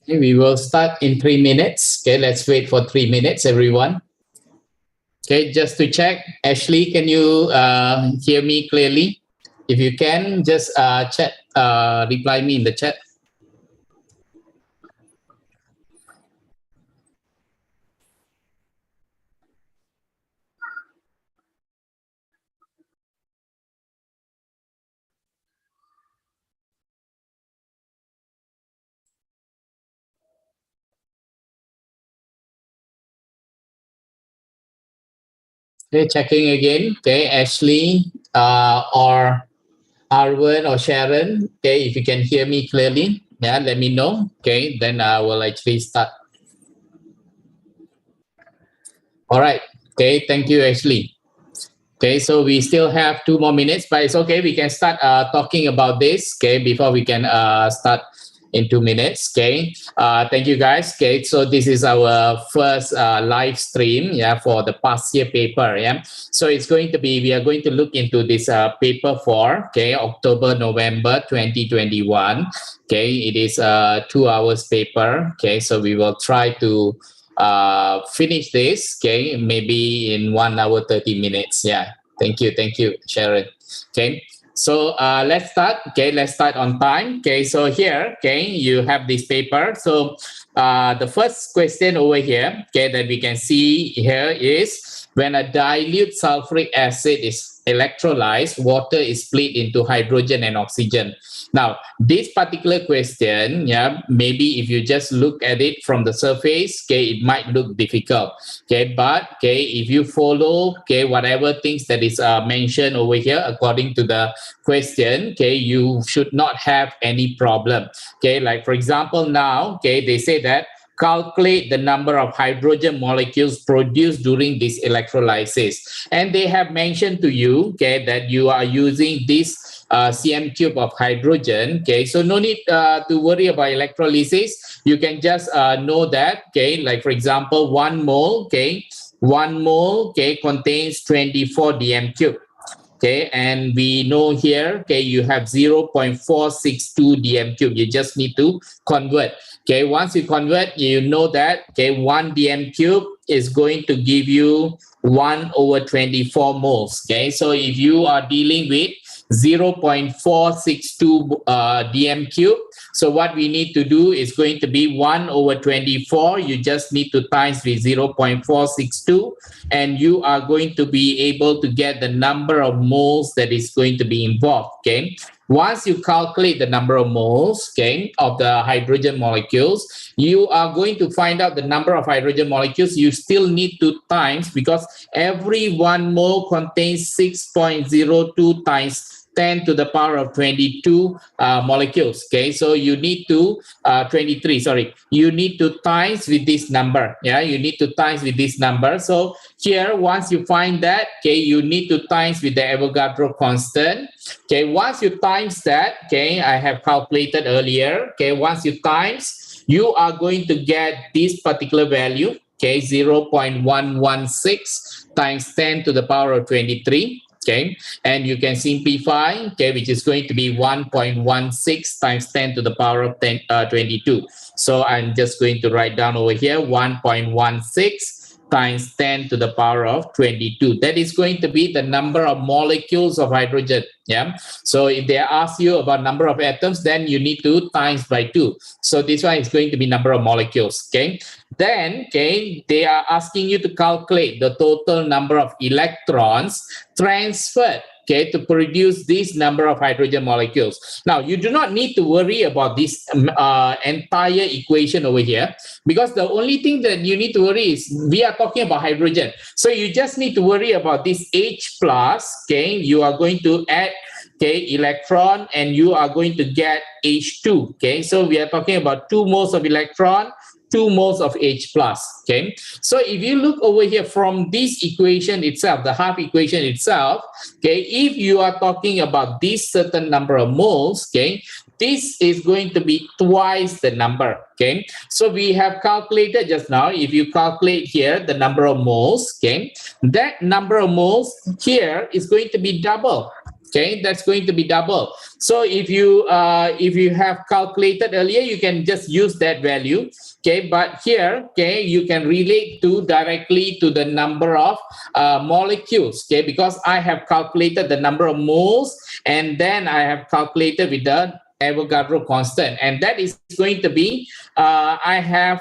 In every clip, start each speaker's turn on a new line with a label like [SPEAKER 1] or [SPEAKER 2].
[SPEAKER 1] Okay, we will start in 3 minutes. Okay, let's wait for 3 minutes, everyone. Okay, just to check, Ashley, can you hear me clearly? If you can, just reply me in the chat. Okay, checking again. Okay, Ashley or Arwen or Sharon. Okay, if you can hear me clearly, yeah, let me know. Okay, then I will actually start. All right. Okay, thank you, Ashley. Okay, so we still have 2 more minutes, but it's okay. We can start talking about this. Okay, before we can start in 2 minutes. Okay, thank you guys. Okay, so this is our first live stream, yeah, for the past year paper. Yeah, so it's going to be, we are going to look into this paper for October November 2021. Okay, it is a 2 hours paper. Okay, so we will try to finish this, okay, maybe in 1 hour 30 minutes. Yeah, thank you, Sharon. Okay, so let's start. Okay, let's start on time. Okay, so here, okay, you have this paper. So the first question over here, okay, that we can see here is, when a dilute sulfuric acid is electrolyzed, water is split into hydrogen and oxygen. Now, this particular question, yeah, maybe if you just look at it from the surface, okay, it might look difficult, okay, but okay, if you follow, okay, whatever things that is mentioned over here according to the question, okay, you should not have any problem. Okay, like for example, now, okay, they say that calculate the number of hydrogen molecules produced during this electrolysis, and they have mentioned to you, okay, that you are using this cm cube of hydrogen. Okay, so no need to worry about electrolysis. You can just know that, okay, like for example, 1 mole, okay, 1 mole, okay, contains 24 dm cube. Okay, and we know here, okay, you have 0.462 dm cube. You just need to convert. Okay, once you convert, you know that, okay, 1 dm cube is going to give you 1/24 moles. Okay, so if you are dealing with 0.462 dm cube, so what we need to do is going to be 1/24. You just need to times with 0.462, and you are going to be able to get the number of moles that is going to be involved. Okay, once you calculate the number of moles, okay, of the hydrogen molecules, you are going to find out the number of hydrogen molecules. You still need to times, because every 1 mole contains 6.02 times 10 to the power of 22 molecules. Okay, so you need to 23, sorry, you need to times with this number. Yeah, you need to times with this number. So here, once you find that, okay, you need to times with the Avogadro constant. Okay, once you times that, okay, I have calculated earlier. Okay, once you times, you are going to get this particular value. Okay, 0.116 times 10 to the power of 23. Okay, and you can simplify, okay, which is going to be 1.16 times 10 to the power of 22. So I'm just going to write down over here 1.16 times 10 to the power of 22. That is going to be the number of molecules of hydrogen. Yeah. So if they ask you about number of atoms, then you need to times by 2. So this one is going to be number of molecules. Okay. Then, okay, they are asking you to calculate the total number of electrons transferred, okay, to produce this number of hydrogen molecules. Now, you do not need to worry about this entire equation over here, because the only thing that you need to worry is we are talking about hydrogen. So you just need to worry about this H plus, okay, you are going to add, okay, electron, and you are going to get H2, okay. So we are talking about 2 moles of electron, 2 moles of H plus, okay. So if you look over here from this equation itself, the half equation itself, okay, if you are talking about this certain number of moles, okay, this is going to be twice the number, okay. So we have calculated just now, if you calculate here the number of moles, okay, that number of moles here is going to be double. Okay, that's going to be double. So if you have calculated earlier, you can just use that value. Okay, but here, okay, you can relate to directly to the number of molecules. Okay, because I have calculated the number of moles, and then I have calculated with the Avogadro constant, and that is going to be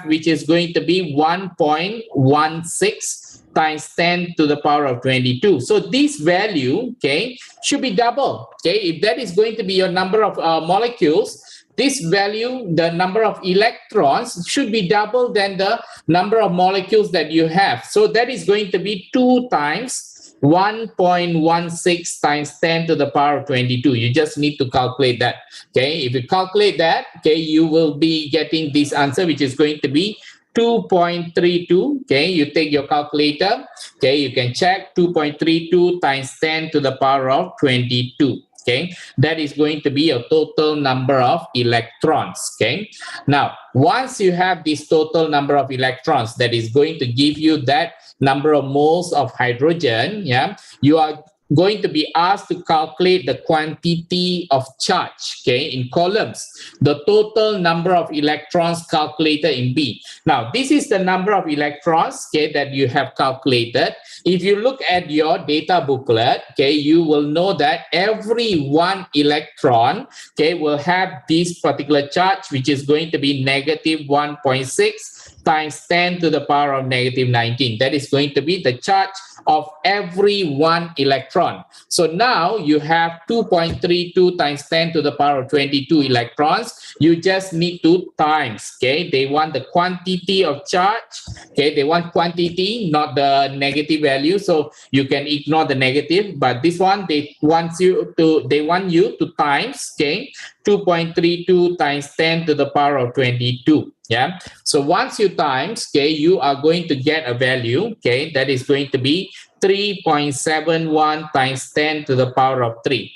[SPEAKER 1] which is going to be 1.16 times 10 to the power of 22. So this value, okay, should be double. Okay, if that is going to be your number of molecules, this value, the number of electrons, should be double than the number of molecules that you have. So that is going to be 2 times 1.16 times 10 to the power of 22. You just need to calculate that. Okay, if you calculate that, okay, you will be getting this answer, which is going to be 2.32. Okay, you take your calculator. Okay, you can check 2.32 times 10 to the power of 22. Okay, that is going to be your total number of electrons. Okay, now once you have this total number of electrons, that is going to give you that number of moles of hydrogen. Yeah, you are going to be asked to calculate the quantity of charge, okay, in columns, the total number of electrons calculated in B. Now, this is the number of electrons, okay, that you have calculated. If you look at your data booklet, okay, you will know that every 1 electron, okay, will have this particular charge, which is going to be negative 1.6 times 10 to the power of negative 19. That is going to be the charge of every 1 electron. So now you have 2.32 times 10 to the power of 22 electrons. You just need to times, okay? They want the quantity of charge, okay? They want quantity, not the negative value. So you can ignore the negative, but this one, they want you to times, okay? 2.32 times 10 to the power of 22. Yeah. So once you times, okay, you are going to get a value, okay, that is going to be 3.71 times 10 to the power of 3.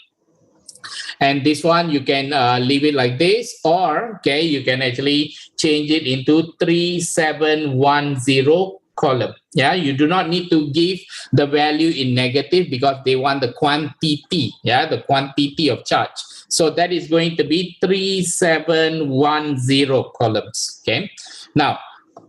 [SPEAKER 1] And this one, you can leave it like this, or, okay, you can actually change it into 3710 column. Yeah, you do not need to give the value in negative because they want the quantity, yeah, the quantity of charge. So that is going to be 3710 columns. Okay. Now,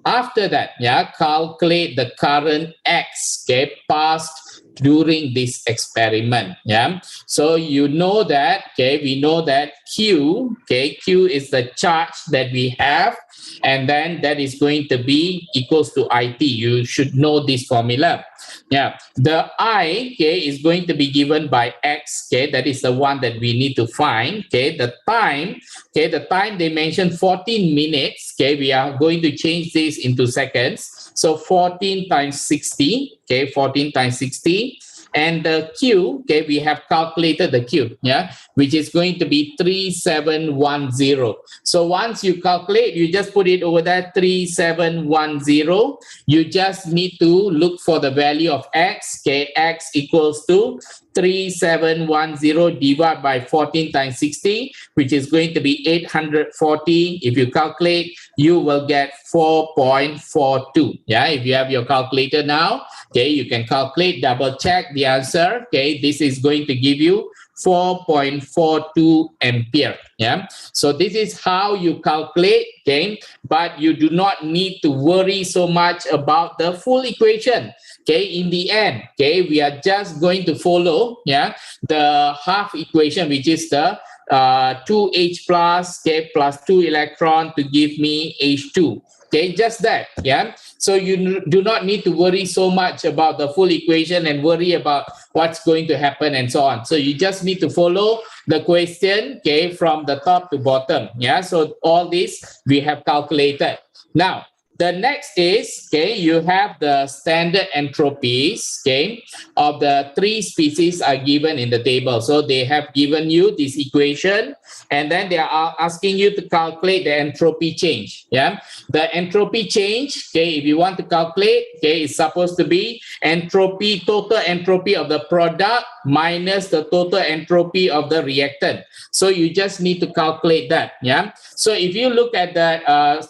[SPEAKER 1] after that, yeah, calculate the current X, okay, passed during this experiment. Yeah. So you know that, okay, we know that Q, okay, Q is the charge that we have, and then that is going to be equals to IT. You should know this formula. Yeah, the I, okay, is going to be given by X, okay, that is the one that we need to find, okay. The time, okay, the time they mentioned 14 minutes, okay, we are going to change this into seconds. So 14 times 60, okay, 14 times 60. And the Q, okay, we have calculated the Q, yeah, which is going to be 3710. So once you calculate, you just put it over there, 3710. You just need to look for the value of X, okay, X equals to 3710 divided by 14 times 60, which is going to be 840. If you calculate, you will get 4.42. Yeah, if you have your calculator now, okay, you can calculate, double check the answer. Okay, this is going to give you 4.42 ampere. Yeah, so this is how you calculate, okay, but you do not need to worry so much about the full equation. Okay, in the end, okay, we are just going to follow, yeah, the half equation, which is the 2H plus, okay, plus 2 electron to give me H2. Okay, just that, yeah. So you do not need to worry so much about the full equation and worry about what's going to happen and so on. So you just need to follow the question, okay, from the top to bottom, yeah. So all this we have calculated. Now, the next is, okay, you have the standard entropies, okay, of the 3 species are given in the table. So they have given you this equation, and then they are asking you to calculate the entropy change. Yeah, the entropy change, okay, if you want to calculate, okay, it's supposed to be entropy, total entropy of the product minus the total entropy of the reactant. So you just need to calculate that. Yeah, so if you look at the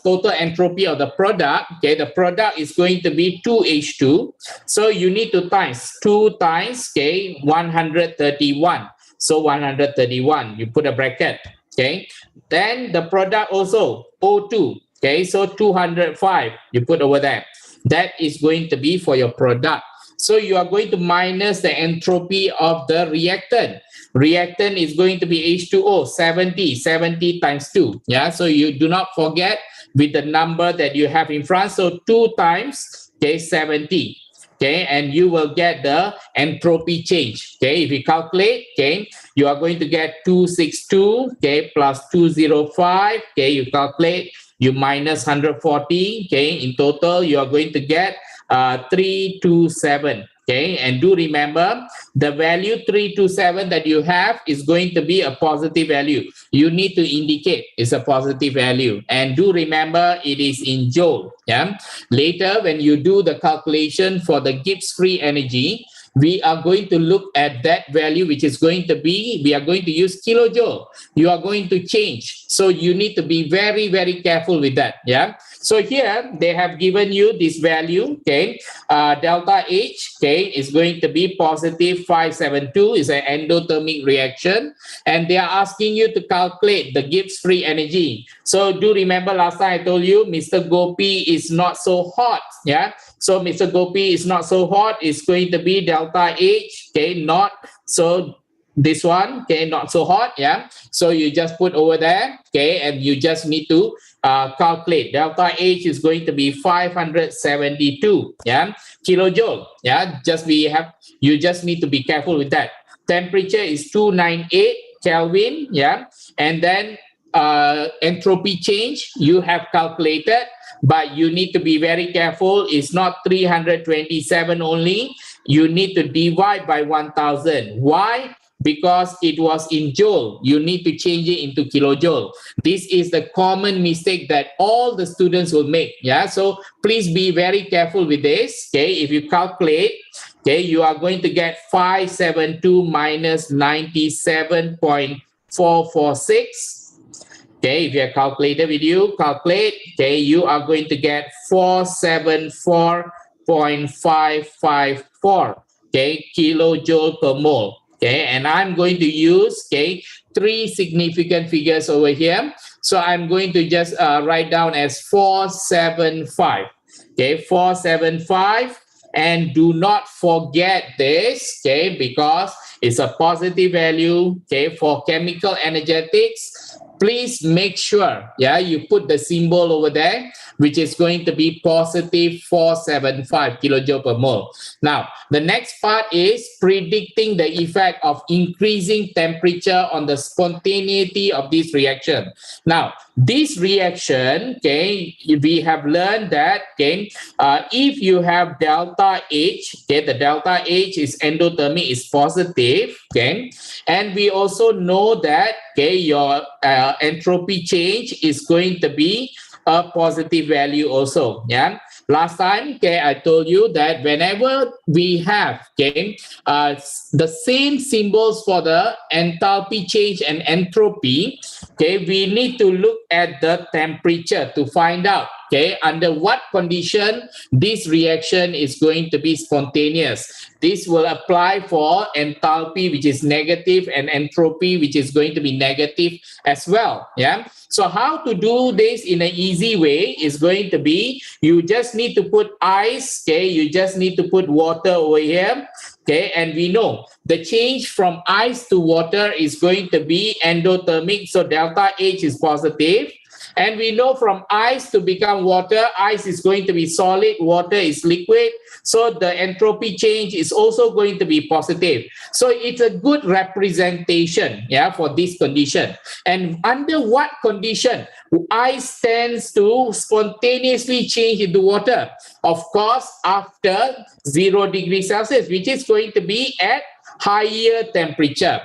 [SPEAKER 1] total entropy of the product, okay, the product is going to be 2H2. So you need to times 2 times, okay, 131. So 131, you put a bracket, okay. Then the product also O2, okay, so 205, you put over there. That is going to be for your product. So you are going to minus the entropy of the reactant. Reactant is going to be H2O, 70 times 2. Yeah, so you do not forget with the number that you have in front. So 2 times, okay, 70. Okay, and you will get the entropy change. Okay, if you calculate, okay, you are going to get 262, okay, plus 205. Okay, you calculate, you minus 140. Okay, in total, you are going to get 327. Okay, and do remember the value 327 that you have is going to be a positive value. You need to indicate it's a positive value, and do remember it is in joule. Yeah, later when you do the calculation for the Gibbs free energy, we are going to look at that value, which is going to be, we are going to use kilojoule. You are going to change, so you need to be very, very careful with that. Yeah, so here they have given you this value. Okay, delta H, okay, is going to be positive 572, is an endothermic reaction, and they are asking you to calculate the Gibbs free energy. So do remember last time I told you Mr. Gopi is not so hot. Yeah, so Mr. Gopi is not so hot, it's going to be delta H, okay, not so this one, okay, not so hot. Yeah, so you just put over there, okay, and you just need to calculate. Delta H is going to be 572, yeah, kilojoule. Yeah, you just need to be careful with that. Temperature is 298 Kelvin. Yeah, and then entropy change you have calculated, but you need to be very careful. It's not 327 only. You need to divide by 1000. Why? Because it was in joule. You need to change it into kilojoule. This is the common mistake that all the students will make. Yeah, so please be very careful with this. Okay, if you calculate, okay, you are going to get 572 minus 97.446. Okay, if you have calculator with you, calculate, okay, you are going to get 474.554, okay, kilojoule per mole. Okay, and I'm going to use, okay, 3 significant figures over here. So I'm going to just write down as 475. Okay, 475, and do not forget this, okay, because it's a positive value. Okay, for chemical energetics, please make sure, yeah, you put the symbol over there, which is going to be positive 475 kilojoule per mole. Now, the next part is predicting the effect of increasing temperature on the spontaneity of this reaction. Now, this reaction, okay, we have learned that, okay, if you have delta H, okay, the delta H is endothermic, is positive, okay, and we also know that, okay, your entropy change is going to be a positive value also. Yeah, last time, okay, I told you that whenever we have, okay, the same symbols for the enthalpy change and entropy, okay, we need to look at the temperature to find out, okay, under what condition this reaction is going to be spontaneous. This will apply for enthalpy, which is negative, and entropy, which is going to be negative as well. Yeah. So how to do this in an easy way is going to be, you just need to put ice, okay, you just need to put water over here, okay, and we know the change from ice to water is going to be endothermic, so delta H is positive. And we know from ice to become water, ice is going to be solid, water is liquid. So the entropy change is also going to be positive. So it's a good representation, yeah, for this condition. And under what condition ice tends to spontaneously change into water? Of course, after 0 degrees Celsius, which is going to be at higher temperature.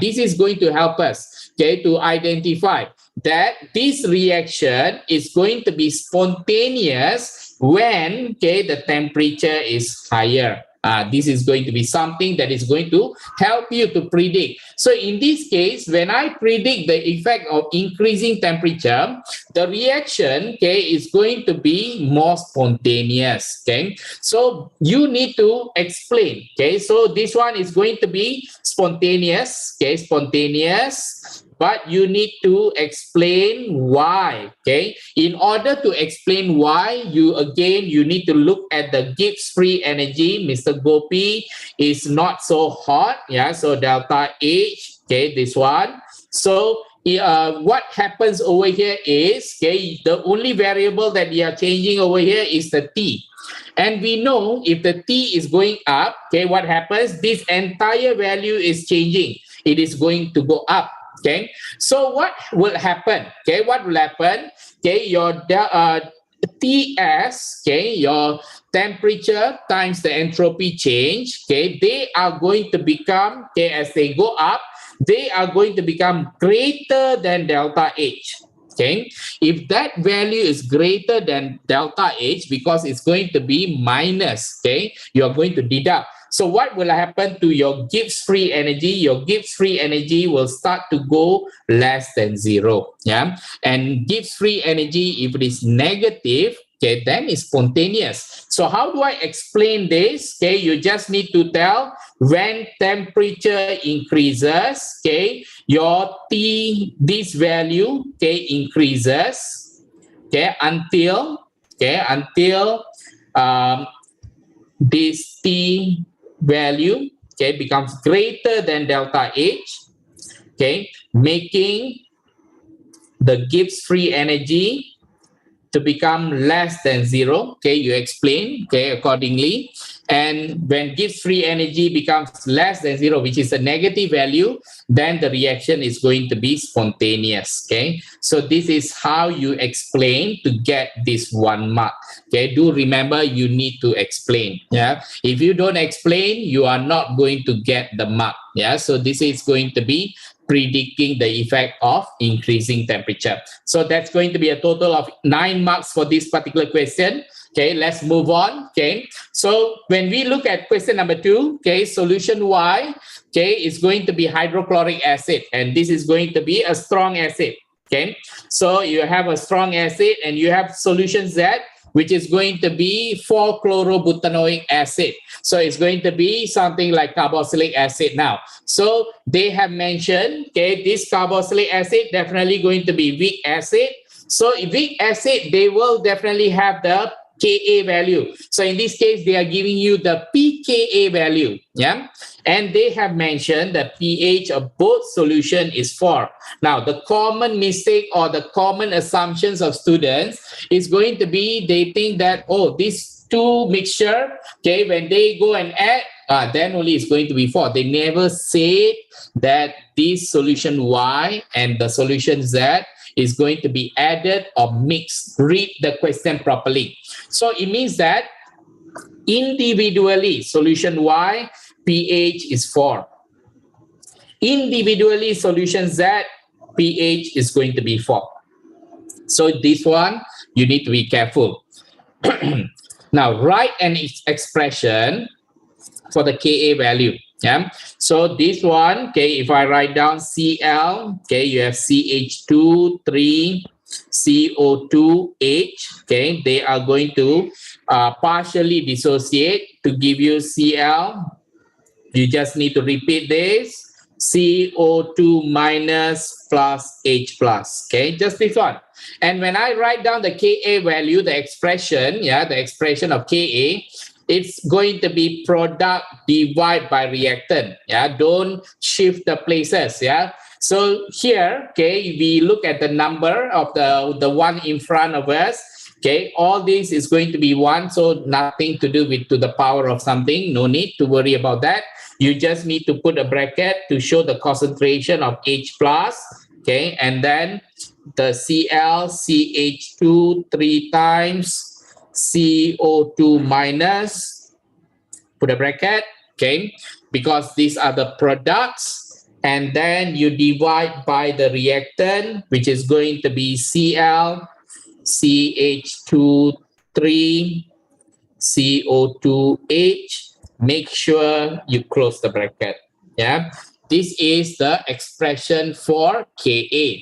[SPEAKER 1] This is going to help us, okay, to identify that this reaction is going to be spontaneous when, okay, the temperature is higher. This is going to be something that is going to help you to predict. So in this case, when I predict the effect of increasing temperature, the reaction, okay, is going to be more spontaneous. Okay, so you need to explain. Okay, so this one is going to be spontaneous. Okay, spontaneous. But you need to explain why, okay? In order to explain why, you need to look at the Gibbs free energy. Mr. Gopi is not so hot, yeah? So delta H, okay, this one. So what happens over here is, okay, the only variable that we are changing over here is the T. And we know if the T is going up, okay, what happens? This entire value is changing. It is going to go up. Okay, so what will happen? Okay, what will happen? Okay, your Ts, okay, your temperature times the entropy change, okay, they are going to become, okay, as they go up, they are going to become greater than delta H. Okay, if that value is greater than delta H, because it's going to be minus, okay, you are going to deduct. So what will happen to your Gibbs free energy? Your Gibbs free energy will start to go less than 0. Yeah, and Gibbs free energy, if it is negative, okay, then it's spontaneous. So how do I explain this? Okay, you just need to tell when temperature increases, okay, your T, this value, okay, increases, okay, until this T value, okay, becomes greater than delta H, okay, making the Gibbs free energy to become less than 0. Okay, you explain, okay, accordingly. And when Gibbs free energy becomes less than 0, which is a negative value, then the reaction is going to be spontaneous. Okay, so this is how you explain to get this 1 mark. Okay, do remember you need to explain. Yeah, if you don't explain, you are not going to get the mark. Yeah, so this is going to be predicting the effect of increasing temperature. So that's going to be a total of 9 marks for this particular question. Okay, let's move on. Okay, so when we look at question number 2, okay, solution Y, okay, is going to be hydrochloric acid, and this is going to be a strong acid. Okay, so you have a strong acid and you have solution Z, which is going to be 4-chlorobutanoic acid. So it's going to be something like carboxylic acid now. So they have mentioned, okay, this carboxylic acid definitely going to be weak acid. So weak acid, they will definitely have the Ka value. So in this case, they are giving you the pKa value. Yeah. And they have mentioned the pH of both solution is 4. Now, the common mistake or the common assumptions of students is going to be, they think that, oh, these two mixture, okay, when they go and add, then only it's going to be 4. They never say that this solution Y and the solution Z is going to be added or mixed. Read the question properly. So it means that individually, solution Y, pH is 4. Individually, solution Z, pH is going to be 4. So this one, you need to be careful. Now, write an expression for the Ka value. Yeah. So this one, okay, if I write down Cl, okay, you have CH2, 3, CO2H, okay, they are going to partially dissociate to give you Cl. You just need to repeat this. CO2 minus plus H plus. Okay, just this one. And when I write down the Ka value, the expression, the expression of Ka, it's going to be product divided by reactant. Don't shift the places. So here, okay, we look at the number of the one in front of us. Okay, all this is going to be 1, so nothing to do with to the power of something. No need to worry about that. You just need to put a bracket to show the concentration of H plus, okay, and then the Cl, CH2 3 times CO2 minus, put a bracket, okay, because these are the products, and then you divide by the reactant, which is going to be Cl, CH2 3, CO2H. Make sure you close the bracket. This is the expression for Ka.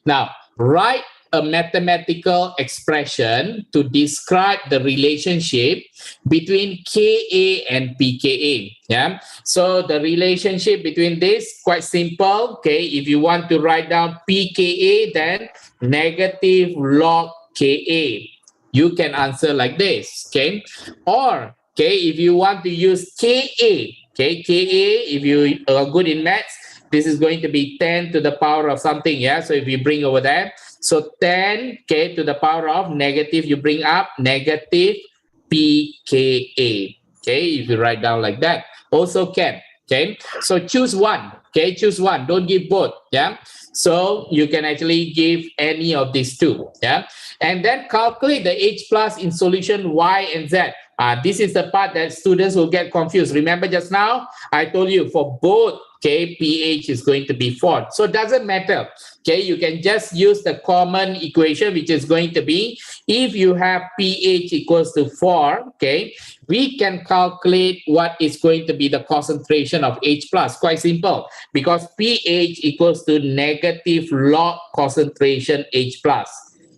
[SPEAKER 1] Now, write a mathematical expression to describe the relationship between Ka and pKa. So the relationship between this, quite simple. Okay, if you want to write down pKa, then negative log Ka. You can answer like this. Okay, or okay, if you want to use Ka, okay, Ka, if you are good in maths, this is going to be 10 to the power of something. So if you bring over there, so 10 K to the power of negative, you bring up negative pKa. Okay, if you write down like that, also can. Okay, so choose one. Okay, choose one. Don't give both. So you can actually give any of these two. And then calculate the H plus in solution Y and Z. This is the part that students will get confused. Remember just now, I told you for both, okay, pH is going to be 4. So it doesn't matter. Okay, you can just use the common equation, which is going to be, if you have pH equals to 4, okay, we can calculate what is going to be the concentration of H plus. Quite simple, because pH equals to negative log concentration H plus.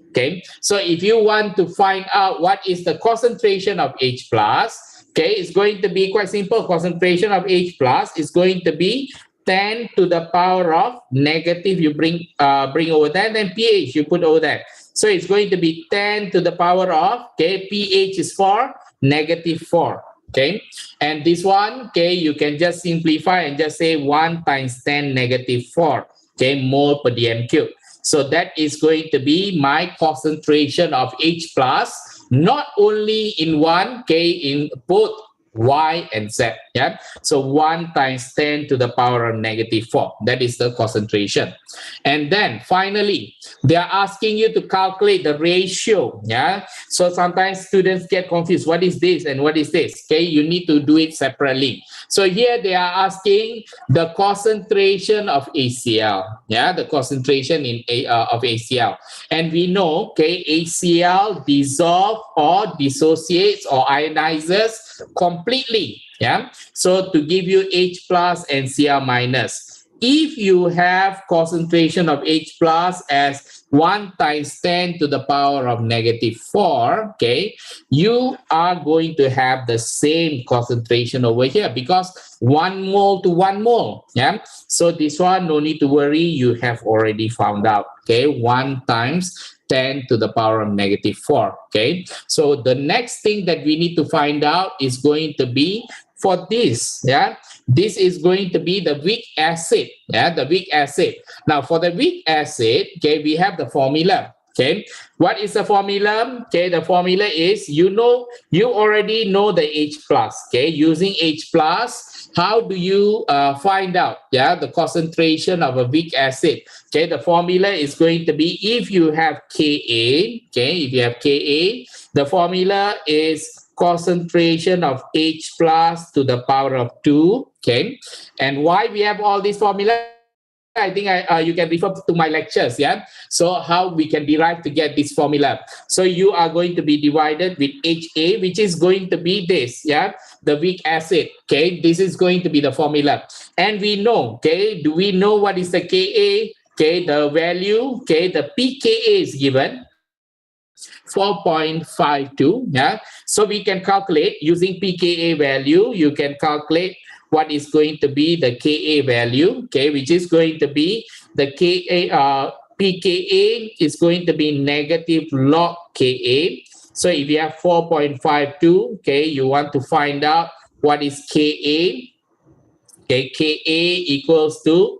[SPEAKER 1] Okay, so if you want to find out what is the concentration of H plus, okay, it's going to be quite simple. Concentration of H plus is going to be 10 to the power of negative. You bring over there, then pH you put over there. So it's going to be 10 to the power of, okay, pH is 4, negative 4. Okay, and this one, okay, you can just simplify and just say 1 times 10 negative 4, okay, mole per dm cube. So that is going to be my concentration of H plus, not only in one, okay, in both Y and Z. So 1 times 10 to the power of negative 4. That is the concentration. And then finally, they are asking you to calculate the ratio. So sometimes students get confused. What is this and what is this? Okay, you need to do it separately. So here they are asking the concentration of HCl. The concentration of HCl. And we know, okay, HCl dissolves or dissociates or ionizes completely. So to give you H plus and Cl minus, if you have concentration of H plus as 1 times 10 to the power of negative 4, okay, you are going to have the same concentration over here, because 1 mole to 1 mole. So this one, no need to worry, you have already found out. Okay, 1 times 10 to the power of negative 4. Okay, so the next thing that we need to find out is going to be for this. This is going to be the weak acid. The weak acid. Now for the weak acid, okay, we have the formula. Okay, what is the formula? Okay, the formula is, you already know the H plus. Okay, using H plus, how do you find out the concentration of a weak acid? Okay, the formula is going to be, if you have Ka, okay, if you have Ka, the formula is concentration of H plus to the power of 2. Okay, and why we have all these formulas? I think you can refer to my lectures, yeah? So how we can derive to get this formula. So you are going to be divided with HA, which is going to be this, yeah? The weak acid, okay? This is going to be the formula. And we know, okay? Do we know what is the Ka? Okay, the value, okay, the pKa is given 4.52, yeah? So we can calculate using pKa value, you can calculate what is going to be the Ka value, okay, which is going to be the Ka, pKa is going to be negative log Ka. So if you have 4.52, okay, you want to find out what is Ka, okay, Ka equals to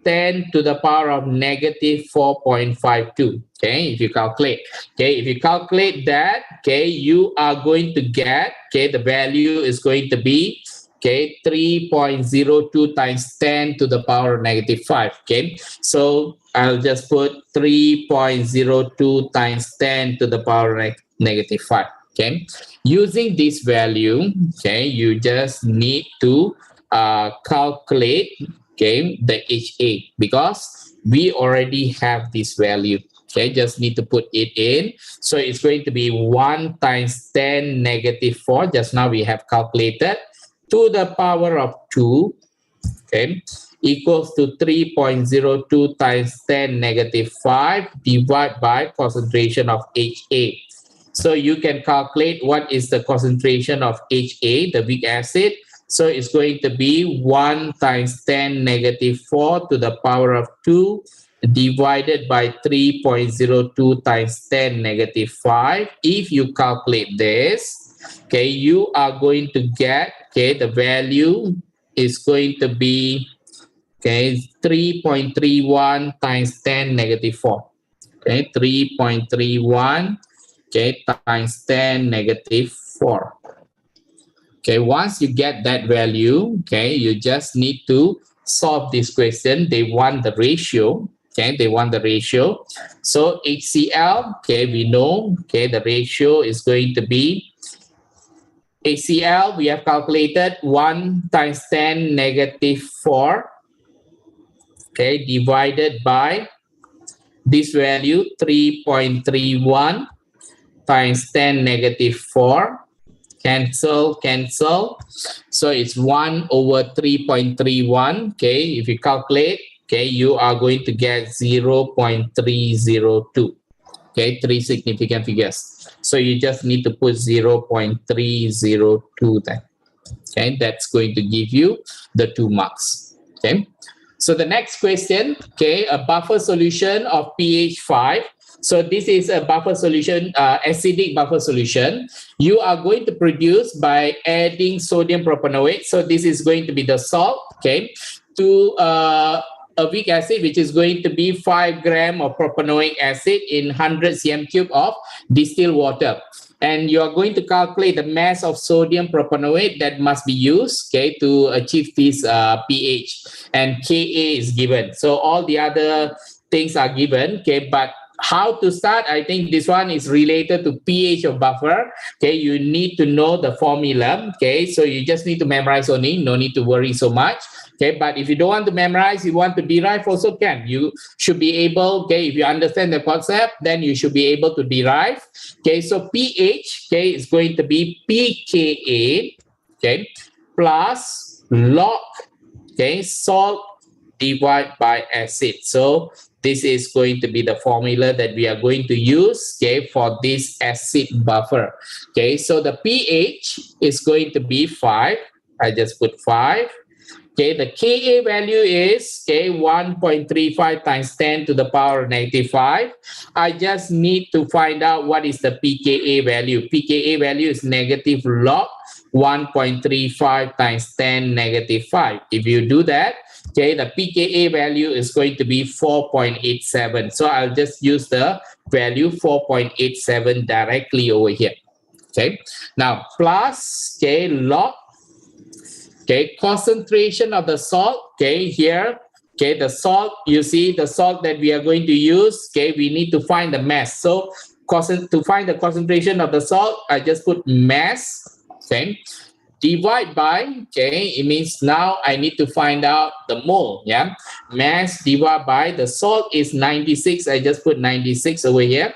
[SPEAKER 1] 10 to the power of negative 4.52. Okay, if you calculate, okay, if you calculate that, okay, you are going to get, okay, the value is going to be, okay, 3.02 times 10 to the power of negative 5. Okay, so I'll just put 3.02 times 10 to the power of negative 5. Okay, using this value, okay, you just need to calculate, okay, the HA, because we already have this value. Okay, just need to put it in. So it's going to be 1 times 10 negative 4. Just now we have calculated to the power of 2, okay, equals to 3.02 times 10 negative 5 divided by concentration of HA. So you can calculate what is the concentration of HA, the weak acid. So it's going to be 1 times 10 negative 4 to the power of 2 divided by 3.02 times 10 negative 5. If you calculate this, okay, you are going to get, okay, the value is going to be, okay, 3.31 times 10 negative 4. Okay, 3.31, okay, times 10 negative 4. Okay, once you get that value, okay, you just need to solve this question. They want the ratio. Okay, they want the ratio. So HCl, okay, we know, okay, the ratio is going to be HCl, we have calculated 1 times 10 negative 4, okay, divided by this value 3.31 times 10 negative 4. Cancel. So it's 1 over 3.31. Okay, if you calculate, okay, you are going to get 0.302. Okay, 3 significant figures. So you just need to put 0.302 then. Okay, that's going to give you the 2 marks. Okay, so the next question, okay, a buffer solution of pH 5. So this is a buffer solution, acidic buffer solution. You are going to produce by adding sodium propanoate. So this is going to be the salt, okay, to a weak acid, which is going to be 5 grams of propanoic acid in 100 cm³ of distilled water. And you are going to calculate the mass of sodium propanoate that must be used, okay, to achieve this pH. And Ka is given. So all the other things are given, okay, but how to start? I think this one is related to pH of buffer. Okay, you need to know the formula. Okay, so you just need to memorize only. No need to worry so much. Okay, but if you don't want to memorize, you want to derive also can. You should be able. Okay, if you understand the concept, then you should be able to derive. Okay, so pH, okay, is going to be pKa, okay, plus log, okay, salt divided by acid. So this is going to be the formula that we are going to use, okay, for this acid buffer. Okay, so the pH is going to be 5. I just put 5. Okay, the Ka value is, okay, 1.35 times 10 to the power of negative 5. I just need to find out what is the pKa value. pKa value is negative log 1.35 times 10 negative 5. If you do that, okay, the pKa value is going to be 4.87. So I'll just use the value 4.87 directly over here. Okay, now plus, okay, log, okay, concentration of the salt, okay, here, okay, the salt, you see the salt that we are going to use, okay, we need to find the mass. So to find the concentration of the salt, I just put mass, okay. divide by, okay, it means now I need to find out the mole, yeah. Mass divided by the salt is 96. I just put 96 over here.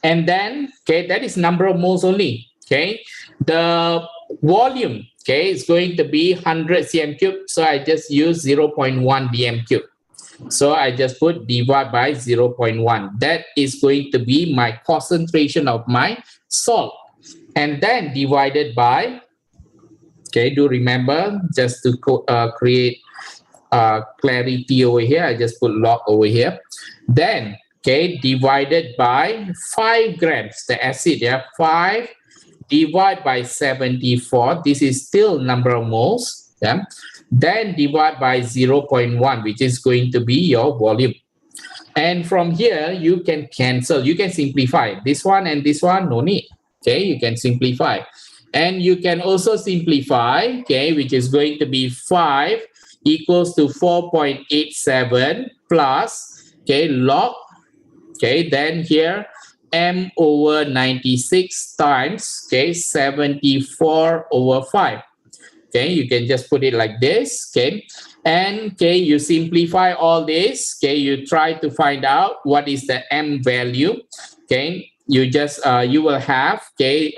[SPEAKER 1] And then, okay, that is number of moles only, okay. The volume, okay, is going to be 100 cm cube. So I just use 0.1 dm cube. So I just put divide by 0.1. That is going to be my concentration of my salt. And then divided by, okay, do remember, just to create clarity over here, I just put log over here. Then, okay, divided by 5 grams, the acid, yeah, 5 divided by 74. This is still number of moles, yeah. Then divide by 0.1, which is going to be your volume. And from here, you can cancel, you can simplify. This one and this one, no need. Okay, you can simplify. And you can also simplify, okay, which is going to be 5 equals to 4.87 plus, okay, log, okay, then here, m over 96 times, okay, 74 over 5. Okay, you can just put it like this, okay, and okay, you simplify all this, okay, you try to find out what is the m value, okay, you just you will have, okay,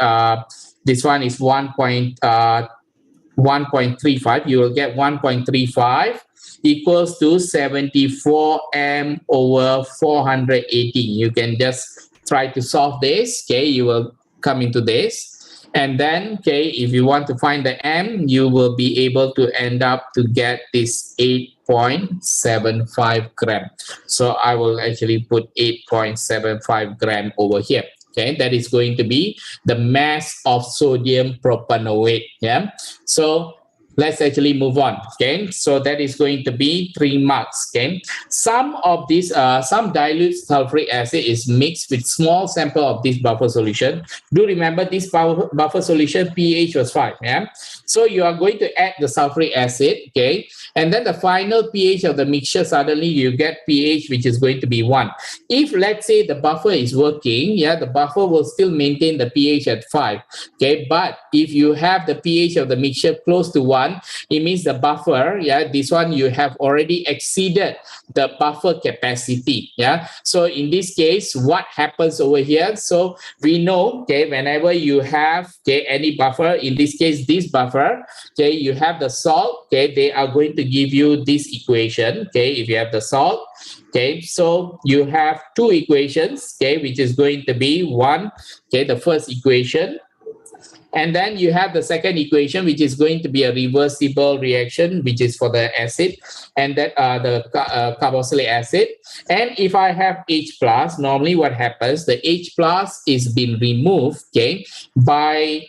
[SPEAKER 1] this one is 1.35, you will get 1.35 equals to 74 m over 480. You can just try to solve this, okay, you will come into this. And then, okay, if you want to find the m, you will be able to end up to get this 8.75 gram. So I will actually put 8.75 gram over here. Okay, that is going to be the mass of sodium propanoate. Yeah. So let's actually move on. Okay, so that is going to be 3 marks. Okay, some of these, some dilute sulfuric acid is mixed with small sample of this buffer solution. Do remember this buffer solution pH was 5. Yeah, so you are going to add the sulfuric acid. Okay, and then the final pH of the mixture, suddenly you get pH which is going to be 1. If let's say the buffer is working, yeah, the buffer will still maintain the pH at 5. Okay, but if you have the pH of the mixture close to 1, it means the buffer, yeah, this one you have already exceeded the buffer capacity. Yeah, so in this case, what happens over here? So we know, okay, whenever you have, okay, any buffer, in this case this buffer, okay, you have the salt, okay, they are going to give you this equation. Okay, if you have the salt, okay, so you have 2 equations, okay, which is going to be 1, okay, the first equation. And then you have the second equation, which is going to be a reversible reaction, which is for the acid, and that the carboxylic acid. And if I have H plus, normally what happens, the H plus is being removed, okay, by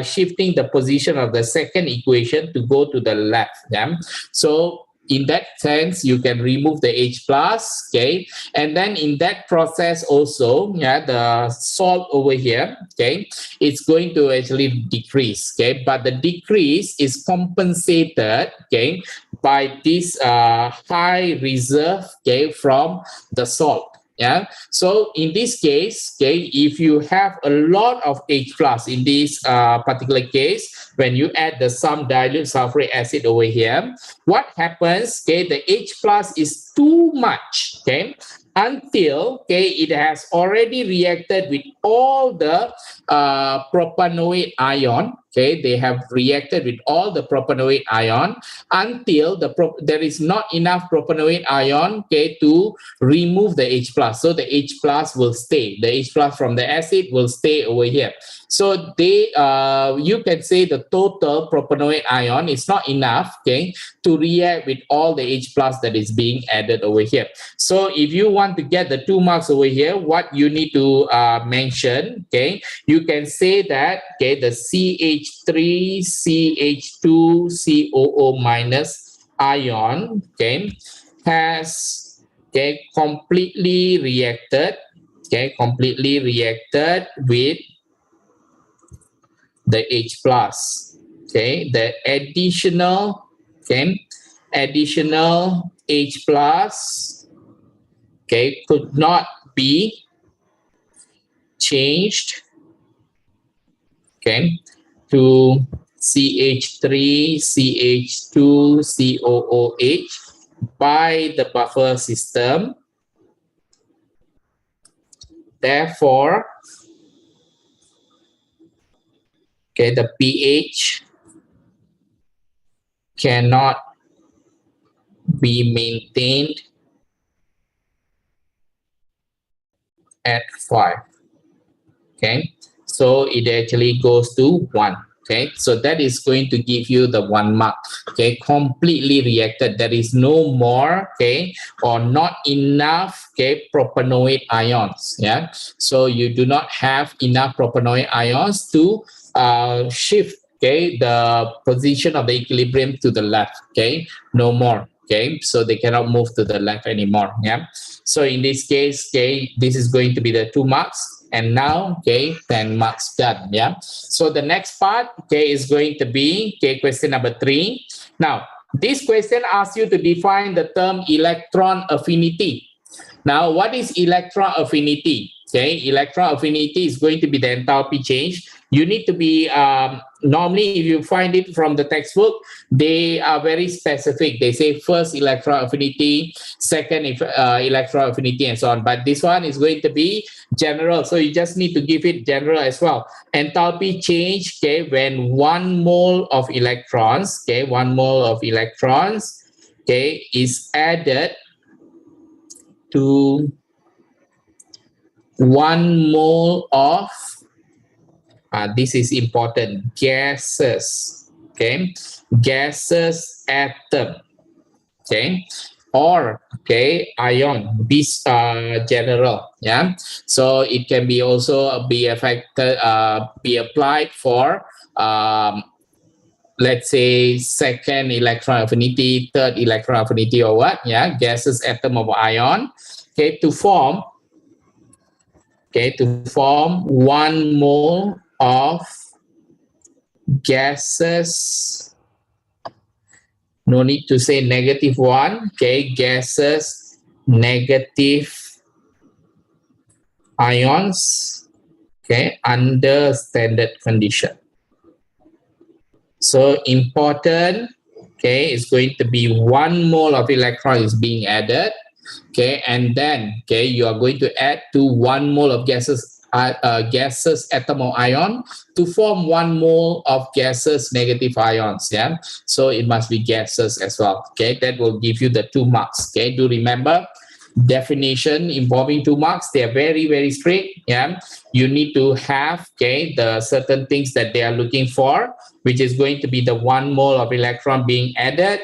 [SPEAKER 1] shifting the position of the second equation to go to the left. Yeah, so in that sense, you can remove the H plus, okay, and then in that process also, yeah, the salt over here, okay, it's going to actually decrease, okay, but the decrease is compensated, okay, by this high reserve, okay, from the salt. Yeah, so in this case, okay, if you have a lot of H plus in this particular case, when you add the some dilute sulfuric acid over here, what happens, okay, the H plus is too much, okay, until, okay, it has already reacted with all the propanoate ion. Okay, they have reacted with all the propanoate ion until there is not enough propanoate ion, okay, to remove the H plus. So the H plus will stay. The H plus from the acid will stay over here. So they, you can say the total propanoate ion is not enough, okay, to react with all the H plus that is being added over here. So if you want to get the 2 marks over here, what you need to mention, okay, you can say that, okay, the CH3, CH2, COO minus ion, okay, has, okay, completely reacted with the H plus, okay, the additional H plus, okay, could not be changed, okay, to CH3, CH2, COOH by the buffer system. Therefore, okay, the pH cannot be maintained at 5. Okay, so it actually goes to 1. Okay, so that is going to give you the 1 mark. Okay, completely reacted. There is no more, okay, or not enough, okay, propanoid ions. Yeah, so you do not have enough propanoid ions to shift, okay, the position of the equilibrium to the left. Okay, no more. Okay, so they cannot move to the left anymore. Yeah, so in this case, okay, this is going to be the 2 marks. And now, okay, 10 marks done. Yeah. So the next part, okay, is going to be, okay, question number 3. Now, this question asks you to define the term electron affinity. Now, what is electron affinity? Okay, electron affinity is going to be the enthalpy change. You need to be, normally if you find it from the textbook, they are very specific. They say first electron affinity, second electron affinity, and so on. But this one is going to be general. So you just need to give it general as well. Enthalpy change, okay, when 1 mole of electrons, okay, 1 mole of electrons, okay, is added to 1 mole of this is important, gases, okay, gases atom, okay, or, okay, ion. These are general. Yeah, so it can be also be affected, be applied for let's say second electron affinity, third electron affinity, or what. Yeah, gases atom of ion, okay, to form, okay, to form 1 mole of gases. No need to say -1. Okay, gases negative ions. Okay, under standard condition. So important. Okay, it's going to be 1 mole of electron is being added. Okay, and then, okay, you are going to add to 1 mole of gases atom of ion to form 1 mole of gases negative ions. Yeah, so it must be gases as well. Okay, that will give you the 2 marks. Okay, do remember definition involving 2 marks. They are very, very strict. Yeah, you need to have, okay, the certain things that they are looking for, which is going to be the 1 mole of electron being added,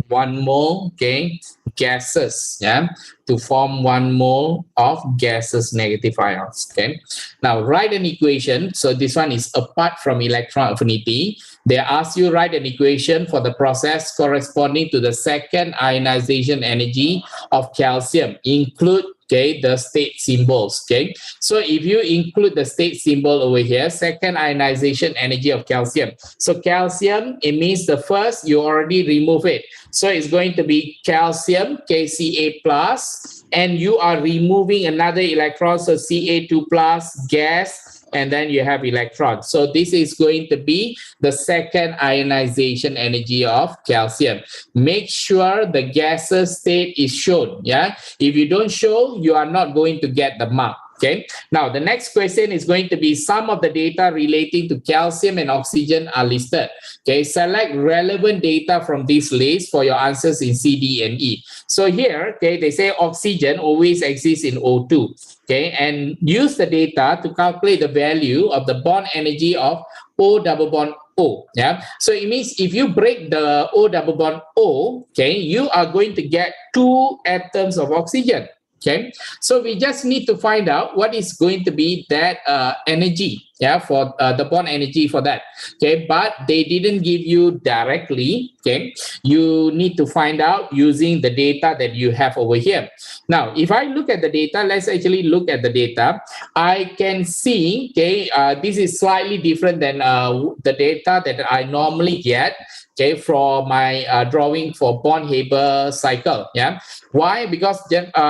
[SPEAKER 1] 1 mole, okay, gases, yeah, to form 1 mole of gases negative ions. Okay, now write an equation. So this one is apart from electron affinity. They ask you write an equation for the process corresponding to the second ionization energy of calcium. Include, okay, the state symbols. Okay, so if you include the state symbol over here, second ionization energy of calcium. So calcium, it means the first you already remove it. So it's going to be calcium, Ca plus, and you are removing another electron, so Ca2 plus, gas, and then you have electrons. So this is going to be the second ionization energy of calcium. Make sure the gaseous state is shown. Yeah, if you don't show, you are not going to get the mark. Okay, now the next question is going to be some of the data relating to calcium and oxygen are listed. Okay, select relevant data from this list for your answers in C, D, and E. So here, okay, they say oxygen always exists in O2. Okay, and use the data to calculate the value of the bond energy of O double bond O. Yeah, so it means if you break the O double bond O, okay, you are going to get 2 atoms of oxygen. Okay, so we just need to find out what is going to be that energy, yeah, for the bond energy for that. Okay, but they didn't give you directly. Okay, you need to find out using the data that you have over here. Now, if I look at the data, let's actually look at the data. I can see, okay, this is slightly different than the data that I normally get. Okay, for my drawing for Born-Haber cycle. Yeah, why? Because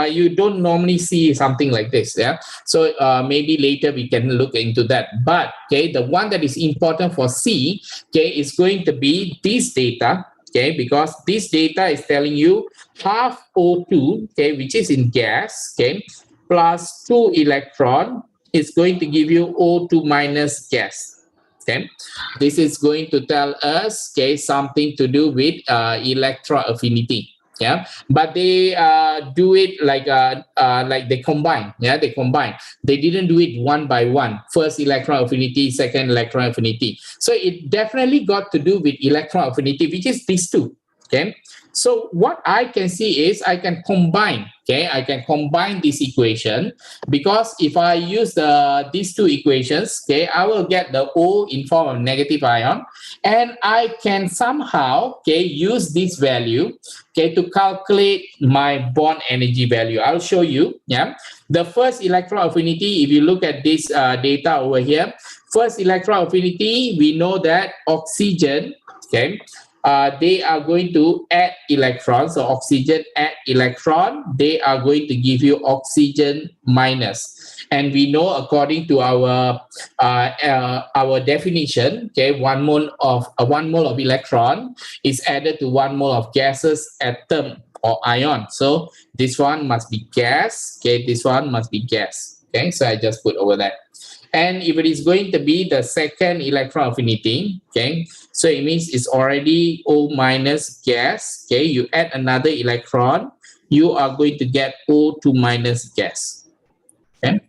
[SPEAKER 1] you don't normally see something like this. Yeah, so maybe later we can look into that. But okay, the one that is important for C, okay, is going to be this data, okay, because this data is telling you half O2, okay, which is in gas, okay, plus 2 electron is going to give you O2 minus gas. Okay, this is going to tell us, okay, something to do with electron affinity. Yeah, but they do it like they combine. Yeah, they combine. They didn't do it one by one. First electron affinity, second electron affinity. So it definitely got to do with electron affinity, which is these two. Okay, so what I can see is I can combine. Okay, I can combine this equation, because if I use these two equations, okay, I will get the O in form of negative ion, and I can somehow, okay, use this value, okay, to calculate my bond energy value. I'll show you. Yeah, the first electron affinity, if you look at this data over here, first electron affinity, we know that oxygen, okay, they are going to add electrons. So oxygen add electron, they are going to give you oxygen minus. And we know, according to our definition, okay, 1 mole of electron is added to 1 mole of gaseous atom or ion. So this one must be gas. Okay, this one must be gas. Okay, so I just put over that. And if it is going to be the second electron affinity, okay, so it means it's already O minus gas. Okay, you add another electron, you are going to get O2 minus gas. Okay,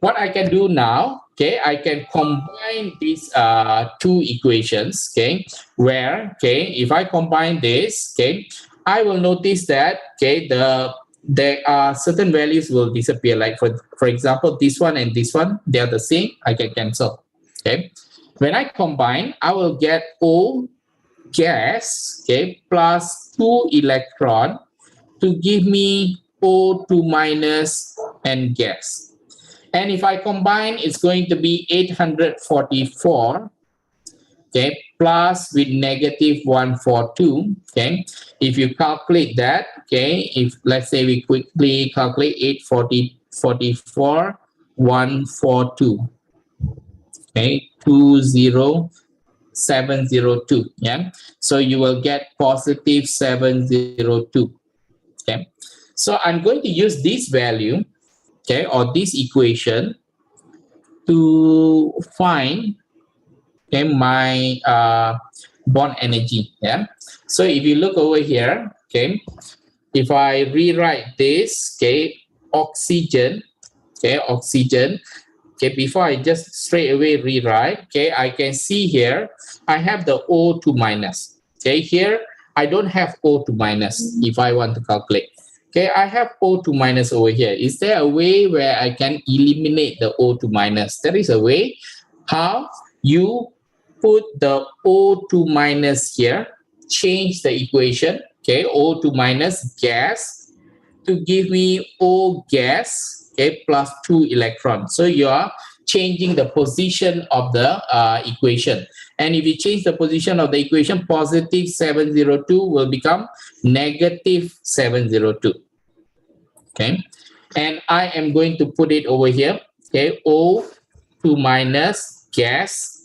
[SPEAKER 1] what I can do now, okay, I can combine these two equations, okay, where, okay, if I combine this, okay, I will notice that, okay, there are certain values will disappear. Like for example, this one and this one, they are the same. I can cancel. Okay, when I combine, I will get O gas, okay, plus 2 electron to give me O2 minus and gas. And if I combine, it's going to be 844. Okay, plus with negative 142. Okay, if you calculate that, okay, if let's say we quickly calculate 844, 142. Okay, 20702. Yeah, so you will get positive 702. Okay, so I'm going to use this value, okay, or this equation to find, okay, my bond energy. Yeah, so if you look over here, okay, if I rewrite this, okay, oxygen, okay, oxygen, okay, before I just straight away rewrite, okay, I can see here I have the O2 minus. Okay, here I don't have O2 minus. If I want to calculate, okay, I have O2 minus over here. Is there a way where I can eliminate the O2 minus? There is a way. How? You put the O2 minus here, change the equation, okay, O2 minus gas to give me O gas, okay, plus 2 electrons. So you are changing the position of the equation. And if you change the position of the equation, positive 702 will become negative 702. Okay, and I am going to put it over here, okay, O2 minus gas,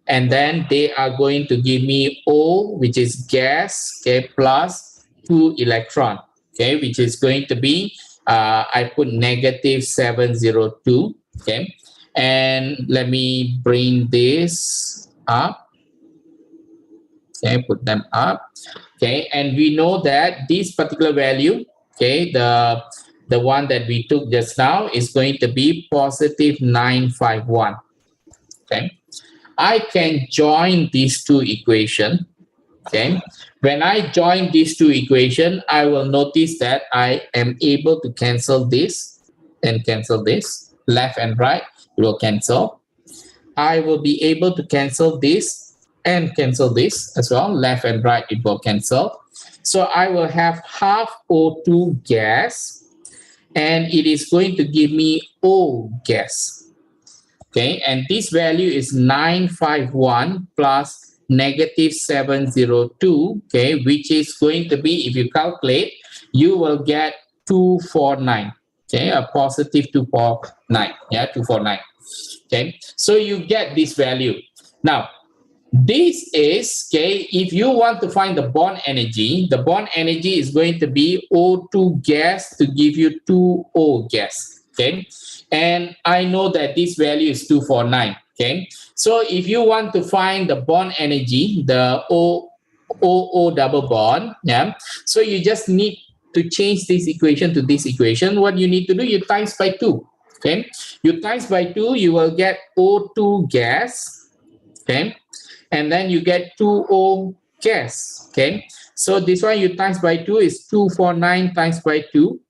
[SPEAKER 1] and then they are going to give me O, which is gas, okay, plus 2 electron, okay, which is going to be, I put negative 702, okay, and let me bring this up, okay, put them up, okay, and we know that this particular value, okay, the one that we took just now is going to be positive 951, okay. I can join these two equations. Okay, when I join these two equations, I will notice that I am able to cancel this and cancel this. Left and right will cancel. I will be able to cancel this and cancel this as well. Left and right, it will cancel. So I will have half O2 gas, and it is going to give me O gas. Okay, and this value is 951 plus negative 702, okay, which is going to be, if you calculate, you will get 249. Okay, a positive 249. Yeah, 249. Okay, so you get this value. Now, this is, okay, if you want to find the bond energy is going to be O2 gas to give you 2O gas. Okay, and I know that this value is 249. Okay, so if you want to find the bond energy, the O double bond, yeah, so you just need to change this equation to this equation. What you need to do, you times by 2. Okay, you times by 2, you will get O2 gas. Okay, and then you get 2O gas. Okay, so this one you times by 2 is 249 times by 2.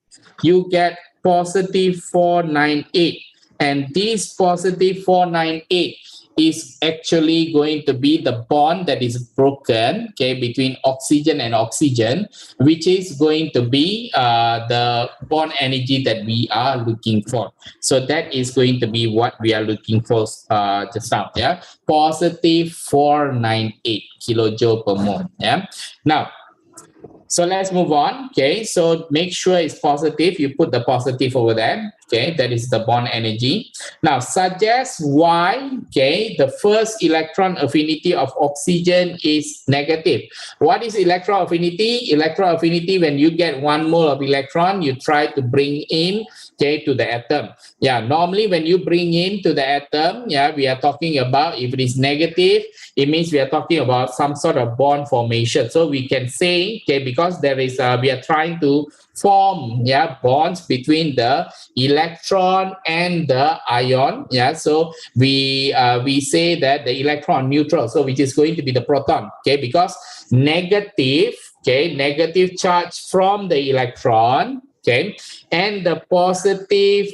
[SPEAKER 1] You get positive 498. And this positive 498 is actually going to be the bond that is broken, okay, between oxygen and oxygen, which is going to be the bond energy that we are looking for. So that is going to be what we are looking for just now. Yeah, positive 498 kilojoule per mole. Yeah. Now, so let's move on. Okay, so make sure it's positive. You put the positive over there. Okay, that is the bond energy. Now, suggest why, okay, the first electron affinity of oxygen is negative. What is electron affinity? Electron affinity, when you get 1 mole of electron, you try to bring in, okay, to the atom. Yeah, normally when you bring in to the atom, yeah, we are talking about, if it is negative, it means we are talking about some sort of bond formation. So we can say, okay, because there is, we are trying to form, yeah, bonds between the electron and the ion. Yeah, so we say that the electron neutral, so which is going to be the proton. Okay, because negative, okay, negative charge from the electron. Okay, and the positive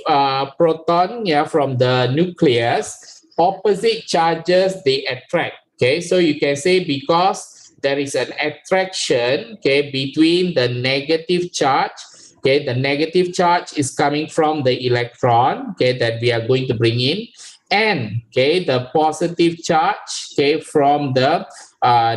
[SPEAKER 1] proton, yeah, from the nucleus, opposite charges they attract. Okay, so you can say because there is an attraction, okay, between the negative charge. Okay, the negative charge is coming from the electron, okay, that we are going to bring in, and okay, the positive charge, okay, from the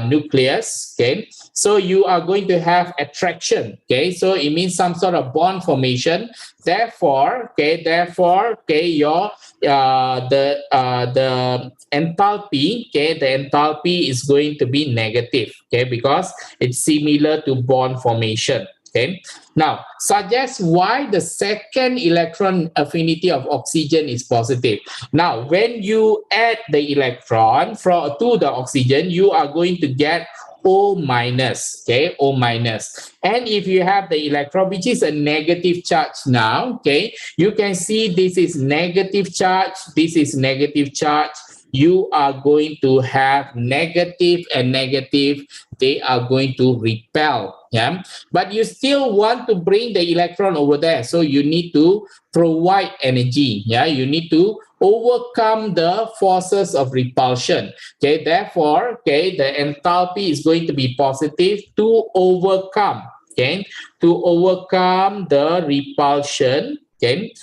[SPEAKER 1] nucleus. Okay, so you are going to have attraction. Okay, so it means some sort of bond formation. Therefore, your the enthalpy, okay, the enthalpy is going to be negative. Okay, because it's similar to bond formation. Okay, now suggest why the second electron affinity of oxygen is positive. Now, when you add the electron to the oxygen, you are going to get O minus, okay, O minus. And if you have the electron, which is a negative charge now, okay, you can see this is negative charge, this is negative charge. You are going to have negative and negative, they are going to repel. Yeah, but you still want to bring the electron over there, so you need to provide energy. Yeah, you need to overcome the forces of repulsion. Okay, therefore, okay, the enthalpy is going to be positive to overcome, okay, to overcome the repulsion. Okay,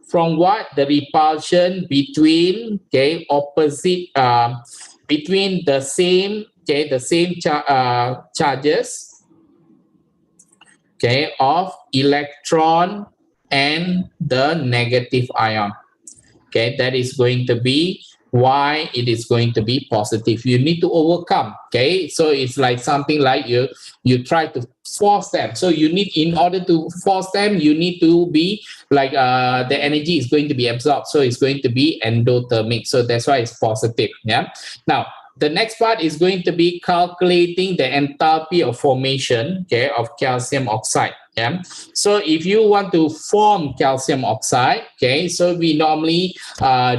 [SPEAKER 1] from what? The repulsion between, okay, opposite, between the same, okay, the same charges, okay, of electron and the negative ion. Okay, that is going to be why it is going to be positive. You need to overcome. Okay, so it's like something like you try to force them. So you need, in order to force them, you need to be like the energy is going to be absorbed. So it's going to be endothermic. So that's why it's positive. Yeah. Now, the next part is going to be calculating the enthalpy of formation, okay, of calcium oxide. Yeah. So if you want to form calcium oxide, okay, so we normally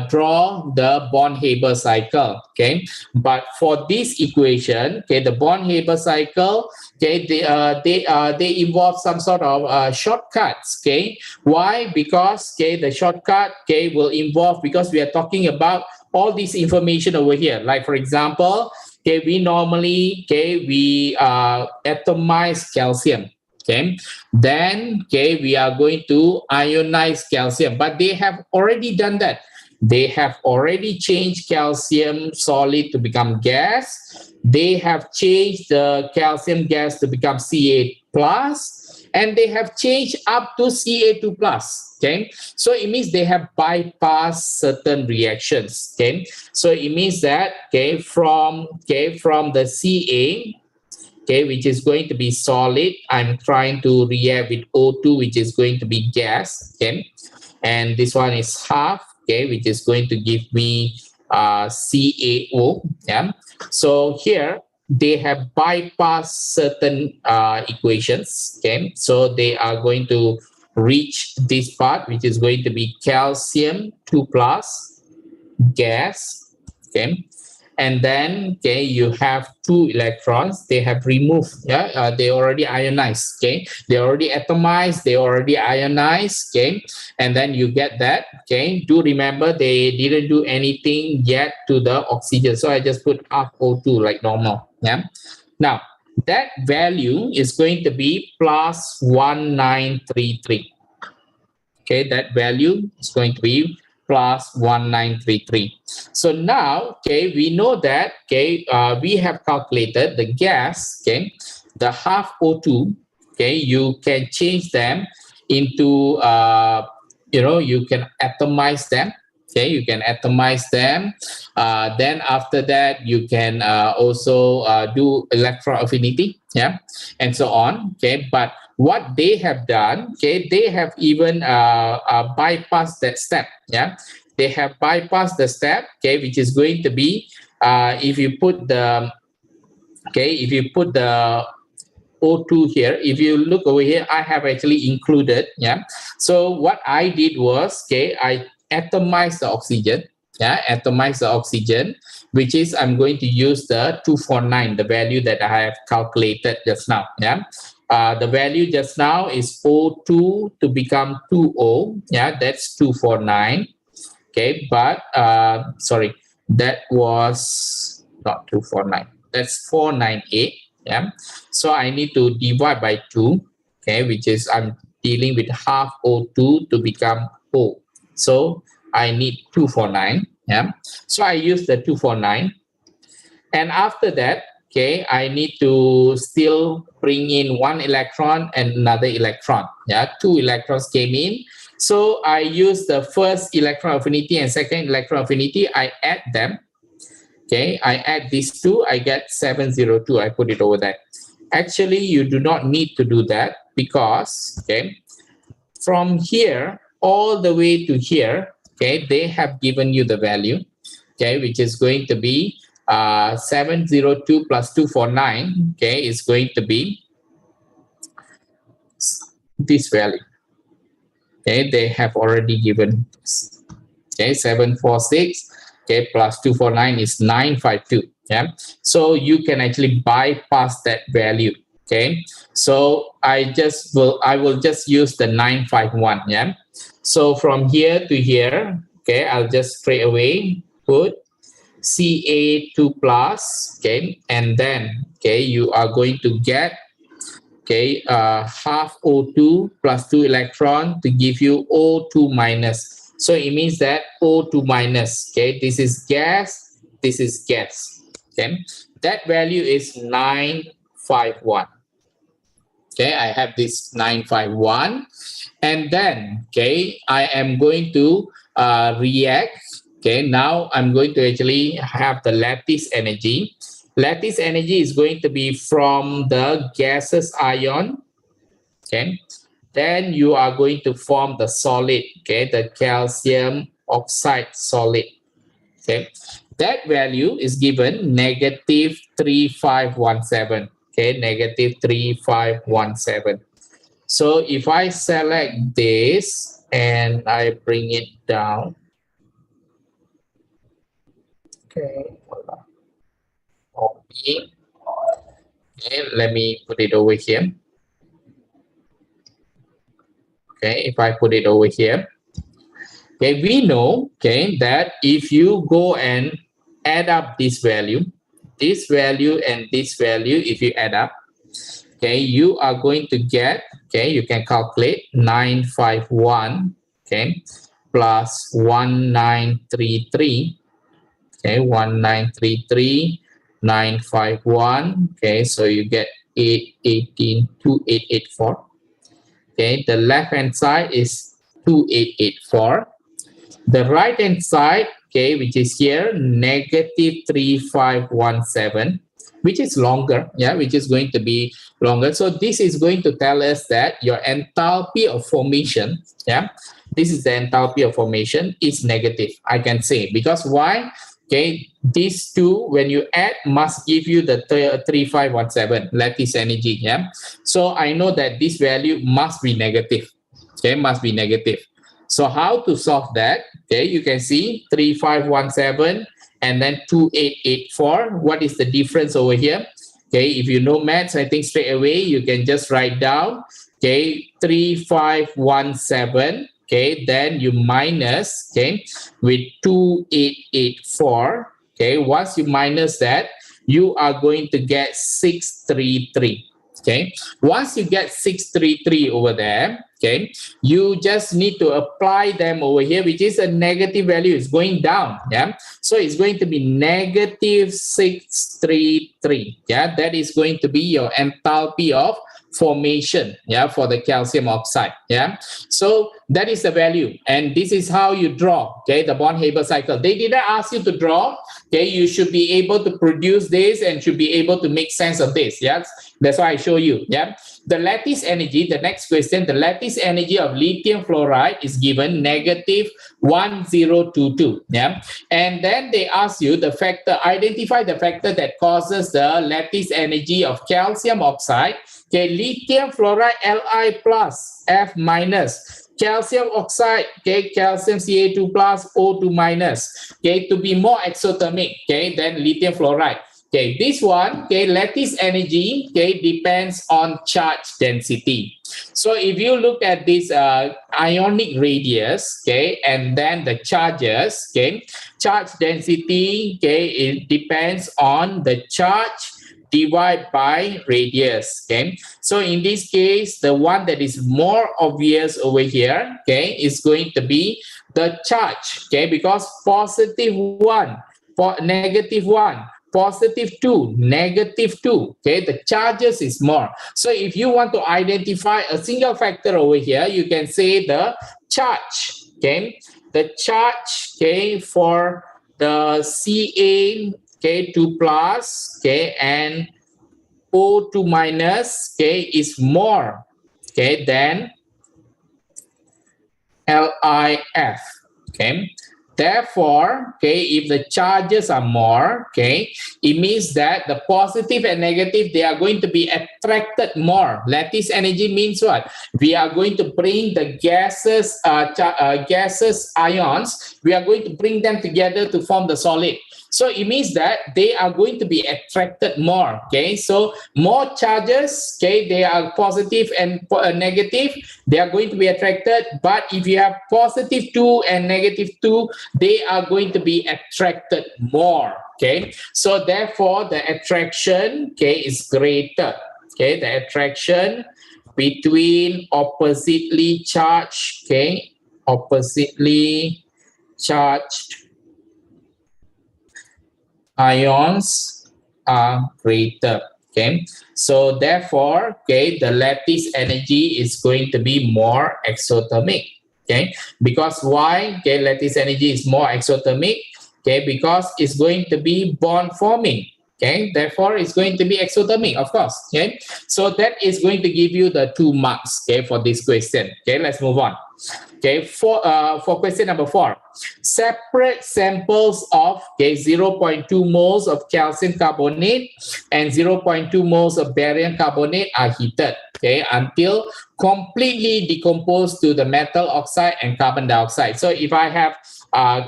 [SPEAKER 1] draw the Born-Haber cycle. Okay, but for this equation, okay, the Born-Haber cycle, okay, they involve some sort of shortcuts. Okay, why? Because, okay, the shortcut, okay, will involve, because we are talking about all this information over here. Like, for example, okay, we normally, okay, we atomize calcium. Okay, then, okay, we are going to ionize calcium, but they have already done that. They have already changed calcium solid to become gas. They have changed the calcium gas to become Ca+. and they have changed up to Ca2 plus. Okay, so it means they have bypassed certain reactions. Okay, so it means that from the Ca, which is going to be solid, I'm trying to react with O2, which is going to be gas. Okay, and this one is half, which is going to give me CaO. Yeah, so here they have bypassed certain equations. Okay, so they are going to reach this part, which is going to be calcium 2 plus gas. Okay, and then you have 2 electrons. They have removed. They already ionized. Okay, they already atomized, they already ionized. Okay, and then you get that. Okay, do remember they didn't do anything yet to the oxygen, so I just put half O2 like normal. Yeah, now that value is going to be plus 1933. Okay, that value is going to be plus 1933. So now, we know that, we have calculated the gas, the half O2, you can change them into, you can atomize them. Okay, you can atomize them. Then after that, you can also do electron affinity, and so on. Okay, but what they have done, they have even bypassed that step. They have bypassed the step, which is going to be if you put the O2 here. If you look over here, I have actually included. So what I did was, I atomized the oxygen. Atomize the oxygen, which is I'm going to use the 249, the value that I have calculated just now. The value just now is O2 to become 2O. That's 249. Okay, but sorry, that was not 249. That's 498. So I need to divide by 2. Which is I'm dealing with half O2 to become O. So I need 249. So I use the 249, and after that, I need to still bring in 1 electron and another electron. 2 electrons came in. So I use the first electron affinity and second electron affinity. I add them. I add these 2. I get 702. I put it over there. Actually, you do not need to do that because, from here all the way to here, they have given you the value, which is going to be 702 plus 249, is going to be this value. They have already given this. 746, plus 249 is 952. So you can actually bypass that value. So I will just use the 951. So from here to here, I'll just straight away put Ca2 plus, and then you are going to get half O2 plus 2 electron to give you O2 minus. So it means that O2 minus, this is gas, this is gas. That value is 951. I have this 951, and then I am going to react. Now I'm going to actually have the lattice energy. Lattice energy is going to be from the gaseous ion. Then you are going to form the solid, the calcium oxide solid. That value is given negative 3517. Negative 3517. So if I select this and I bring it down, let me put it over here. If I put it over here, we know that if you go and add up this value and this value, if you add up, you are going to get, you can calculate 951, plus 1933, 1933, 951, so you get 284. okay, the left hand side is 2884. The right hand side, okay, which is here, negative 3517, which is longer, yeah, which is going to be longer. So this is going to tell us that your enthalpy of formation, yeah, this is the enthalpy of formation, is negative, I can say. Because why? Okay, these two, when you add, must give you the 3517 lattice energy, yeah. So I know that this value must be negative, okay, must be negative. So how to solve that? Okay, you can see 3517 and then 2884. What is the difference over here? Okay, if you know maths, I think straight away you can just write down, okay, 3517, okay, then you minus, okay, with 2884, okay, once you minus that, you are going to get 633. Okay, once you get 633 over there, okay, you just need to apply them over here, which is a negative value. It's going down, yeah. So it's going to be negative 633. Yeah, that is going to be your enthalpy of formation, yeah, for the calcium oxide, yeah. So that is the value, and this is how you draw, okay, the Born-Haber cycle. They didn't ask you to draw, okay. You should be able to produce this and should be able to make sense of this, yes. That's why I show you, yeah. The lattice energy, the next question, the lattice energy of lithium fluoride is given negative 1022, yeah. And then they ask you the factor, identify the factor that causes the lattice energy of calcium oxide. Okay, lithium fluoride Li plus, F minus, calcium oxide, okay, calcium Ca2 plus, O2 minus, okay, to be more exothermic, okay, than lithium fluoride. Okay, this one, okay, lattice energy, okay, depends on charge density. So if you look at this ionic radius, okay, and then the charges, okay, charge density, okay, it depends on the charge divided by radius, okay. So in this case, the one that is more obvious over here, okay, is going to be the charge, okay, because positive 1, negative 1, positive 2, negative 2, okay, the charges is more. So if you want to identify a single factor over here, you can say the charge, okay, the charge, okay, for the Ca, okay, 2 plus, okay, and O2 minus, okay, is more, okay, than LIF, okay. Therefore, okay, if the charges are more, okay, it means that the positive and negative, they are going to be attracted more. Lattice energy means what? We are going to bring the gases, gases ions, we are going to bring them together to form the solid. So it means that they are going to be attracted more, okay? So more charges, okay, they are positive and negative, they are going to be attracted. But if you have positive 2 and negative 2, they are going to be attracted more, okay? So therefore, the attraction, okay, is greater, okay? The attraction between oppositely charged, okay, oppositely charged ions are greater, okay. So therefore, okay, the lattice energy is going to be more exothermic, okay. Because why? Okay, lattice energy is more exothermic, okay, because it's going to be bond forming, okay. Therefore, it's going to be exothermic, of course, okay. So that is going to give you the 2 marks, okay, for this question. Okay, let's move on. Okay, for question number 4, separate samples of, okay, 0.2 moles of calcium carbonate and 0.2 moles of barium carbonate are heated, okay, until completely decomposed to the metal oxide and carbon dioxide. So if I have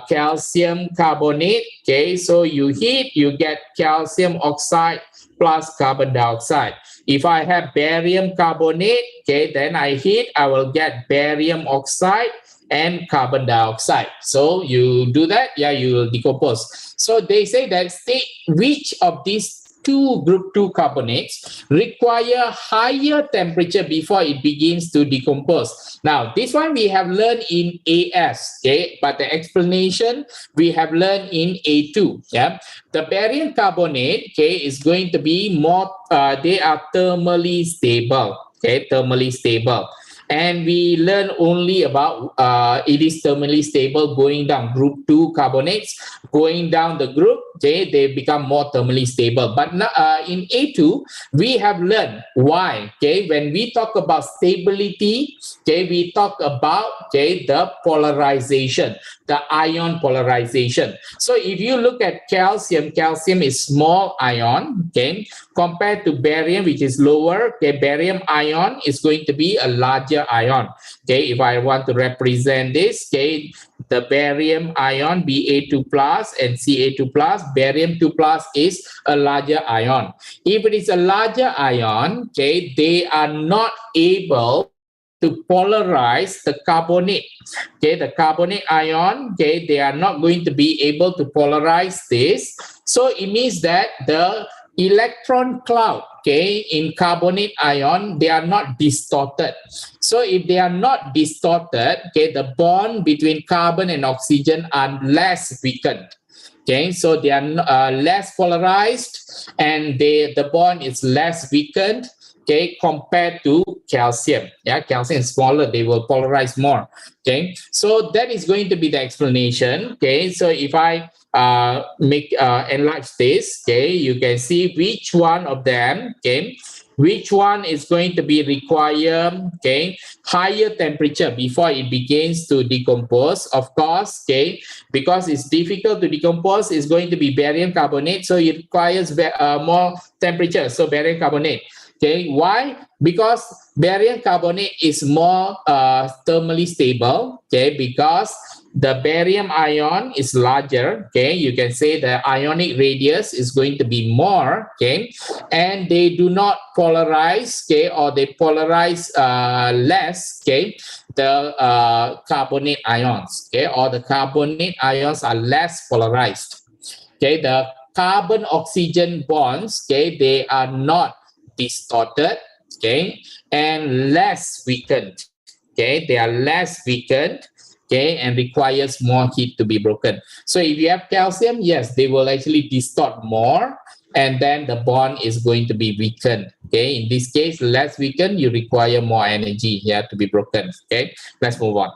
[SPEAKER 1] calcium carbonate, okay, so you heat, you get calcium oxide plus carbon dioxide. If I have barium carbonate, okay, then I heat, I will get barium oxide and carbon dioxide. So you do that, yeah, you will decompose. So they say that which of these 2 group 2 carbonates require higher temperature before it begins to decompose. Now, this one we have learned in AS, okay, but the explanation we have learned in A2, yeah. The barium carbonate, okay, is going to be more, they are thermally stable, okay, thermally stable. and we learn only about it is thermally stable going down. Group 2 carbonates going down the group, okay, they become more thermally stable. But in A2, we have learned why. Okay, when we talk about stability, okay, we talk about, okay, the polarization, the ion polarization. So if you look at calcium, calcium is small ion, okay, compared to barium, which is lower. Okay, barium ion is going to be a larger ion. Okay, if I want to represent this, okay, the barium ion Ba2 plus and Ca2 plus, barium 2 plus is a larger ion. If it is a larger ion, okay, they are not able to polarize the carbonate. Okay, the carbonate ion, okay, they are not going to be able to polarize this. So it means that the electron cloud, okay, in carbonate ion, they are not distorted. So if they are not distorted, okay, the bond between carbon and oxygen are less weakened. Okay, so they are less polarized, and the bond is less weakened, okay, compared to calcium. Yeah, calcium is smaller, they will polarize more. Okay, so that is going to be the explanation. Okay, so if I enlarge this, okay, you can see which one of them, okay, which one is going to be require, okay, higher temperature before it begins to decompose. Of course, okay, because it's difficult to decompose, it's going to be barium carbonate, so it requires more temperature. So barium carbonate. Okay, why? Because barium carbonate is more thermally stable. Okay, because the barium ion is larger. Okay, you can say the ionic radius is going to be more. Okay, and they do not polarize. Okay, or they polarize less. Okay, the carbonate ions. Okay, or the carbonate ions are less polarized. Okay, the carbon oxygen bonds. Okay, they are not distorted, okay, and less weakened. Okay, they are less weakened, okay, and requires more heat to be broken. So if you have calcium, yes, they will actually distort more, and then the bond is going to be weakened. Okay, in this case, less weakened, you require more energy here to be broken. Okay, let's move on.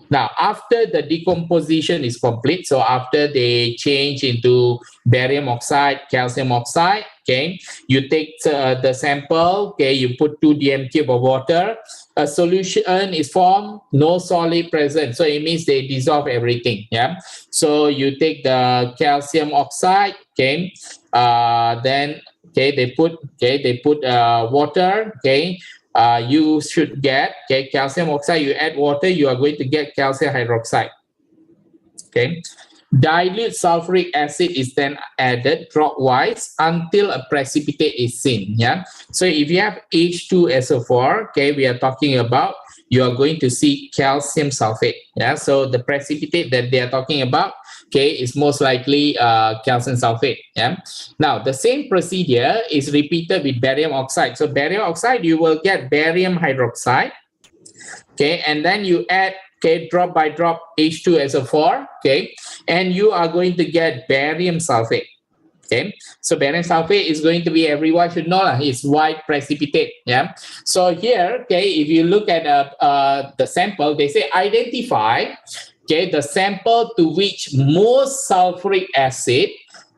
[SPEAKER 1] Now, after the decomposition is complete, so after they change into barium oxide, calcium oxide, okay, you take the sample, okay, you put 2 dm cube of water, a solution is formed, no solid present, so it means they dissolve everything. Yeah, so you take the calcium oxide, okay, then okay, they put water, okay. You should get, okay, calcium oxide, you add water, you are going to get calcium hydroxide. Okay, dilute sulfuric acid is then added dropwise until a precipitate is seen. Yeah, so if you have H2SO4, okay, we are talking about, you are going to see calcium sulfate. Yeah, so the precipitate that they are talking about, okay, is most likely calcium sulfate. Yeah. Now the same procedure is repeated with barium oxide. So barium oxide, you will get barium hydroxide. Okay, and then you add, okay, drop by drop H2SO4. Okay, and you are going to get barium sulfate. Okay, so barium sulfate is going to be, everyone should know, it's white precipitate. Yeah, so here, okay, if you look at the sample, they say identify, okay, the sample to which most sulfuric acid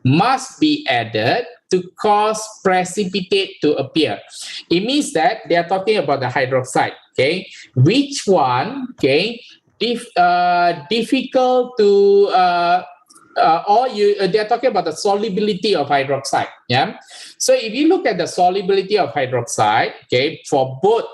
[SPEAKER 1] must be added to cause precipitate to appear. It means that they are talking about the hydroxide. Okay, which one, okay, difficult to they're talking about the solubility of hydroxide. Yeah, so if you look at the solubility of hydroxide, okay, for both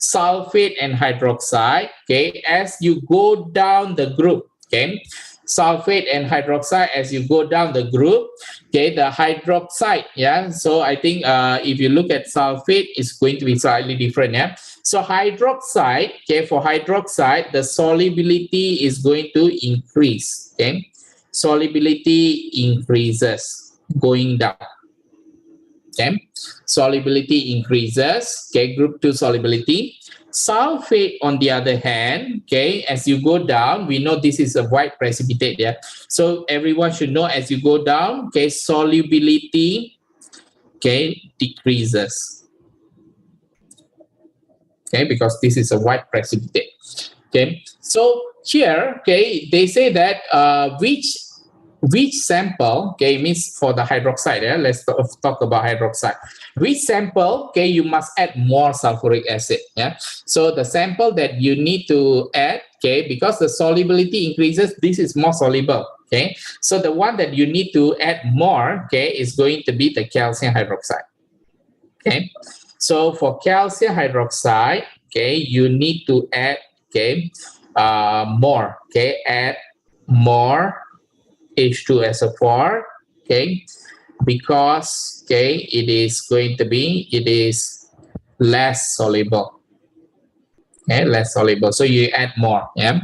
[SPEAKER 1] sulfate and hydroxide, okay, as you go down the group, okay, sulfate and hydroxide, as you go down the group, okay, the hydroxide, yeah, so I think if you look at sulfate, it's going to be slightly different. Yeah, so hydroxide, okay, for hydroxide, the solubility is going to increase. Okay, solubility increases going down. Okay, solubility increases. Okay, group 2 solubility. Sulfate, on the other hand, okay, as you go down, we know this is a white precipitate. Yeah, so everyone should know, as you go down, okay, solubility, okay, decreases. okay, because this is a white precipitate. Okay, so here, okay, they say that which sample, okay, means for the hydroxide. Yeah, let's talk about hydroxide. Which sample, okay, you must add more sulfuric acid. Yeah, so the sample that you need to add, okay, because the solubility increases, this is more soluble. Okay, so the one that you need to add more, okay, is going to be the calcium hydroxide. Okay, so for calcium hydroxide, okay, you need to add, okay, more, okay, add more H2SO4, okay, because, okay, it is less soluble. Okay, less soluble. So you add more, yeah,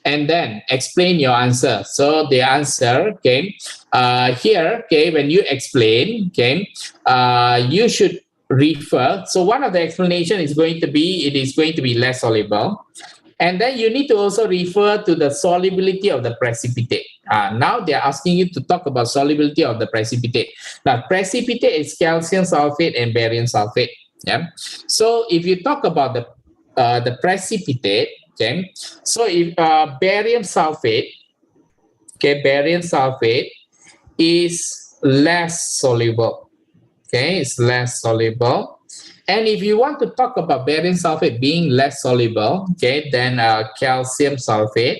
[SPEAKER 1] and then explain your answer. So the answer, okay, here, okay, when you explain, okay, you should refer. So one of the explanation is going to be it is going to be less soluble, and then you need to also refer to the solubility of the precipitate. Now they are asking you to talk about solubility of the precipitate. Now precipitate is calcium sulfate and barium sulfate. Yeah. So if you talk about the precipitate, okay, so if barium sulfate, okay, barium sulfate is less soluble. Okay, it's less soluble. And if you want to talk about barium sulfate being less soluble, okay, than calcium sulfate,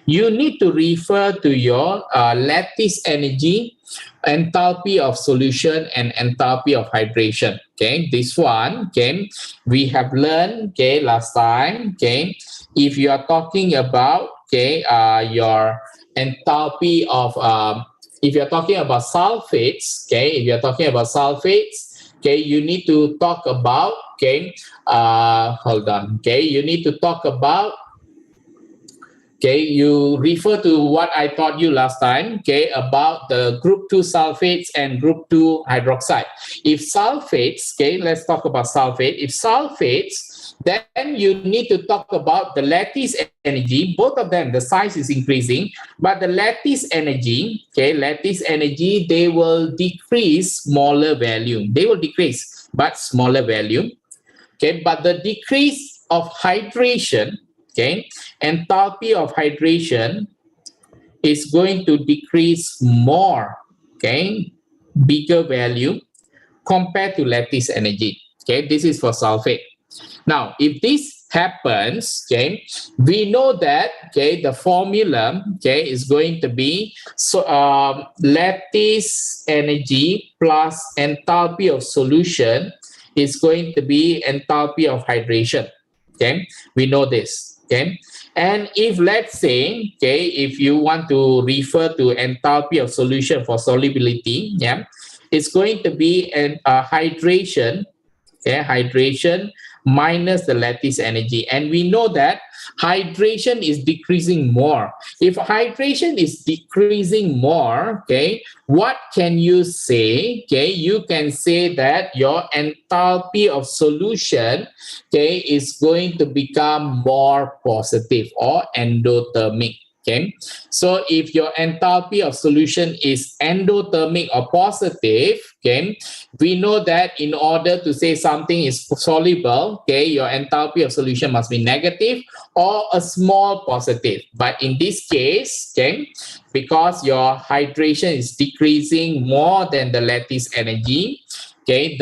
[SPEAKER 1] you need to refer to your lattice energy, enthalpy of solution, and enthalpy of hydration. Okay, this one, okay, we have learned, okay, last time. Okay, if you are talking about, okay, your enthalpy of if you're talking about sulfates, okay, if you're talking about sulfates, okay, you need to talk about, okay, hold on, okay, you need to talk about, okay, you refer to what I taught you last time, okay, about the group 2 sulfates and group 2 hydroxide. If sulfates, okay, let's talk about sulfate. If sulfates, then you need to talk about the lattice energy. Both of them, the size is increasing, but the lattice energy, okay, lattice energy, they will decrease smaller volume. They will decrease, but smaller volume. Okay, but the decrease of hydration, okay, enthalpy of hydration is going to decrease more, okay, bigger value compared to lattice energy. Okay, this is for sulfate. Now, if this happens, okay, we know that, okay, the formula, okay, is going to be lattice energy plus enthalpy of solution is going to be enthalpy of hydration. Okay, we know this. Okay, and if let's say, okay, if you want to refer to enthalpy of solution for solubility, yeah, it's going to be hydration, okay, hydration minus the lattice energy, and we know that hydration is decreasing more. If hydration is decreasing more, okay, what can you say? Okay, you can say that your enthalpy of solution, okay, is going to become more positive or endothermic. Okay, so if your enthalpy of solution is endothermic or positive, okay, we know that in order to say something is soluble, okay, your enthalpy of solution must be negative or a small positive. But in this case, okay, because your hydration is decreasing more than the lattice energy, okay,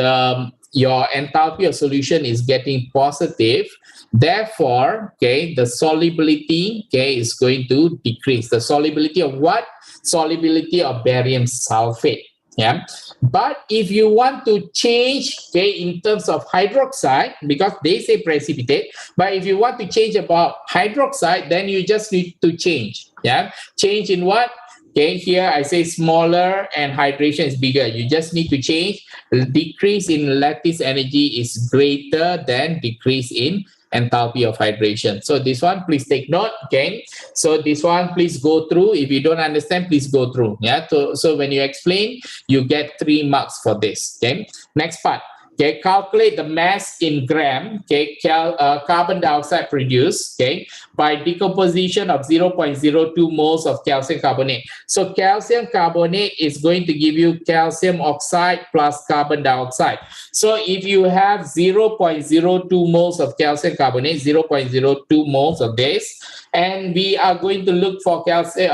[SPEAKER 1] your enthalpy of solution is getting positive. Therefore, okay, the solubility, okay, is going to decrease. The solubility of what? Solubility of barium sulfate. Yeah. But if you want to change, okay, in terms of hydroxide, because they say precipitate, but if you want to change about hydroxide, then you just need to change. Yeah. Change in what? Okay, here I say smaller and hydration is bigger. You just need to change. Decrease in lattice energy is greater than decrease in enthalpy of hydration. So this one, please take note. Okay, so this one, please go through. If you don't understand, please go through. Yeah, so when you explain, you get 3 marks for this. Okay, next part. okay, calculate the mass in gram, okay, carbon dioxide produced, okay, by decomposition of 0.02 moles of calcium carbonate. So calcium carbonate is going to give you calcium oxide plus carbon dioxide. So if you have 0.02 moles of calcium carbonate, 0.02 moles of this, and we are going to look for calcium,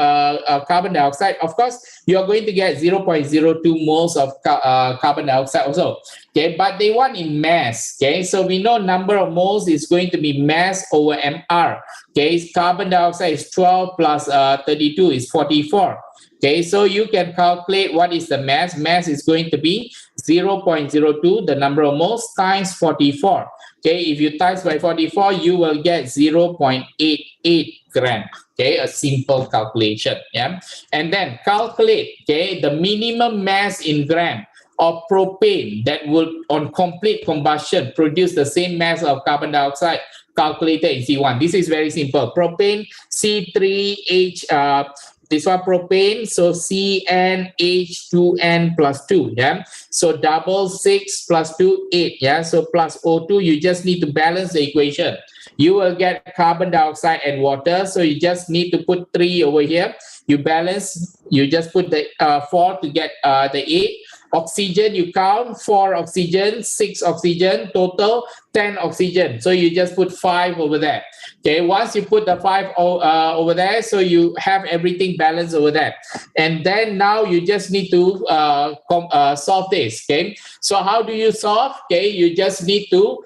[SPEAKER 1] carbon dioxide, of course, you are going to get 0.02 moles of carbon dioxide also. Okay, but they want in mass. Okay, so we know number of moles is going to be mass over mR. Okay, carbon dioxide is 12 plus 32 is 44. Okay, so you can calculate what is the mass. Mass is going to be 0.02, the number of moles, times 44. Okay, if you times by 44, you will get 0.88 gram. Okay, a simple calculation. Yeah, and then calculate, okay, the minimum mass in gram of propane that will, on complete combustion, produce the same mass of carbon dioxide calculated in C1. This is very simple. Propane C3H, this one propane, so CnH2n plus 2, yeah, so double 6 plus 2 8, yeah, so plus O2. You just need to balance the equation. You will get carbon dioxide and water, so you just need to put 3 over here. You balance, you just put the 4 to get the 8. Oxygen, you count 4 oxygen, 6 oxygen, total 10 oxygen. So you just put 5 over there. Okay, once you put the 5 over there, so you have everything balanced over there. And then now you just need to solve this. Okay, so how do you solve? Okay, you just need to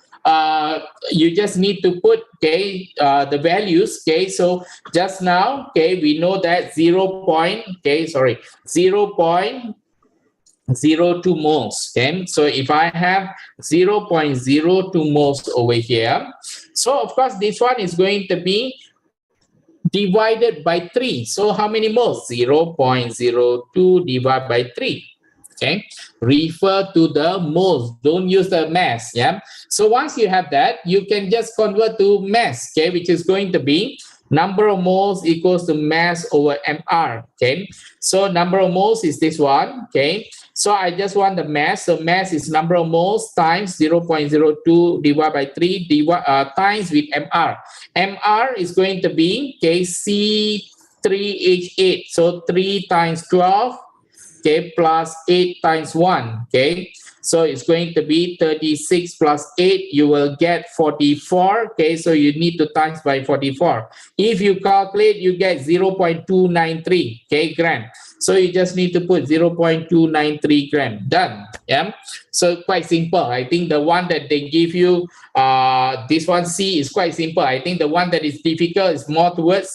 [SPEAKER 1] put, okay, the values. Okay, so just now, okay, we know that 0.02 moles. Okay, so if I have 0.02 moles over here, so of course this one is going to be divided by 3. So how many moles? 0.02 divided by 3. Okay, refer to the moles, don't use the mass. Yeah, so once you have that, you can just convert to mass, okay, which is going to be number of moles equals to mass over mR. Okay, so number of moles is this one. Okay, so I just want the mass. So mass is number of moles times 0.02 divided by 3 times with mR. mR is going to be, okay, C3H8. So 3 times 12, okay, plus 8 times 1. Okay, so it's going to be 36 plus 8. You will get 44. Okay, so you need to times by 44. If you calculate, you get 0.293, okay, gram. So you just need to put 0.293 gram. Done. Yeah, so quite simple. I think the one that they give you, this one C, is quite simple. I think the one that is difficult is more towards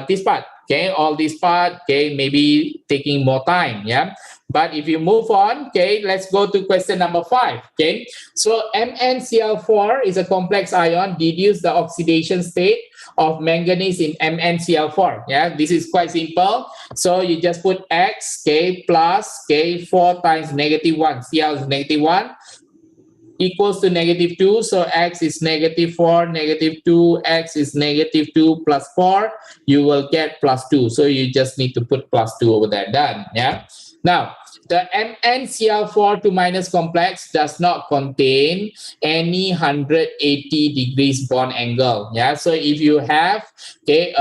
[SPEAKER 1] this part. Okay, all this part, okay, maybe taking more time. Yeah, but if you move on, okay, let's go to question number 5. Okay, so MnCl4 is a complex ion. Deduce the oxidation state of manganese in MnCl4. Yeah, this is quite simple. So you just put X, okay, plus, okay, 4 times -1. Cl is -1 equals to -2. So X is -4, -2, X is -2 plus 4. You will get plus 2. So you just need to put plus 2 over there. Done. Yeah. Now, the MnCl4 2- complex does not contain any 180 degrees bond angle. Yeah. So if you have, okay,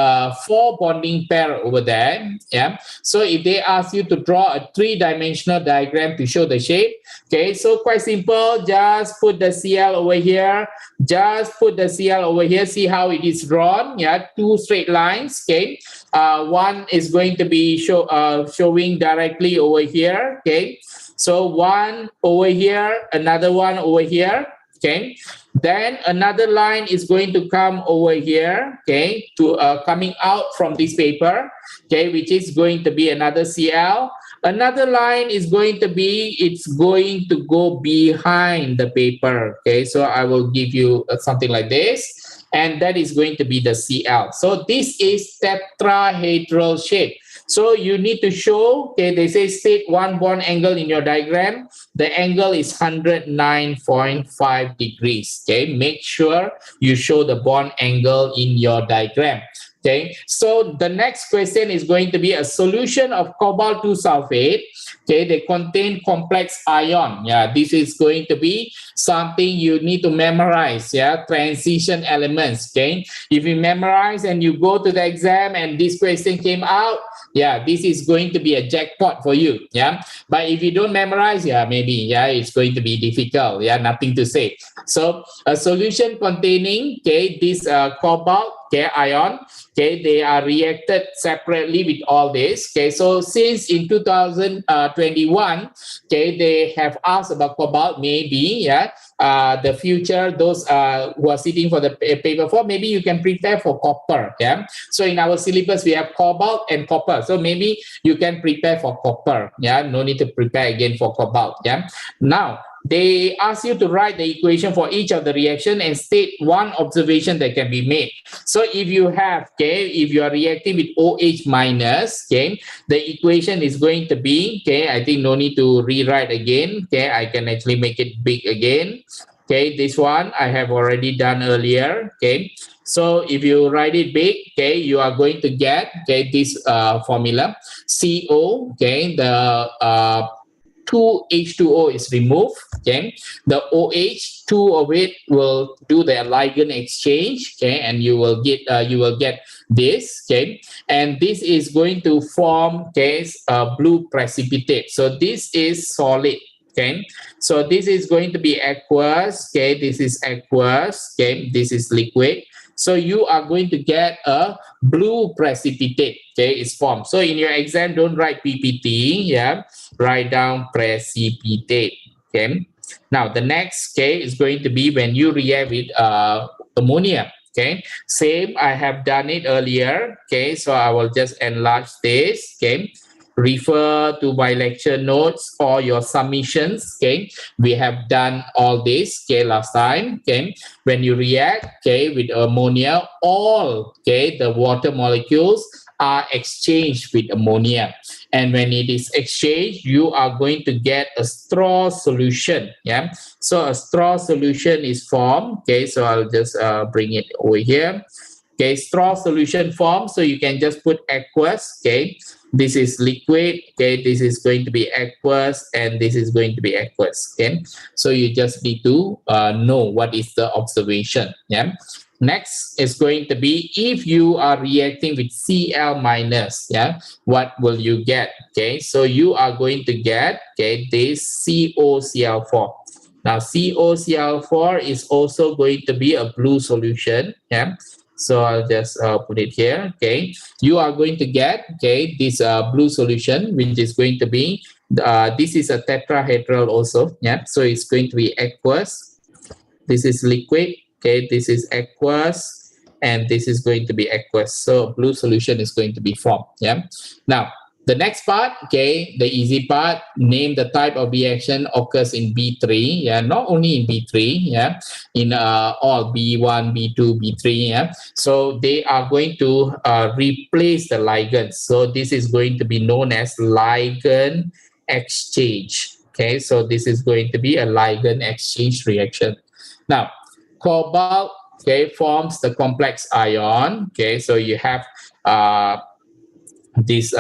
[SPEAKER 1] 4 bonding pair over there, yeah. So if they ask you to draw a 3-dimensional diagram to show the shape, okay, so quite simple. Just put the Cl over here. Just put the Cl over here. See how it is drawn. Yeah, 2 straight lines. Okay, one is going to be showing directly over here. Okay, so one over here, another one over here. Okay, then another line is going to come over here. Okay, to coming out from this paper. Okay, which is going to be another Cl. Another line is going to be, it's going to go behind the paper. Okay, so I will give you something like this, and that is going to be the Cl. So this is tetrahedral shape. So you need to show, okay, they say state 1 bond angle in your diagram. The angle is 109.5 degrees. Okay, make sure you show the bond angle in your diagram. Okay, so the next question is going to be a solution of cobalt 2 sulfate. Okay, they contain complex ion. Yeah, this is going to be something you need to memorize. Yeah, transition elements. Okay, if you memorize and you go to the exam and this question came out, yeah, this is going to be a jackpot for you. Yeah, but if you don't memorize, yeah, maybe, yeah, it's going to be difficult. Yeah, nothing to say. So a solution containing, okay, this cobalt, okay, ion, okay, they are reacted separately with all this. Okay, so since in 2021, okay, they have asked about cobalt, maybe, yeah, the future, those who are sitting for the paper 4, maybe you can prepare for copper. Yeah, so in our syllabus we have cobalt and copper, so maybe you can prepare for copper. Yeah, no need to prepare again for cobalt. Yeah, now they ask you to write the equation for each of the reaction and state one observation that can be made. So if you have, okay, if you are reacting with OH minus, okay, the equation is going to be, okay, I think no need to rewrite again. Okay, I can actually make it big again. Okay, this one I have already done earlier. Okay, so if you write it big, okay, you are going to get, okay, this formula CO, okay, the 2H2O is removed. Okay, the OH, 2 of it will do the ligand exchange. Okay, and you will get this. Okay, and this is going to form, okay, a blue precipitate. So this is solid. Okay, so this is going to be aqueous. Okay, this is aqueous. Okay, this is liquid. So you are going to get a blue precipitate. Okay, it's formed. So in your exam, don't write PPT. Yeah, write down precipitate. Okay. Now the next, okay, is going to be when you react with ammonia. Okay, same. I have done it earlier. Okay, so I will just enlarge this. Okay. Refer to my lecture notes or your submissions. Okay, we have done all this, okay, last time. Okay, when you react, okay, with ammonia, all, okay, the water molecules are exchanged with ammonia, and when it is exchanged, you are going to get a straw solution. Yeah, so a straw solution is formed. Okay, so I'll just bring it over here. Okay, straw solution form. So you can just put aqueous. Okay, this is liquid. Okay, this is going to be aqueous, and this is going to be aqueous. Okay, so you just need to know what is the observation. Yeah. Next is going to be if you are reacting with Cl minus. Yeah, what will you get? Okay, so you are going to get, okay, this COCl4. Now COCl4 is also going to be a blue solution. Yeah. So I'll just put it here. Okay, you are going to get, okay, this blue solution, which is going to be this is a tetrahedral also. Yeah, so it's going to be aqueous. This is liquid. Okay, this is aqueous, and this is going to be aqueous. So blue solution is going to be formed. Yeah. Now the next part, okay, the easy part, name the type of reaction occurs in B3. Yeah, not only in B3, yeah, in all B1, B2, B3. Yeah, so they are going to replace the ligands. So this is going to be known as ligand exchange. Okay, so this is going to be a ligand exchange reaction. Now, cobalt, okay, forms the complex ion. Okay, so you have this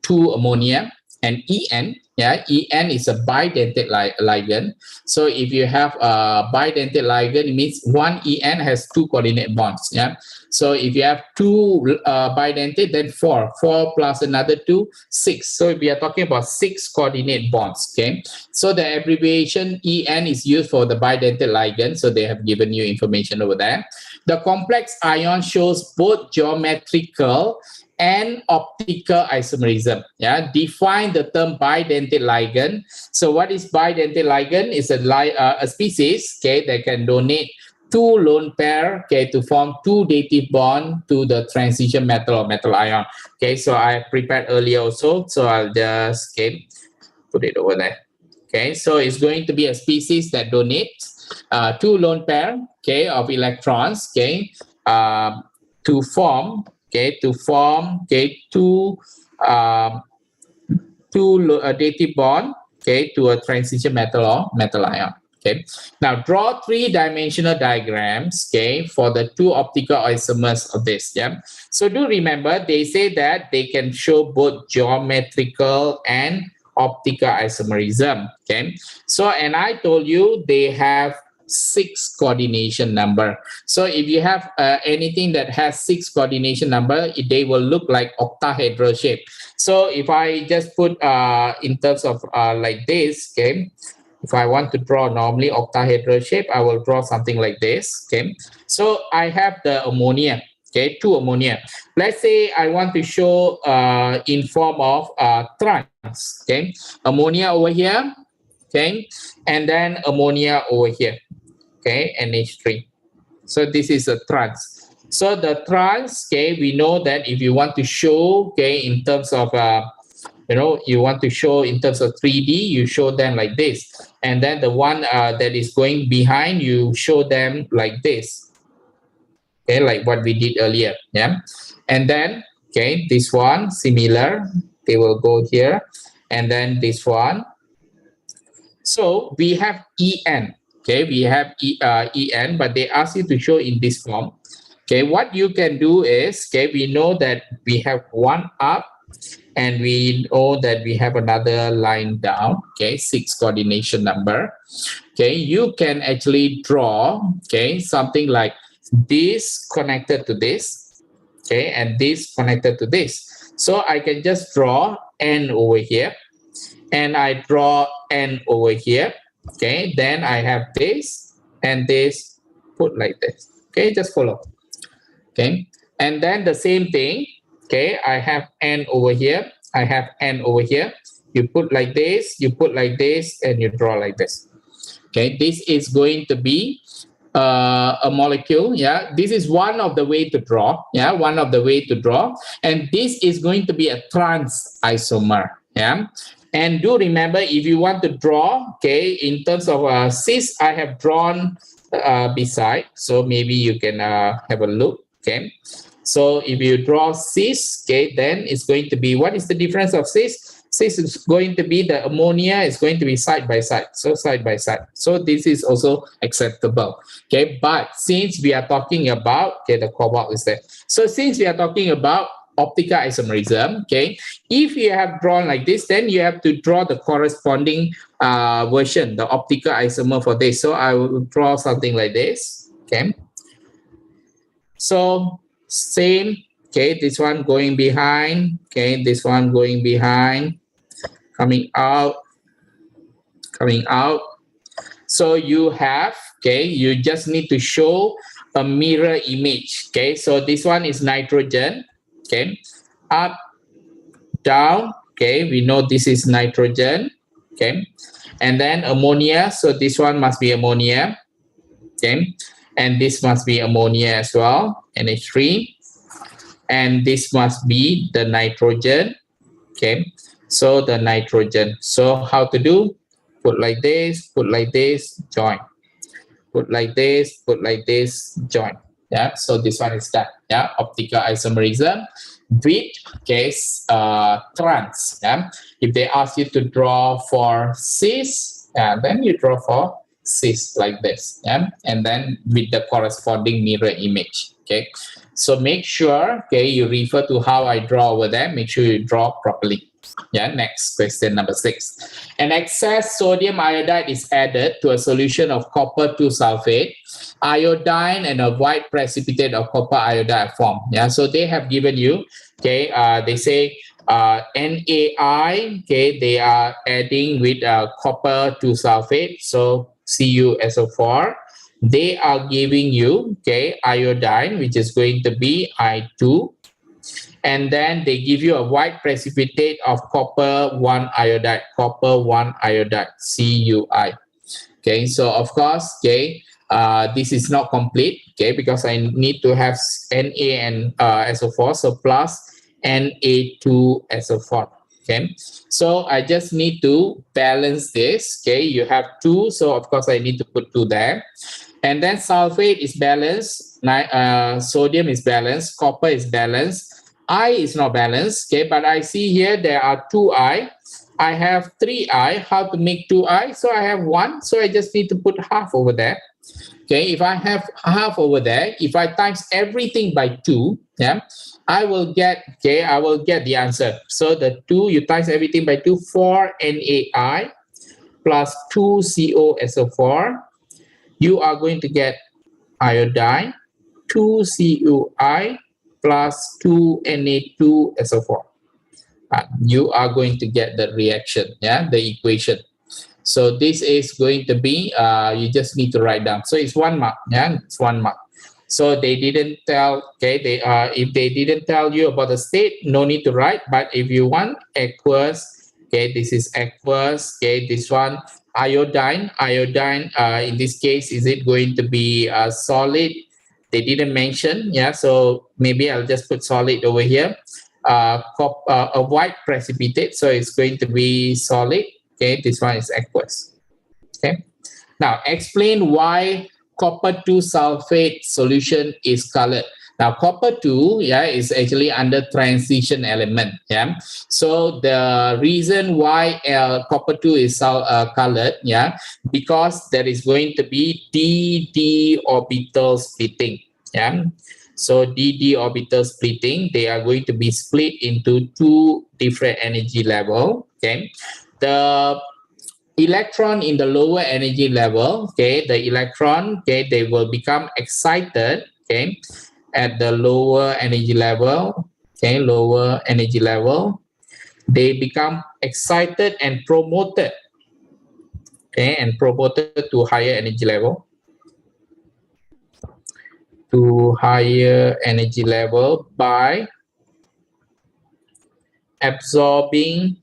[SPEAKER 1] 2 ammonia and En. Yeah, En is a bidentate ligand. So if you have a bidentate ligand, it means one En has 2 coordinate bonds. Yeah. So if you have 2 bidentate, then 4 plus another 2, 6. So we are talking about 6 coordinate bonds. Okay. So the abbreviation En is used for the bidentate ligand. So they have given you information over there. The complex ion shows both geometrical and optical isomerism. Yeah, define the term bidentate ligand. So what is bidentate ligand? It's a species, okay, that can donate 2 lone pair, okay, to form 2 dative bond to the transition metal or metal ion. Okay, so I prepared earlier also, so I'll just, okay, put it over there. Okay, so it's going to be a species that donates 2 lone pair, okay, of electrons, okay, to form, okay, okay, 2 dative bond, okay, to a transition metal or metal ion. Okay, now draw three-dimensional diagrams, okay, for the two optical isomers of this. Yeah, so do remember they say that they can show both geometrical and optical isomerism. Okay, so and I told you they have 6 coordination number. So if you have anything that has 6 coordination number, they will look like octahedral shape. So if I just put in terms of like this, okay, if I want to draw normally octahedral shape, I will draw something like this. Okay, so I have the ammonia. Okay, 2 ammonia. Let's say I want to show in form of trans. Okay, ammonia over here. Okay, and then ammonia over here. Okay, NH3. So this is a trans. So the trans, okay, we know that if you want to show, okay, in terms of you want to show in terms of 3D, you show them like this. And then the one that is going behind, you show them like this. Okay, like what we did earlier. Yeah. And then, okay, this one, similar. They will go here. And then this one. So we have EN. Okay, we have EN, but they ask you to show in this form. Okay, what you can do is, okay, we know that we have one up and we know that we have another line down. Okay, 6 coordination number. Okay, you can actually draw, okay, something like this connected to this, okay, and this connected to this. So I can just draw N over here and I draw N over here. Okay, then I have this and this put like this. Okay, just follow. Okay, and then the same thing. Okay, I have N over here. I have N over here. You put like this, you put like this, and you draw like this. Okay, this is going to be a molecule. Yeah, this is one of the way to draw. Yeah, one of the way to draw, and this is going to be a trans isomer. Yeah. And do remember, if you want to draw, okay, in terms of cis, I have drawn beside. So maybe you can have a look, okay. So if you draw cis, okay, then it's going to be, what is the difference of cis? Cis is going to be the ammonia is going to be side by side. So side by side. So this is also acceptable, okay. But since we are talking about, okay, the cobalt is there. So since we are talking about optical isomerism, okay, if you have drawn like this, then you have to draw the corresponding version, the optical isomer for this. So I will draw something like this, okay. So same, okay, this one going behind, okay, this one going behind, coming out. So you have, okay, you just need to show a mirror image, okay. So this one is nitrogen. Okay, up, down, okay, we know this is nitrogen, okay, and then ammonia, so this one must be ammonia, okay, and this must be ammonia as well, NH3, and this must be the nitrogen, okay, so the nitrogen. So how to do? Put like this, join. Put like this, join. Yeah, so this one is done. Yeah, optical isomerism with case trans. Yeah, if they ask you to draw for cis, then you draw for cis like this. Yeah, and then with the corresponding mirror image. Okay, so make sure, okay, you refer to how I draw over there. Make sure you draw properly. Yeah, next question number 6. An excess sodium iodide is added to a solution of copper 2 sulfate, iodine, and a white precipitate of copper iodide form. Yeah, so they have given you, okay, they say NaI, okay, they are adding with copper 2 sulfate, so CuSO4. They are giving you, okay, iodine, which is going to be I2. And then they give you a white precipitate of copper 1 iodide, CuI. Okay, so of course, okay, this is not complete, okay, because I need to have Na and SO4, so plus Na2SO4. Okay, so I just need to balance this. Okay, you have 2, so of course I need to put 2 there. And then sulfate is balanced, sodium is balanced, copper is balanced. I is not balanced, okay, but I see here there are 2 I. I have 3i. How to make 2i? So I have 1. So I just need to put half over there. Okay, if I have half over there, if I times everything by 2, yeah, I will get the answer. So the 2, you times everything by 2, 4 NaI plus 2 COSO4. You are going to get iodine, 2 CuI plus 2 Na2SO4. You are going to get the reaction, yeah, the equation. So this is going to be, you just need to write down. So it's 1 mark, yeah, it's 1 mark. So they didn't tell, okay, if they didn't tell you about the state, no need to write. But if you want aqueous, okay, this is aqueous, okay, this one, iodine, in this case, is it going to be solid? They didn't mention, yeah, so maybe I'll just put solid over here. A white precipitate, so it's going to be solid. Okay, this one is aqueous. Okay, now explain why copper 2 sulfate solution is colored. Now copper 2, yeah, is actually under transition element. Yeah, so the reason why copper 2 is colored, yeah, because there is going to be d orbital splitting. Yeah. So d orbital splitting, they are going to be split into 2 different energy level. Okay, the electron in the lower energy level, okay, the electron, okay, they will become excited, okay, at the lower energy level, okay, lower energy level, they become excited and promoted, okay, and promoted to higher energy level. To higher energy level by absorbing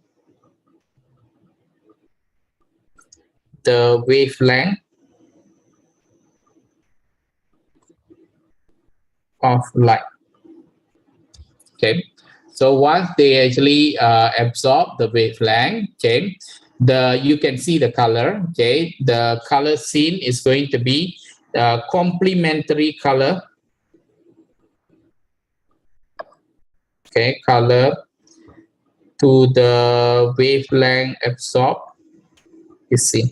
[SPEAKER 1] the wavelength of light. Okay, so once they actually absorb the wavelength, okay, you can see the color. Okay, the color seen is going to be complementary color. Okay, color to the wavelength absorbed is seen.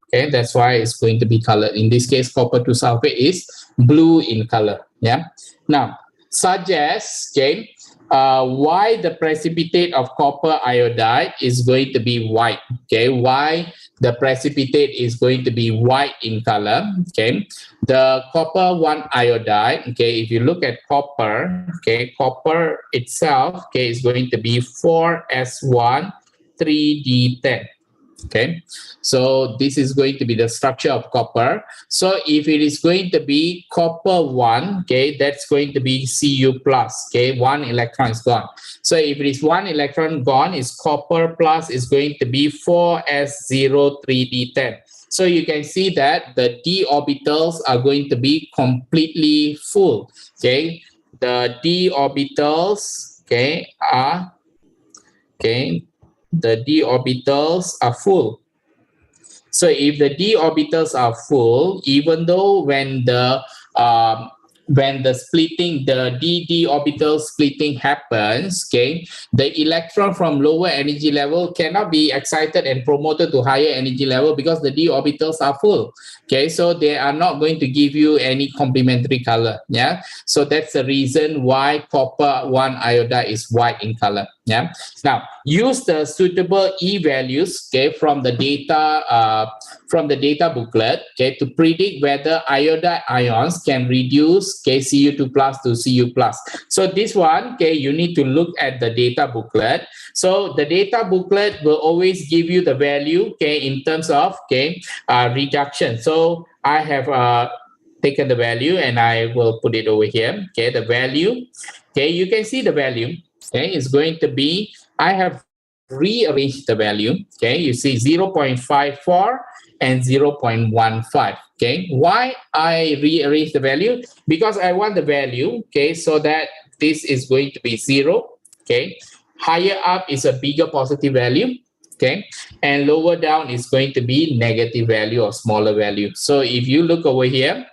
[SPEAKER 1] Okay, that's why it's going to be colored. In this case, copper 2 sulfate is blue in color. Yeah. Now, suggest, okay, why the precipitate of copper iodide is going to be white. Okay, why the precipitate is going to be white in color. Okay, the copper 1 iodide, okay, if you look at copper, okay, copper itself, okay, is going to be 4s1 3d10. Okay, so this is going to be the structure of copper. So if it is going to be copper 1, okay, that's going to be Cu plus. Okay, 1 electron is gone. So if it is 1 electron gone, is copper plus is going to be 4s0 3d10. So you can see that the d orbitals are going to be completely full. Okay, the d orbitals, okay, are, okay, the d orbitals are full. So if the d orbitals are full, even though when the splitting, the d orbital splitting happens, okay, the electron from lower energy level cannot be excited and promoted to higher energy level because the d orbitals are full. Okay, so they are not going to give you any complementary color. Yeah, so that's the reason why copper 1 iodide is white in color. Yeah. Now use the suitable E values, okay, from the data booklet, okay, to predict whether iodide ions can reduce, okay, Cu2 plus to Cu plus. So this one, okay, you need to look at the data booklet. So the data booklet will always give you the value, okay, in terms of, okay, reduction. So I have taken the value and I will put it over here. Okay, the value, okay, you can see the value. Okay, is going to be, I have rearranged the value. Okay, you see 0.54 and 0.15. Okay, why I rearrange the value? Because I want the value, okay, so that this is going to be 0. Okay, higher up is a bigger positive value. Okay, and lower down is going to be negative value or smaller value. So if you look over here,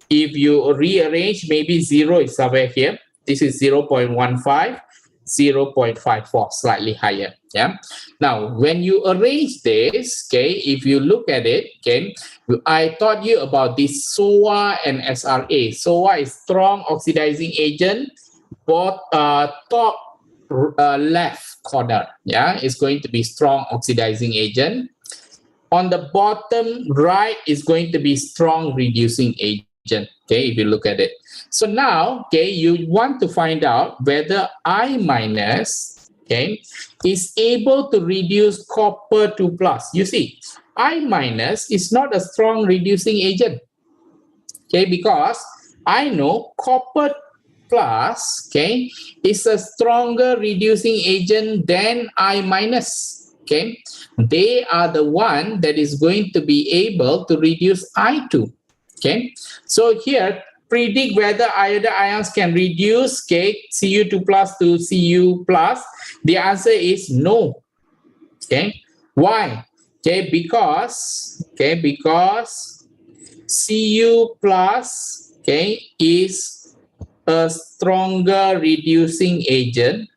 [SPEAKER 1] if you rearrange, maybe 0 is somewhere here. This is 0.15, 0.54, slightly higher. Yeah. Now, when you arrange this, okay, if you look at it, okay, I taught you about this SOA and SRA. SOA is strong oxidizing agent, both top left corner, yeah, is going to be strong oxidizing agent. On the bottom right is going to be strong reducing agent, okay, if you look at it. So now, okay, you want to find out whether I minus, okay, is able to reduce copper 2 plus. You see, I minus is not a strong reducing agent, okay, because I know copper plus, okay, is a stronger reducing agent than I minus, okay. They are the one that is going to be able to reduce I2, okay. So here, predict whether iodide ions can reduce, okay, Cu2 plus to Cu plus. The answer is no, okay. Why? Okay, because Cu plus, okay, is a stronger reducing agent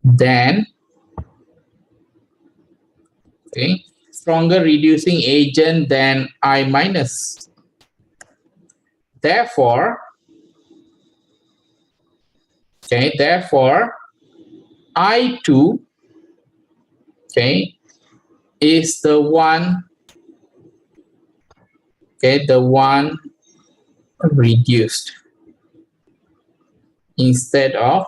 [SPEAKER 1] than, okay, stronger reducing agent than I minus. Therefore, okay, therefore I2, okay, is the one, okay, the one reduced instead of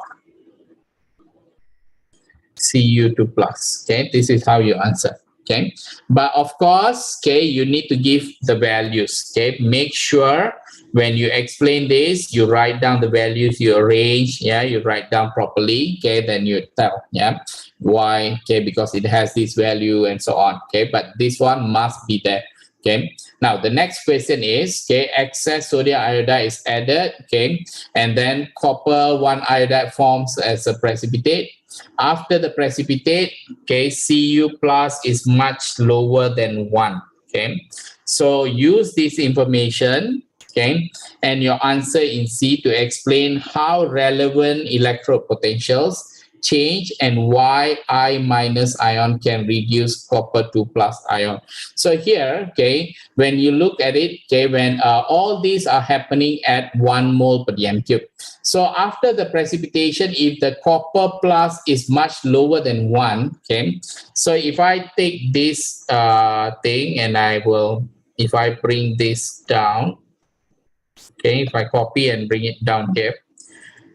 [SPEAKER 1] Cu2 plus. Okay, this is how you answer. Okay, but of course, okay, you need to give the values. Okay, make sure when you explain this, you write down the values, you arrange, yeah, you write down properly. Okay, then you tell, yeah, why, okay, because it has this value and so on. Okay, but this one must be there. Okay, now the next question is, okay, excess sodium iodide is added, okay, and then copper 1 iodide forms as a precipitate. After the precipitate, okay, Cu plus is much lower than 1, okay. So use this information, okay, and your answer in C to explain how relevant electrode potentials change and why I minus ion can reduce copper 2 plus ion. So here, okay, when you look at it, okay, when all these are happening at 1 mole per dm cube. So after the precipitation, if the copper plus is much lower than 1, okay, so if I take this thing and if I bring this down, okay, if I copy and bring it down here,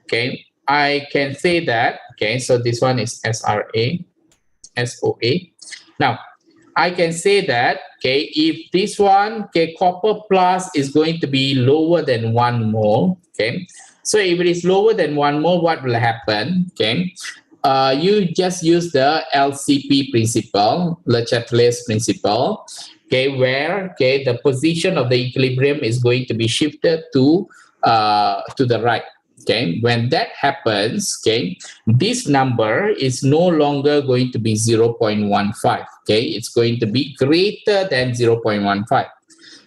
[SPEAKER 1] okay, I can say that, okay, so this one is SRA, SOA. Now, I can say that, okay, if this one, okay, copper plus is going to be lower than 1 mole, okay, so if it is lower than 1 mole, what will happen, okay, you just use the LCP principle, Le Chatelier's principle, okay, where, okay, the position of the equilibrium is going to be shifted to the right. Okay, when that happens, okay, this number is no longer going to be 0.15. Okay, it's going to be greater than 0.15.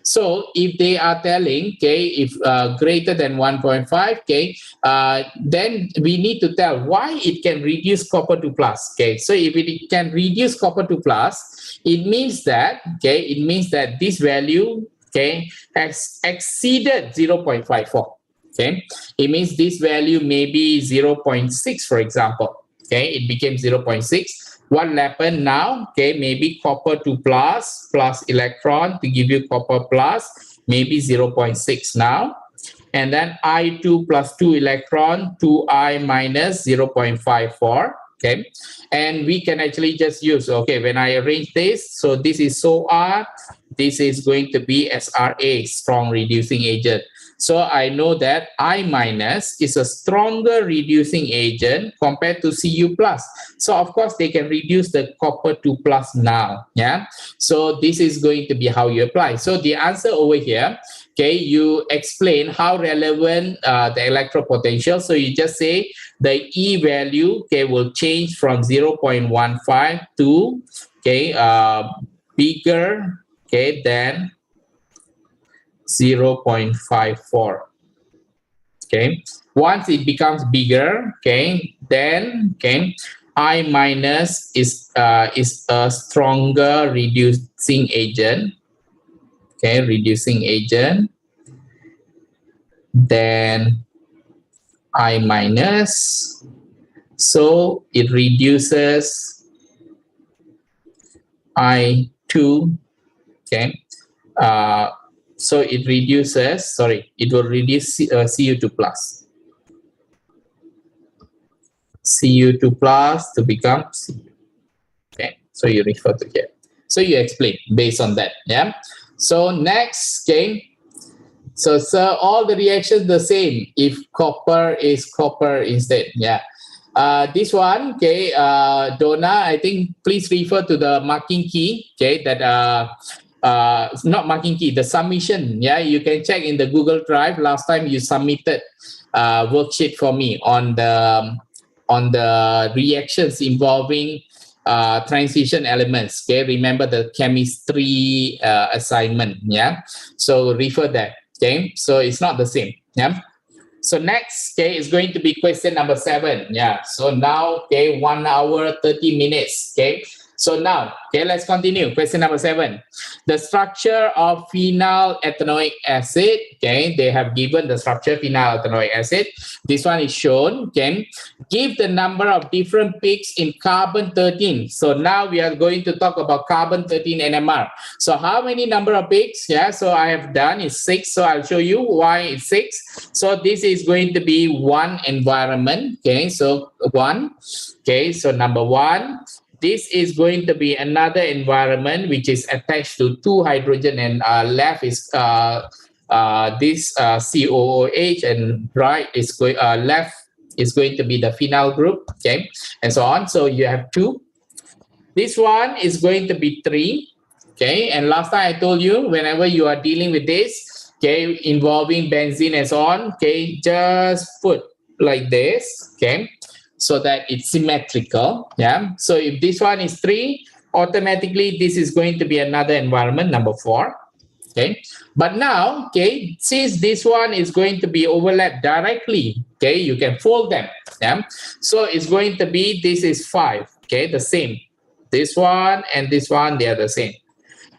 [SPEAKER 1] So if they are telling, okay, if greater than 1.5, okay, then we need to tell why it can reduce copper 2 plus. Okay, so if it can reduce copper 2 plus, it means that, okay, it means that this value, okay, has exceeded 0.54. Okay, it means this value may be 0.6, for example. Okay, it became 0.6. What will happen now? Okay, maybe copper 2 plus electron to give you copper plus, maybe 0.6 now. And then I2 plus 2 electron, 2I minus 0.54. Okay, and we can actually just use, okay, when I arrange this, so this is SOA, this is going to be SRA, strong reducing agent. So I know that I minus is a stronger reducing agent compared to Cu plus. So of course they can reduce the copper 2 plus now. Yeah. So this is going to be how you apply. So the answer over here, okay, you explain how relevant the electrode potential. So you just say the E value, okay, will change from 0.15 to, okay, bigger, okay, than 0.54. Okay, once it becomes bigger, okay, then I minus is a stronger reducing agent. Okay, reducing agent. Then I minus, so it reduces I2. Okay, so it reduces. Sorry, it will reduce Cu2 plus. Cu2 plus to become Cu. Okay, so you refer to here. So you explain based on that. Yeah. So next, okay. So all the reactions the same if copper is copper instead. Yeah. This one, okay, Donna, I think please refer to the marking key. Okay, that not marking key, the submission. Yeah, you can check in the Google Drive. Last time you submitted worksheet for me on the reactions involving transition elements. Okay, remember the chemistry assignment. Yeah, so refer that. Okay, so it's not the same. Yeah. So next, okay, is going to be question number 7. Yeah. So now, okay, 1 hour 30 minutes. Okay. So now, okay, let's continue. Question number 7. The structure of phenyl ethanoic acid. Okay, they have given the structure phenyl ethanoic acid. This one is shown. Okay, give the number of different peaks in carbon 13. So now we are going to talk about carbon 13 NMR. So how many number of peaks? Yeah, so I have done is 6. So I'll show you why it's 6. So this is going to be one environment. Okay, so 1. Okay, so number 1. This is going to be another environment which is attached to 2 hydrogen, and left is this COOH, and right is left is going to be the phenyl group. Okay, and so on. So you have 2. This one is going to be 3. Okay, and last time I told you, whenever you are dealing with this, okay, involving benzene and so on, okay, just put like this. Okay, so that it's symmetrical. Yeah. So if this one is 3, automatically this is going to be another environment, number 4. Okay. But now, okay, since this one is going to be overlapped directly, okay, you can fold them. Yeah. So it's going to be, this is 5. Okay, the same. This one and this one, they are the same.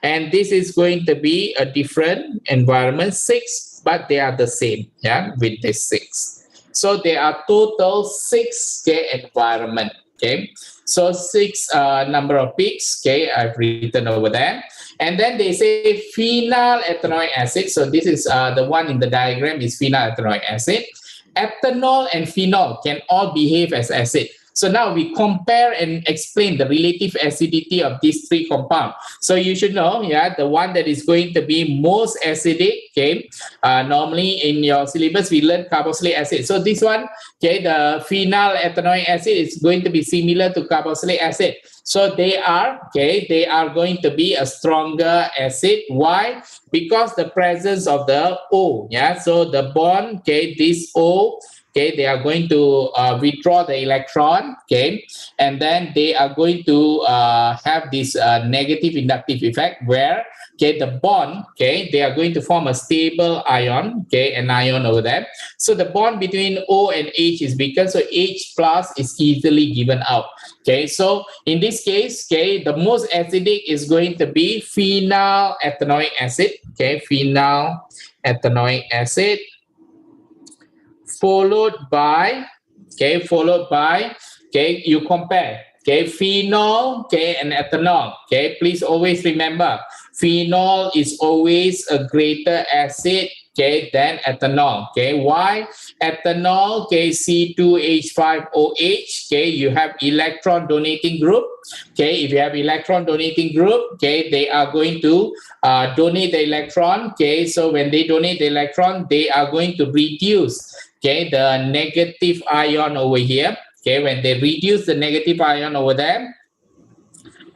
[SPEAKER 1] And this is going to be a different environment, 6, but they are the same. Yeah, with this 6. So there are total 6 environment. Okay, so 6 number of peaks. Okay, I've written over there. And then they say phenyl ethanoic acid. So this is the one in the diagram is phenyl ethanoic acid. Ethanol and phenol can all behave as acid. So now we compare and explain the relative acidity of these 3 compounds. So you should know, yeah, the one that is going to be most acidic, okay, normally in your syllabus, we learn carboxylic acid. So this one, okay, the phenyl ethanoic acid is going to be similar to carboxylic acid. So they are, okay, they are going to be a stronger acid. Why? Because the presence of the O, yeah, so the bond, okay, this O, okay, they are going to withdraw the electron, okay, and then they are going to have this negative inductive effect where, okay, the bond, okay, they are going to form a stable ion, okay, an ion over there. So the bond between O and H is weaker, so H plus is easily given out. Okay, so in this case, okay, the most acidic is going to be phenyl ethanoic acid, okay, phenyl ethanoic acid, followed by, okay, you compare, okay, phenol, okay, and ethanol. Okay, please always remember, phenol is always a greater acid, okay, than ethanol. Okay, why? Ethanol, okay, C2H5OH, okay, you have electron donating group. Okay, if you have electron donating group, okay, they are going to donate the electron. Okay, so when they donate the electron, they are going to reduce, okay, the negative ion over here. Okay, when they reduce the negative ion over there,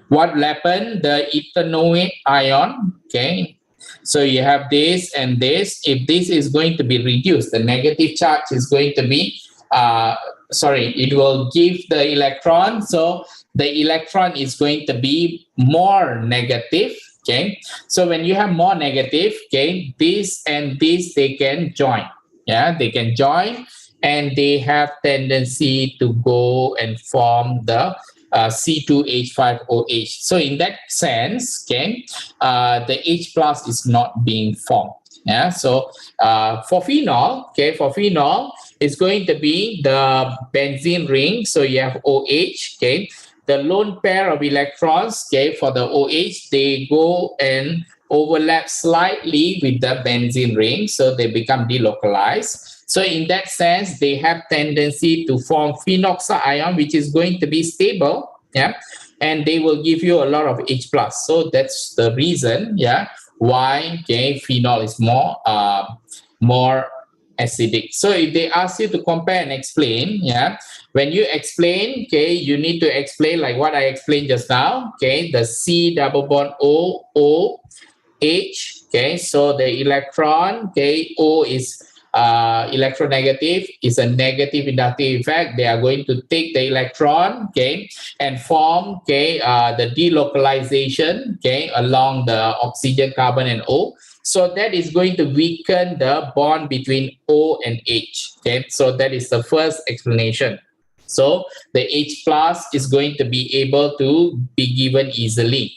[SPEAKER 1] what will happen? The ethanoic ion, okay, so you have this and this. If this is going to be reduced, the negative charge is going to be, it will give the electron. So the electron is going to be more negative, Okay, so when you have more negative, okay, this and this, they can join. Yeah, they can join, and they have tendency to go and form the C2H5OH. So in that sense, okay, the H plus is not being formed. Yeah, so for phenol, okay, for phenol, it's going to be the benzene ring. So you have OH, okay. The lone pair of electrons, okay, for the OH, they go and overlap slightly with the benzene ring, so they become delocalized. So in that sense, they have tendency to form phenoxide ion, which is going to be stable, yeah, and they will give you a lot of H plus. So that's the reason, yeah, why, okay, phenol is more acidic. So if they ask you to compare and explain, yeah, when you explain, okay, you need to explain like what I explained just now, okay, the C double bond O H, okay, so the electron, okay, O is electronegative, is a negative inductive effect. They are going to take the electron, okay, and form, okay, the delocalization, okay, along the oxygen, carbon, and O. So that is going to weaken the bond between O and H. Okay, so that is the first explanation. So the H plus is going to be able to be given easily.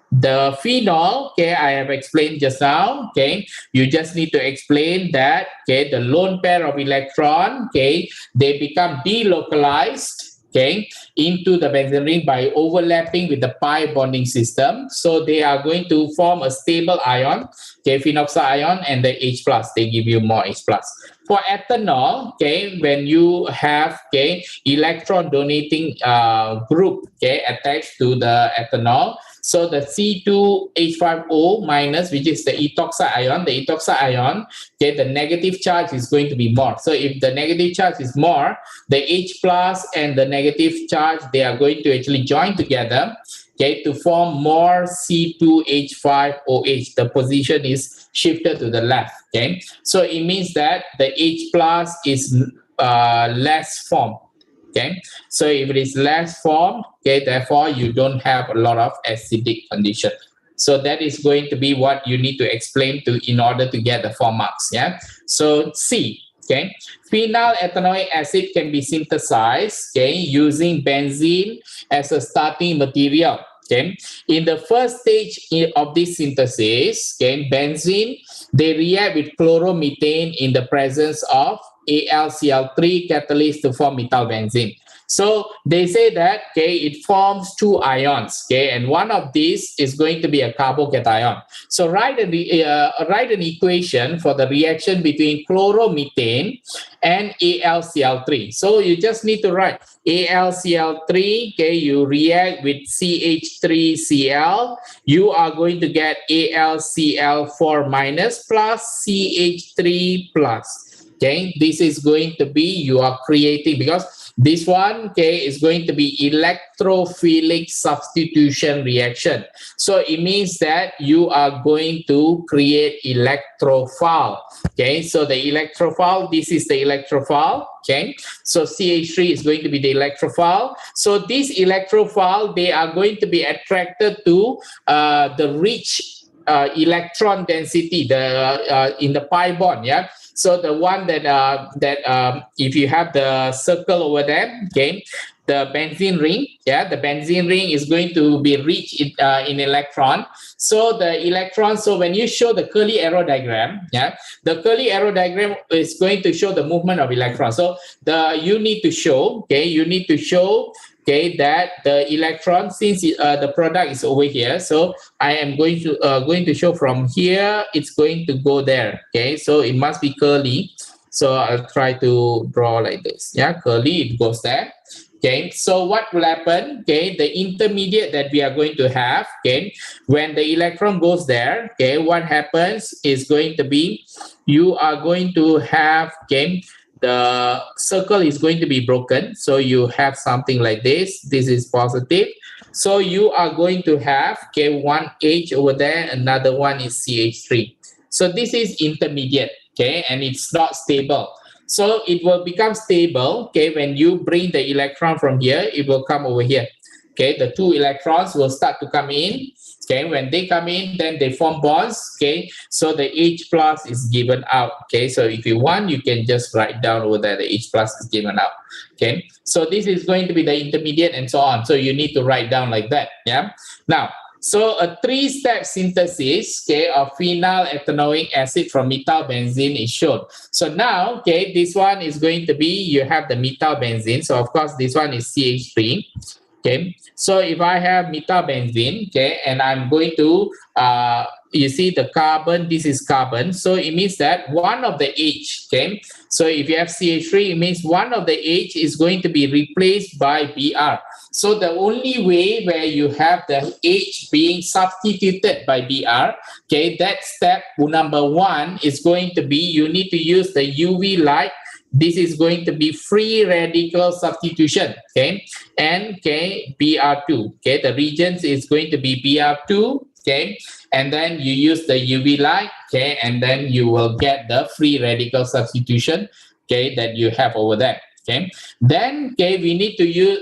[SPEAKER 1] The phenol, okay, I have explained just now, okay, you just need to explain that, okay, the lone pair of electron, okay, they become delocalized, okay, into the benzene ring by overlapping with the pi bonding system. So they are going to form a stable ion, okay, phenoxide ion, and the H plus, they give you more H plus. For ethanol, okay, when you have, okay, electron donating group, okay, attached to the ethanol, so the C2H5O minus, which is the ethoxide ion, okay, the negative charge is going to be more. So if the negative charge is more, the H plus and the negative charge, they are going to actually join together, okay, to form more C2H5OH. The position is shifted to the left, okay. So it means that the H plus is less formed. Okay, so if it is less formed, okay, therefore you don't have a lot of acidic condition. So that is going to be what you need to explain to in order to get the 4 marks. Yeah. So C, okay, phenyl ethanoic acid can be synthesized, okay, using benzene as a starting material. Okay, in the first stage of this synthesis, okay, benzene, they react with chloromethane in the presence of AlCl3 catalyst to form methylbenzene. So they say that, okay, it forms 2 ions, okay, and one of these is going to be a carbocation. So write an equation for the reaction between chloromethane and AlCl3. So you just need to write AlCl3, okay, you react with CH3Cl, you are going to get AlCl4 minus plus CH3 plus. Okay, this is going to be, you are creating, because this one, okay, is going to be electrophilic substitution reaction. So it means that you are going to create electrophile. Okay, so the electrophile, this is the electrophile. Okay, so CH3 is going to be the electrophile. So this electrophile, they are going to be attracted to the rich electron density, the in the pi bond. Yeah. So the one that if you have the circle over there, okay, the benzene ring, yeah, the benzene ring is going to be rich in electron. So the electron, so when you show the curly arrow diagram, yeah, the curly arrow diagram is going to show the movement of electrons. So you need to show, okay, that the electron, since the product is over here, so I am going to show from here, it's going to go there. Okay, so it must be curly. So I'll try to draw like this. Yeah, curly, it goes there. Okay, so what will happen? Okay, the intermediate that we are going to have, okay, when the electron goes there, okay, what happens is going to be, you are going to have, okay, the circle is going to be broken. So you have something like this. This is positive. So you are going to have, okay, one H over there, another one is CH3. So this is intermediate, okay, and it's not stable. So it will become stable, okay, when you bring the electron from here, it will come over here. okay, the 2 electrons will start to come in. Okay, when they come in, then they form bonds. Okay, so the H plus is given out. Okay, so if you want, you can just write down over there the H plus is given out. Okay, so this is going to be the intermediate and so on. So you need to write down like that. Yeah. Now, so a 3-step synthesis, okay, of phenyl ethanoic acid from methyl benzene is shown. So now, okay, this one is going to be, you have the methyl benzene. So of course, this one is CH3. Okay, so if I have methyl benzene, okay, and I'm going to, you see the carbon, this is carbon. So it means that one of the H, okay, so if you have CH3, it means one of the H is going to be replaced by Br. So the only way where you have the H being substituted by Br, okay, that step number 1 is going to be, you need to use the UV light. This is going to be free radical substitution, okay, and okay, Br2, okay, the reagents is going to be Br2, okay, and then you use the UV light, okay, and then you will get the free radical substitution, okay, that you have over there, okay. Then, okay, we need to use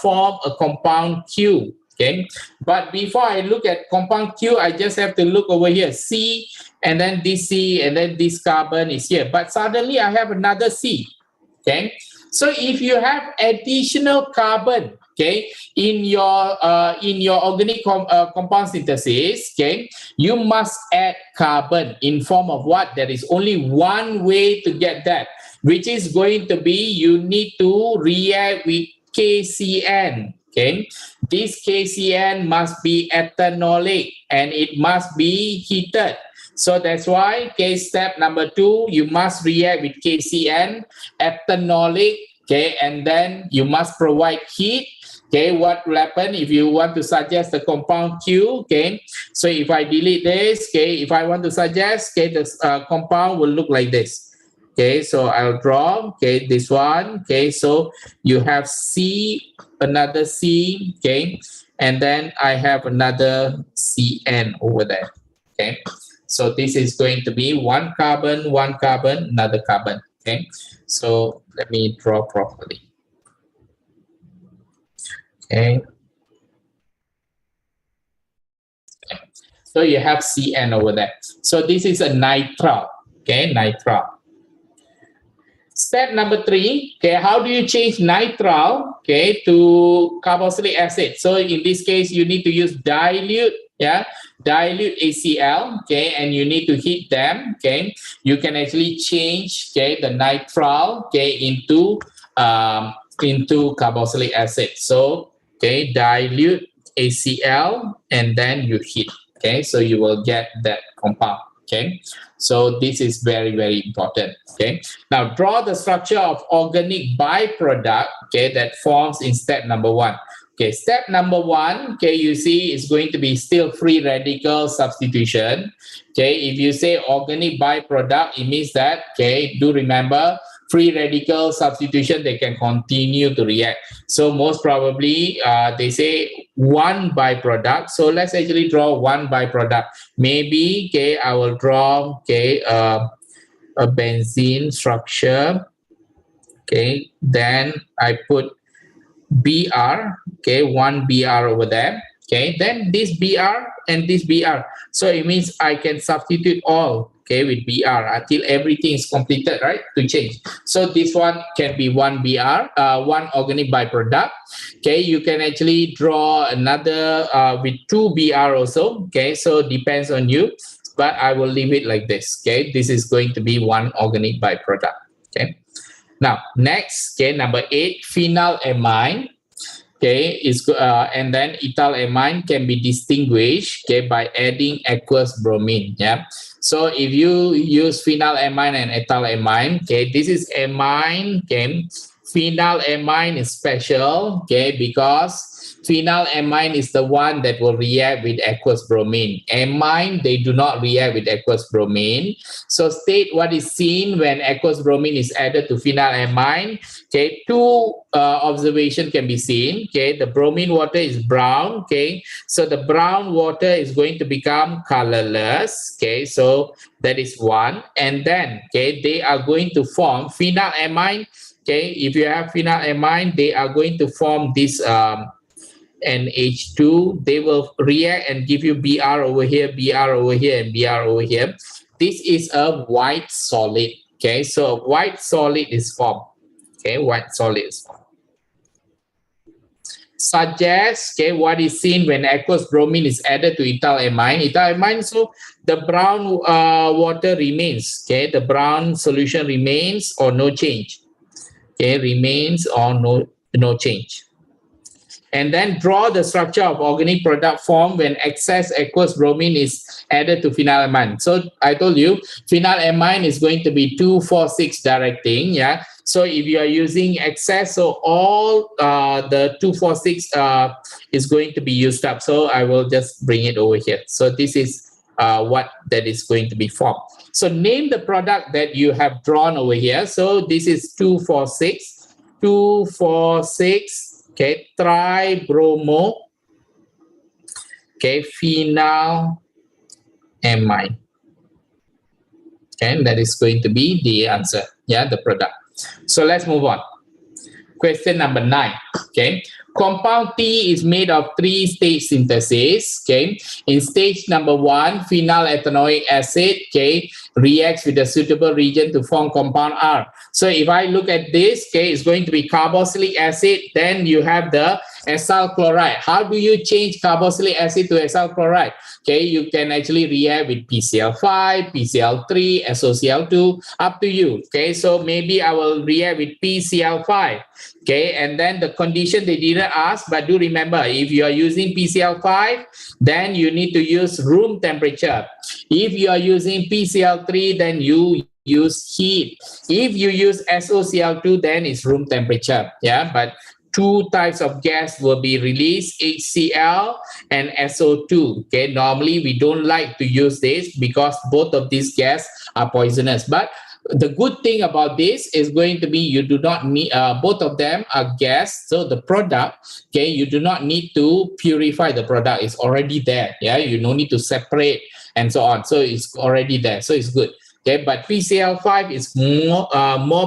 [SPEAKER 1] form a compound Q, okay, but before I look at compound Q, I just have to look over here, C, and then this C, and then this carbon is here, but suddenly I have another C, okay. So if you have additional carbon, okay, in your organic compound synthesis, okay, you must add carbon in form of what? There is only one way to get that, which is going to be, you need to react with KCN. Okay, this KCN must be ethanolic and it must be heated. So that's why, okay, step number 2, you must react with KCN, ethanolic, okay, and then you must provide heat. Okay, what will happen if you want to suggest the compound Q? Okay, so if I delete this, okay, if I want to suggest, okay, this compound will look like this. Okay, so I'll draw, okay, this one, okay, so you have C, another C, okay, and then I have another CN over there, okay. So this is going to be one carbon, another carbon, okay. So let me draw properly. Okay. So you have CN over there. So this is a nitrile, okay, nitrile. Step number 3, okay, how do you change nitrile, okay, to carboxylic acid? So in this case, you need to use dilute, yeah, dilute ACl, okay, and you need to heat them, okay. You can actually change, okay, the nitrile, okay, into carboxylic acid. So, okay, dilute ACl and then you heat, okay, so you will get that compound. Okay, so this is very, very important. Okay, now draw the structure of organic byproduct, okay, that forms in step number 1. Okay, step number 1, okay, you see is going to be still free radical substitution. Okay, if you say organic byproduct, it means that, okay, do remember free radical substitution, they can continue to react. So most probably they say one byproduct. So let's actually draw one byproduct. Maybe, okay, I will draw, okay, a benzene structure. Okay, then I put Br, okay, one Br over there. Okay, then this Br and this Br. So it means I can substitute all, okay, with Br until everything is completed, right, to change. So this one can be one Br, one organic byproduct. Okay, you can actually draw another with 2 Br also. Okay, so depends on you, but I will leave it like this. Okay, this is going to be one organic byproduct. Okay, now next, okay, number 8, phenylamine. Okay, is and then ethylamine can be distinguished, okay, by adding aqueous bromine. Yeah, so if you use phenylamine and ethylamine, okay, this is amine. Okay, phenylamine is special, okay, because phenylamine is the one that will react with aqueous bromine. Amine, they do not react with aqueous bromine. So state what is seen when aqueous bromine is added to phenylamine. Okay, 2 observations can be seen. Okay, the bromine water is brown. Okay, so the brown water is going to become colorless. Okay, so that is one. And then, okay, they are going to form phenylamine. Okay, if you have phenylamine, they are going to form this and H2, they will react and give you Br over here, Br over here, and Br over here. This is a white solid. Okay, so white solid is formed. Okay, white solid is formed. Suggest, okay, what is seen when aqueous bromine is added to ethyl amine. Ethyl amine, so the brown water remains. Okay, the brown solution remains or no change. Okay, remains or no change. And then draw the structure of organic product formed when excess aqueous bromine is added to phenylamine. So I told you phenylamine is going to be 2,4,6 directing. Yeah. So if you are using excess, so all the 2,4,6 is going to be used up. So I will just bring it over here. So this is what that is going to be formed. So name the product that you have drawn over here. So this is 2,4,6, 2,4,6. Okay, tribromo, okay, phenylamine. Okay, and that is going to be the answer, yeah, the product. So let's move on. Question number 9, okay. Compound T is made of 3-stage synthesis, okay. In stage number 1, phenyl ethanoic acid, okay, reacts with a suitable region to form compound R. So if I look at this, okay, it's going to be carboxylic acid, then you have the acyl chloride. How do you change carboxylic acid to acyl chloride? Okay, you can actually react with PCl5, PCl3, SOCl2, up to you. Okay, so maybe I will react with PCl5. Okay, and then the condition they didn't ask, but do remember, if you are using PCl5, then you need to use room temperature. If you are using PCl3, then you use heat. If you use SOCl2, then it's room temperature. Yeah, but two types of gas will be released, HCl and SO2. Okay, normally we don't like to use this because both of these gas are poisonous. But the good thing about this is going to be you do not need, both of them are gas. So the product, okay, you do not need to purify the product. It's already there. Yeah, you don't need to separate and so on. So it's already there. So it's good. Okay, but PCl5 is more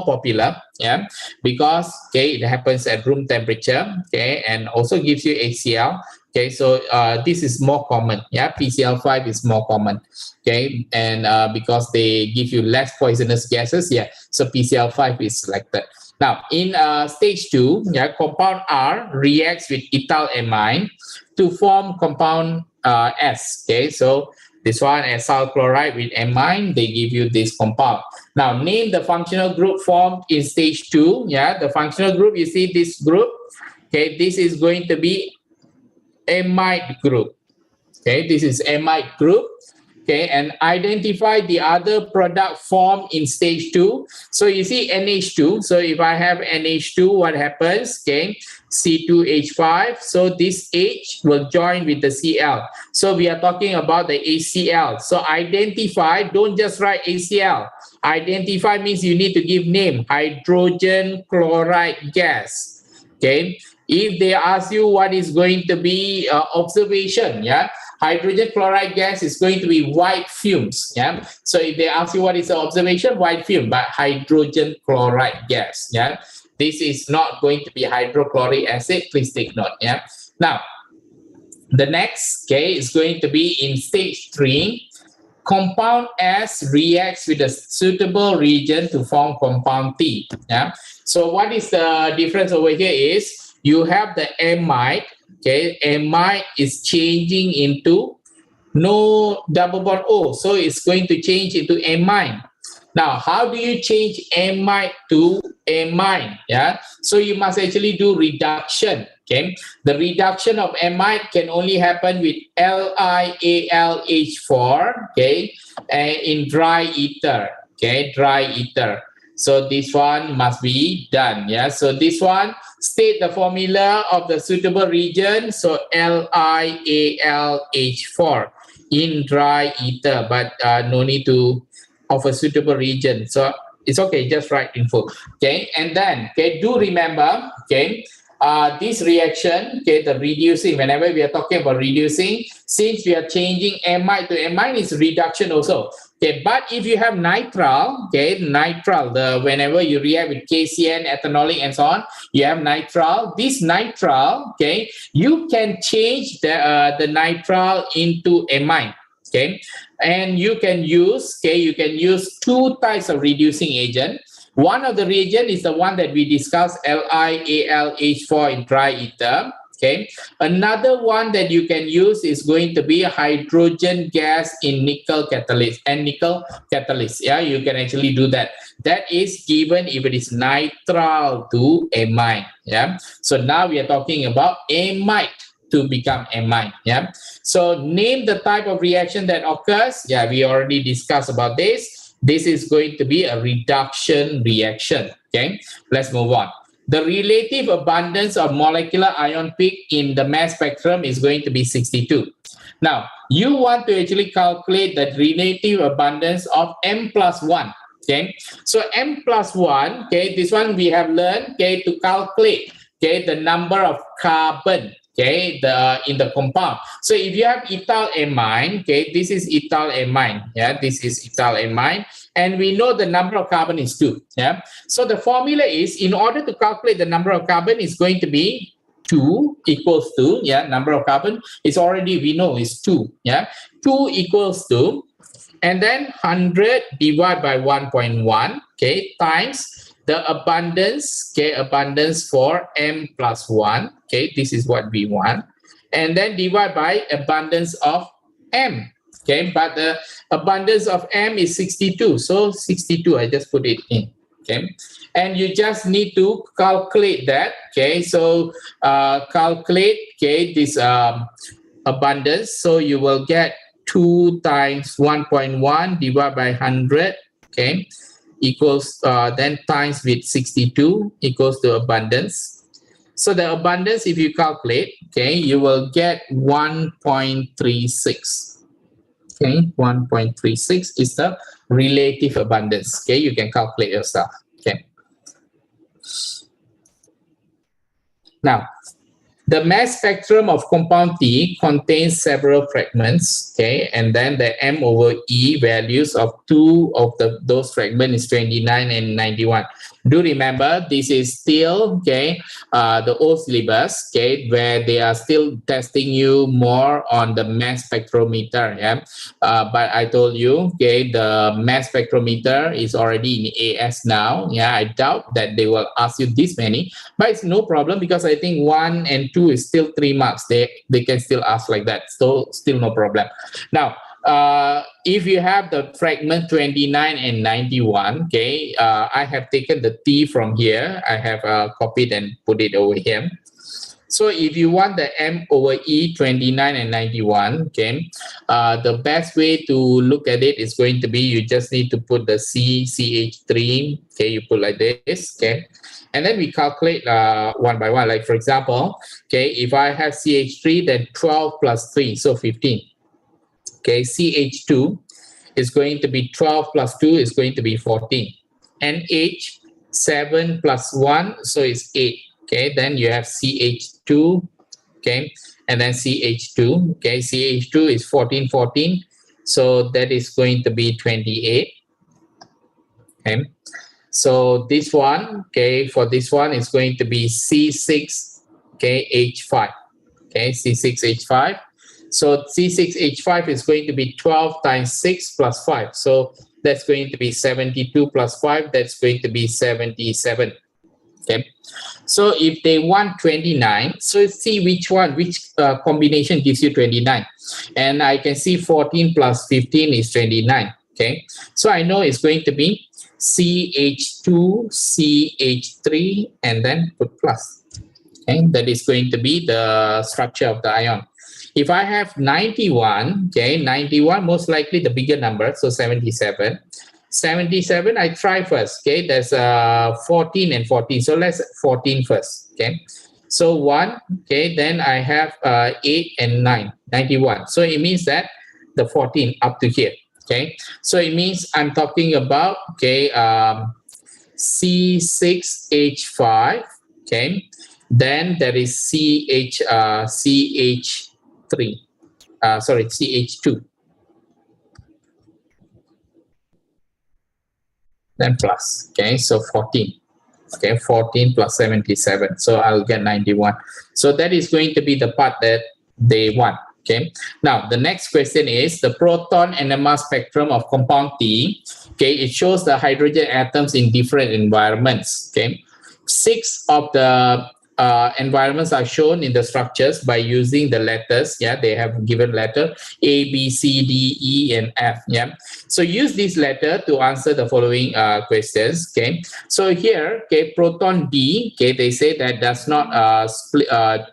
[SPEAKER 1] popular, yeah, because okay, it happens at room temperature, okay, and also gives you HCl. Okay, so this is more common, yeah, PCl5 is more common, okay, and because they give you less poisonous gases, yeah, so PCl5 is like that. Now, in stage 2, yeah, compound R reacts with ethyl amine to form compound S, okay, so this one, acyl chloride with amine, they give you this compound. Now, name the functional group formed in stage 2. Yeah, the functional group, you see this group. Okay, this is going to be amide group. Okay, this is amide group. Okay, and identify the other product formed in stage 2. So you see NH2. So if I have NH2, what happens? Okay, C2H5. So this H will join with the Cl. So we are talking about the HCl. So identify, don't just write HCl. Identify means you need to give name, hydrogen chloride gas. Okay, if they ask you what is going to be observation, yeah, hydrogen chloride gas is going to be white fumes. Yeah, so if they ask you what is the observation, white fume, but hydrogen chloride gas. Yeah, this is not going to be hydrochloric acid. Please take note. Yeah. Now, the next, okay, is going to be in stage 3. Compound S reacts with a suitable region to form compound T. Yeah. So what is the difference over here is you have the amide. Okay, amide is changing into no double bond O, so it's going to change into amine. Now, how do you change amide to amine? Yeah, so you must actually do reduction. Okay, the reduction of amide can only happen with LiAlH4. Okay, in dry ether. Okay, dry ether. So this one must be done. Yeah, so this one, state the formula of the suitable region. So LiAlH4 in dry ether, but no need to of a suitable region. So it's okay, just write in full. Okay, and then okay, do remember, okay, this reaction, okay, the reducing, whenever we are talking about reducing, since we are changing amide to amine, is reduction also. Okay, but if you have nitrile, okay, nitrile, whenever you react with KCN, ethanolic, and so on, you have nitrile. This nitrile, okay, you can change the nitrile into amine, okay, and you can use two types of reducing agent. One of the reagent is the one that we discussed, LiAlH4 in triether. Okay. Another one that you can use is going to be hydrogen gas in nickel catalyst and nickel catalyst. Yeah, you can actually do that. That is given if it is nitrile to amine. Yeah. So now we are talking about amide to become amine. Yeah. So name the type of reaction that occurs. Yeah, we already discussed about this. This is going to be a reduction reaction. Okay. Let's move on. The relative abundance of molecular ion peak in the mass spectrum is going to be 62. Now, you want to actually calculate that relative abundance of M plus 1. Okay, so M plus 1, okay, this one we have learned, okay, to calculate, okay, the number of carbon, okay, in the compound. So if you have ethyl amine, okay, this is ethyl amine, yeah, this is ethyl amine, and we know the number of carbon is 2, yeah. So the formula is, in order to calculate the number of carbon, is going to be 2 equals to, yeah, number of carbon is already, we know, is 2, yeah, 2 equals to, and then 100 divided by 1.1, okay, times the abundance, okay, abundance for M plus 1, okay, this is what we want, and then divide by abundance of M, okay, but the abundance of M is 62, so 62, I just put it in, okay, and you just need to calculate that, okay, so calculate, okay, this abundance, so you will get 2 times 1.1 divided by 100, okay, equals, then times with 62 equals to abundance. So the abundance, if you calculate, okay, you will get 1.36. Okay, 1.36 is the relative abundance. Okay, you can calculate yourself. Okay. Now, the mass spectrum of compound T contains several fragments, okay, and then the M over E values of two of those fragments is 29 and 91. Do remember, this is still, okay, the old syllabus, okay, where they are still testing you more on the mass spectrometer, yeah. But I told you, okay, the mass spectrometer is already in AS now. Yeah, I doubt that they will ask you this many, but it's no problem because I think 1 and 2 is still 3 marks. They can still ask like that, so still no problem. Now, if you have the fragment 29 and 91, okay, I have taken the T from here. I have copied and put it over here. So if you want the M over E 29 and 91, okay, the best way to look at it is going to be, you just need to put the CH3, okay, you put like this, okay, and then we calculate one by one. Like for example, okay, if I have CH3, then 12 plus 3, so 15. Okay, CH2 is going to be 12 plus 2 is going to be 14. NH, 7 plus 1, so it's 8. Okay, then you have CH2, okay, and then CH2, okay, CH2 is 14, 14, so that is going to be 28, okay. So this one, okay, for this one is going to be C6, okay, H5, okay, C6H5. So C6H5 is going to be 12 times 6 plus 5, so that's going to be 72 plus 5, that's going to be 77, okay. So if they want 29, so see which combination gives you 29. And I can see 14 plus 15 is 29, okay. So I know it's going to be CH2, CH3, and then put plus, okay. That is going to be the structure of the ion. If I have 91, okay, 91, most likely the bigger number, so 77. 77, I try first, okay, there's 14 and 14, so let's 14 first, okay. So 1, okay, then I have 8 and 9, 91. So it means that the 14 up to here, okay. So it means I'm talking about, okay, C6H5, okay. Then there is CH2. Then plus, okay, so 14. Okay, 14 plus 77. So I'll get 91. So that is going to be the part that they want. Okay. Now the next question is the proton NMR spectrum of compound T. Okay, it shows the hydrogen atoms in different environments. Okay, 6 of the environments are shown in the structures by using the letters. Yeah, they have given letter A, B, C, D, E, and F. Yeah, so use this letter to answer the following questions. Okay, so here, okay, proton D. Okay, they say that does not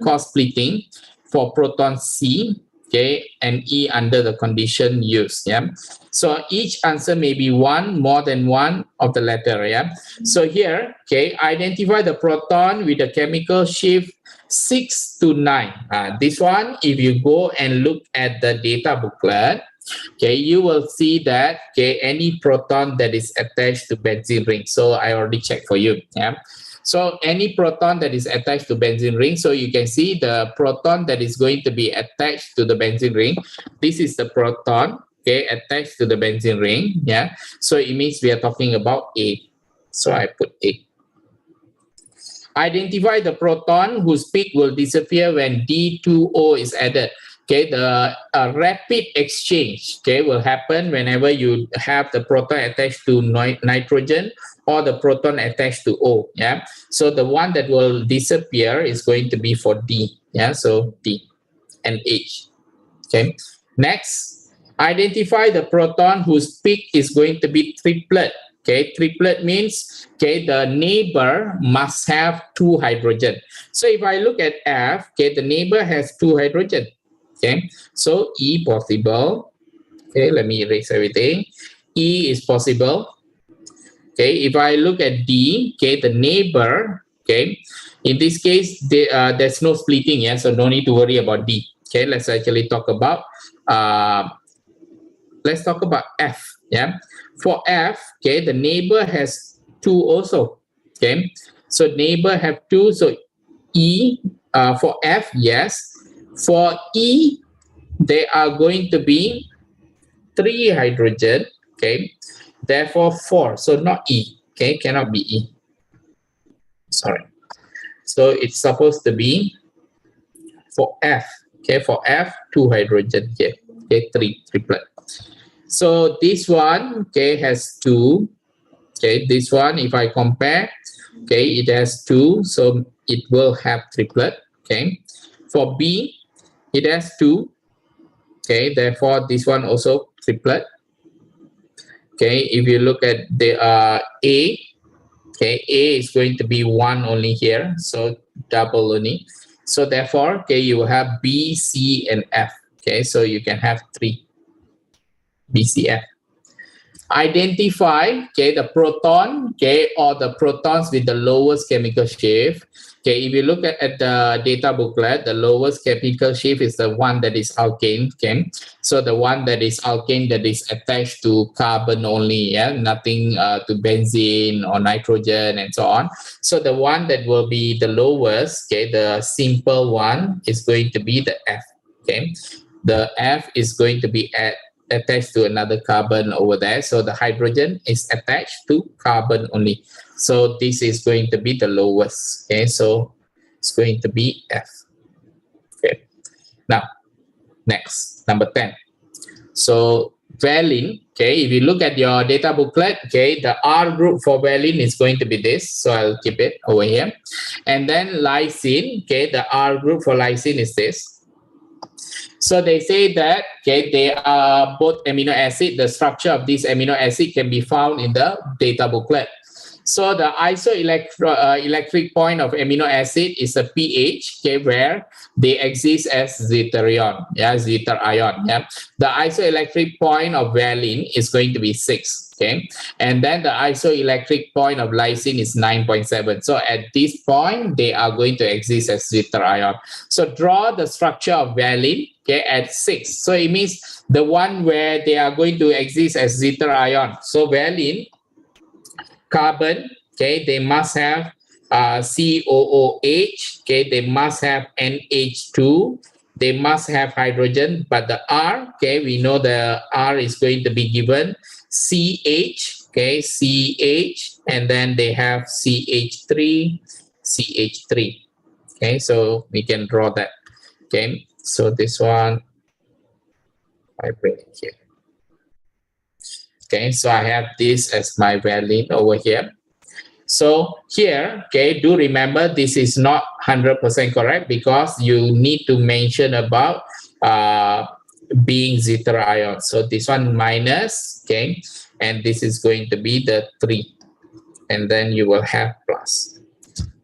[SPEAKER 1] cause splitting for proton C. Okay, and E under the condition used. Yeah, so each answer may be more than one of the letter. Yeah, so here, okay, identify the proton with a chemical shift 6 to 9. This one, if you go and look at the data booklet, okay, you will see that, okay, any proton that is attached to benzene ring. So I already checked for you. Yeah. So any proton that is attached to benzene ring, so you can see the proton that is going to be attached to the benzene ring. This is the proton, okay, attached to the benzene ring. Yeah, so it means we are talking about A. So I put A. Identify the proton whose peak will disappear when D2O is added. Okay, the rapid exchange, okay, will happen whenever you have the proton attached to nitrogen or the proton attached to O. Yeah, so the one that will disappear is going to be for D. Yeah, so D and H. Okay, next, identify the proton whose peak is going to be triplet. Okay, triplet means, okay, the neighbor must have 2 hydrogen. So if I look at F, okay, the neighbor has 2 hydrogen. Okay, so E possible. Okay, let me erase everything. E is possible. Okay, if I look at D, okay, the neighbor, okay, in this case, there's no splitting, yeah, so no need to worry about D. Okay, let's actually talk about F. Yeah, for F, okay, the neighbor has 2 also. Okay, so neighbor have 2, so E for F, yes. For E, they are going to be 3 hydrogen. Okay, therefore 4. So not E. Okay, cannot be E. Sorry. So it's supposed to be for F. Okay, for F, 2 hydrogen here. Okay, 3 triplet. So this one, okay, has 2. Okay, this one, if I compare, okay, it has 2, so it will have triplet. Okay, for B, it has 2. Okay, therefore this one also triplet. Okay, if you look at the A, okay, A is going to be 1 only here, so double only. So therefore, okay, you have B, C, and F. Okay, so you can have 3 B, C, F. Identify, okay, the proton, okay, or the protons with the lowest chemical shift. Okay, if you look at the data booklet, the lowest chemical shift is the one that is alkane. Okay, so the one that is alkane that is attached to carbon only, yeah, nothing to benzene or nitrogen and so on. So the one that will be the lowest, okay, the simple one is going to be the F. Okay, the F is going to be attached to another carbon over there, so the hydrogen is attached to carbon only, so this is going to be the lowest. Okay, so it's going to be F. Okay, now next, number 10. So valine, okay, if you look at your data booklet, okay, the R group for valine is going to be this, so I'll keep it over here. And then lysine, okay, the R group for lysine is this. So they say that, okay, they are both amino acid. The structure of this amino acid can be found in the data booklet. So the isoelectric point of amino acid is a pH, okay, where they exist as zwitterion, yeah, zwitterion, yeah. The isoelectric point of valine is going to be 6, okay, and then the isoelectric point of lysine is 9.7. So at this point, they are going to exist as zwitterion. So draw the structure of valine, okay, at 6. So it means the one where they are going to exist as zwitterion. So valine, carbon, okay, they must have COOH, okay, they must have NH2, they must have hydrogen, but the R, okay, we know the R is going to be given CH, okay, CH, and then they have CH3, CH3, okay, so we can draw that, okay, so this one, I bring it here. Okay, so I have this as my valine over here. So here, okay, do remember this is not 100% correct because you need to mention about being zeta ion. So this one minus, okay, and this is going to be the 3, and then you will have plus.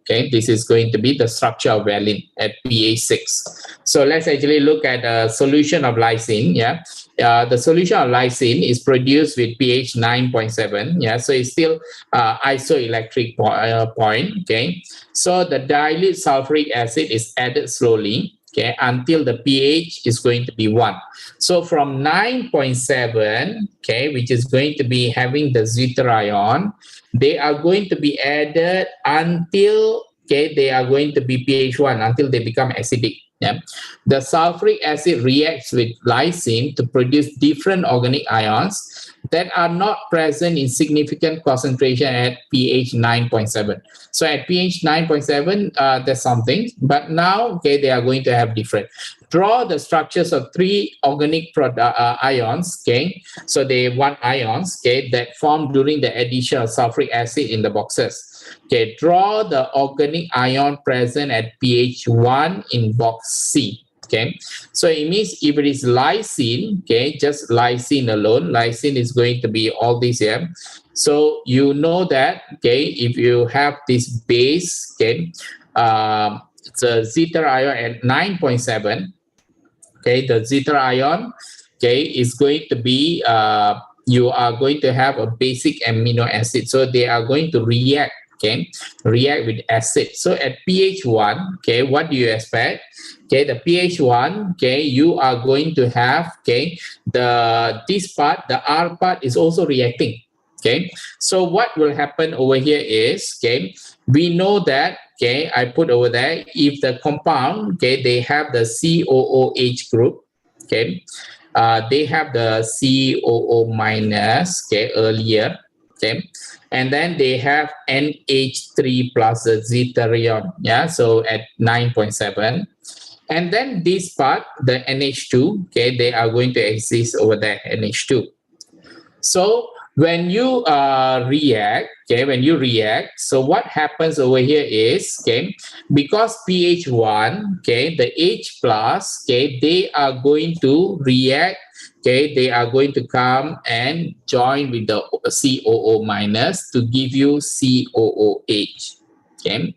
[SPEAKER 1] Okay, this is going to be the structure of valine at pH 6. So let's actually look at a solution of lysine. Yeah, the solution of lysine is produced with pH 9.7. Yeah, so it's still isoelectric point. Okay, so the dilute sulfuric acid is added slowly. Okay, until the pH is going to be 1. So from 9.7, okay, which is going to be having the zeta ion, they are going to be added until, okay, they are going to be pH 1, until they become acidic. Yeah. The sulfuric acid reacts with lysine to produce different organic ions that are not present in significant concentration at pH 9.7. So at pH 9.7, there's something, but now, okay, they are going to have different. Draw the structures of 3 organic ions, okay, so they want ions, okay, that form during the addition of sulfuric acid in the boxes. Okay, draw the organic ion present at pH 1 in box C. Okay, so it means if it is lysine, okay, just lysine alone, lysine is going to be all these here. So you know that, okay, if you have this base, okay, it's a zeta ion at 9.7. Okay, the zeta ion, okay, is going to be, you are going to have a basic amino acid. So they are going to react, okay, react with acid. So at pH 1, okay, what do you expect? Okay, the pH 1, okay, you are going to have, okay, this part, the R part is also reacting. Okay, so what will happen over here is, okay, we know that, okay, I put over there, if the compound, okay, they have the COOH group, okay, they have the COO minus, okay, earlier, okay, and then they have NH3 plus the zeta ion, yeah, so at 9.7. And then this part, the NH2, okay, they are going to exist over there, NH2. So when you react, okay, when you react, so what happens over here is, okay, because pH 1, okay, the H plus, okay, they are going to react, okay, they are going to come and join with the COO minus to give you COOH, okay.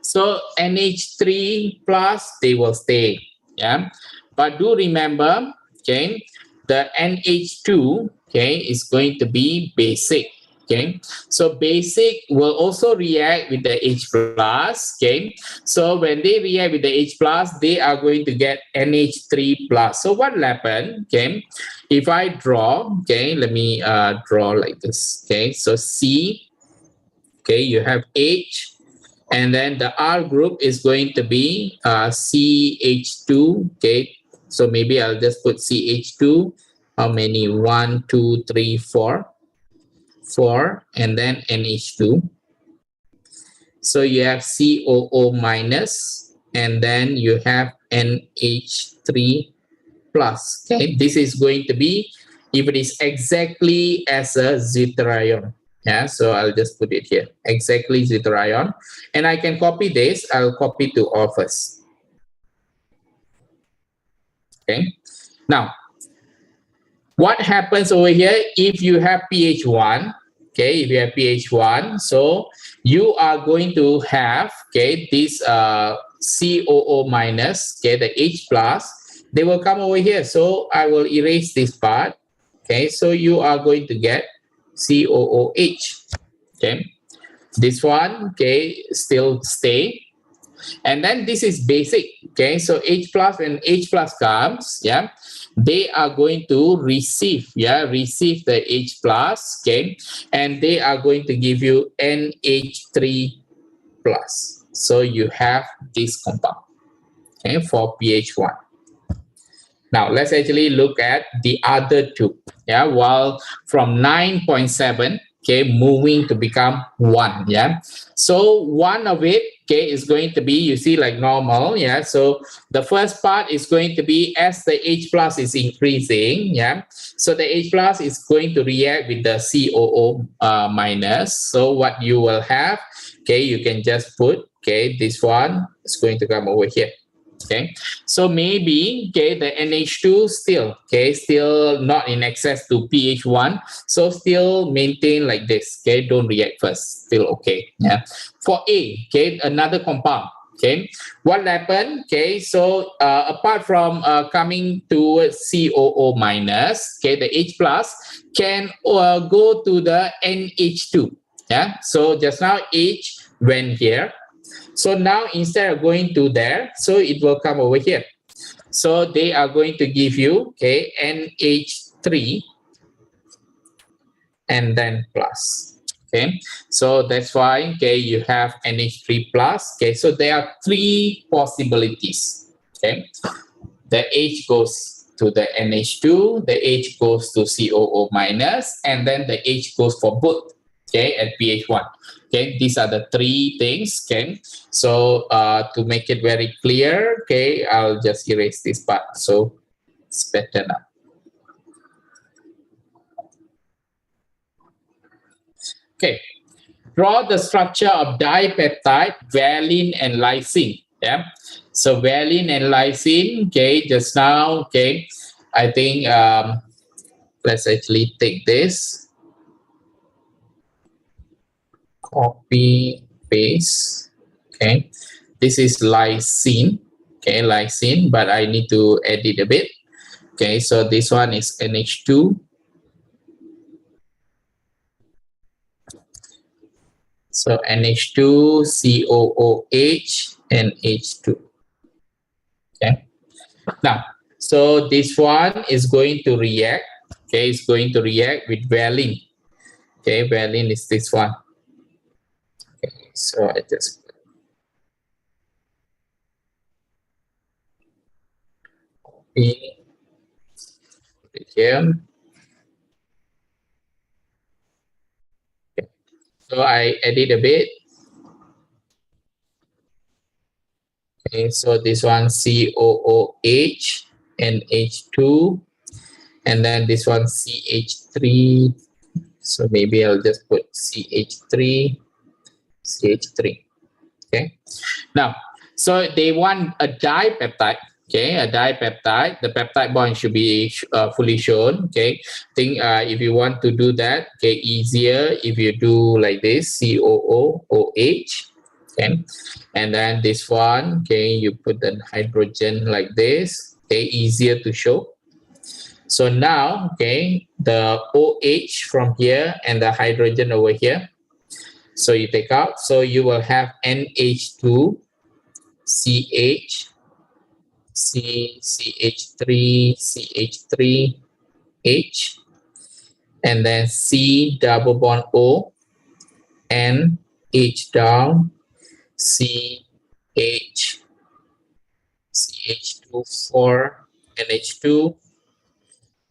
[SPEAKER 1] So NH3 plus, they will stay, yeah. But do remember, okay, the NH2, okay, is going to be basic, okay. So basic will also react with the H plus, okay. So when they react with the H plus, they are going to get NH3 plus. So what will happen, okay, if I draw, okay, let me draw like this, okay. So C, okay, you have H, and then the R group is going to be CH2, okay. So maybe I'll just put CH2. How many? 1, 2, 3, 4. 4, and then NH2. So you have COO minus, and then you have NH3 plus. Okay, this is going to be, if it is exactly as a zeta ion. Yeah, so I'll just put it here, exactly zeta ion, and I can copy this. I'll copy to all first. Okay, now what happens over here if you have pH 1? Okay, if you have pH 1, so you are going to have, okay, this COO minus, okay, the H plus, they will come over here. So I will erase this part. Okay, so you are going to get COOH. Okay, this one, okay, still stay. And then this is basic. Okay, so H plus, when H plus comes, yeah, they are going to receive, yeah, receive the H plus, okay, and they are going to give you NH3 plus. So you have this compound, okay, for pH 1. Now let's actually look at the other two. Yeah, while from 9.7, okay, moving to become 1. Yeah, so one of it, okay, is going to be, you see, like normal. Yeah, so the first part is going to be as the H plus is increasing. Yeah, so the H plus is going to react with the COO minus. So what you will have, okay, you can just put, okay, this one is going to come over here. Okay, so maybe, okay, the NH2 still, okay, still not in excess to pH 1, so still maintain like this. Okay, don't react first, still okay. Yeah, for A, okay, another compound. Okay, what happened? Okay, so apart from coming to COO minus, okay, the H plus can go to the NH2. Yeah, so just now H went here. So now instead of going to there, so it will come over here. So they are going to give you, okay, NH3 and then plus. Okay, so that's why, okay, you have NH3 plus. Okay, so there are three possibilities. Okay, the H goes to the NH2, the H goes to COO minus, and then the H goes for both. Okay, at pH 1. Okay, these are the three things. Okay, so to make it very clear, okay, I'll just erase this part so it's better now. Okay, draw the structure of dipeptide, valine, and lysine. Yeah, so valine and lysine. Okay, just now. Okay, I think let's actually take this. Copy, paste. Okay, this is lysine. Okay, lysine, but I need to edit a bit. Okay, so this one is NH2. So NH2, COOH, and H2. Okay, now, so this one is going to react. Okay, it's going to react with valine. Okay, valine is this one. Okay, so I just copy it here. Okay. So I edit a bit. Okay, so this one COOH and H2, and then this one CH3. So maybe I'll just put CH3, CH3. Okay. Now, so they want a dipeptide. Okay, a dipeptide. The peptide bond should be fully shown. Okay, think if you want to do that, okay, easier if you do like this, COOOH. Okay, and then this one, okay, you put the hydrogen like this. Okay, easier to show. So now, okay, the OH from here and the hydrogen over here. So you take out, so you will have NH2, CH, CH3, CH3, H, and then C double bond O, N, H down, C, H, CH2, 4, NH2,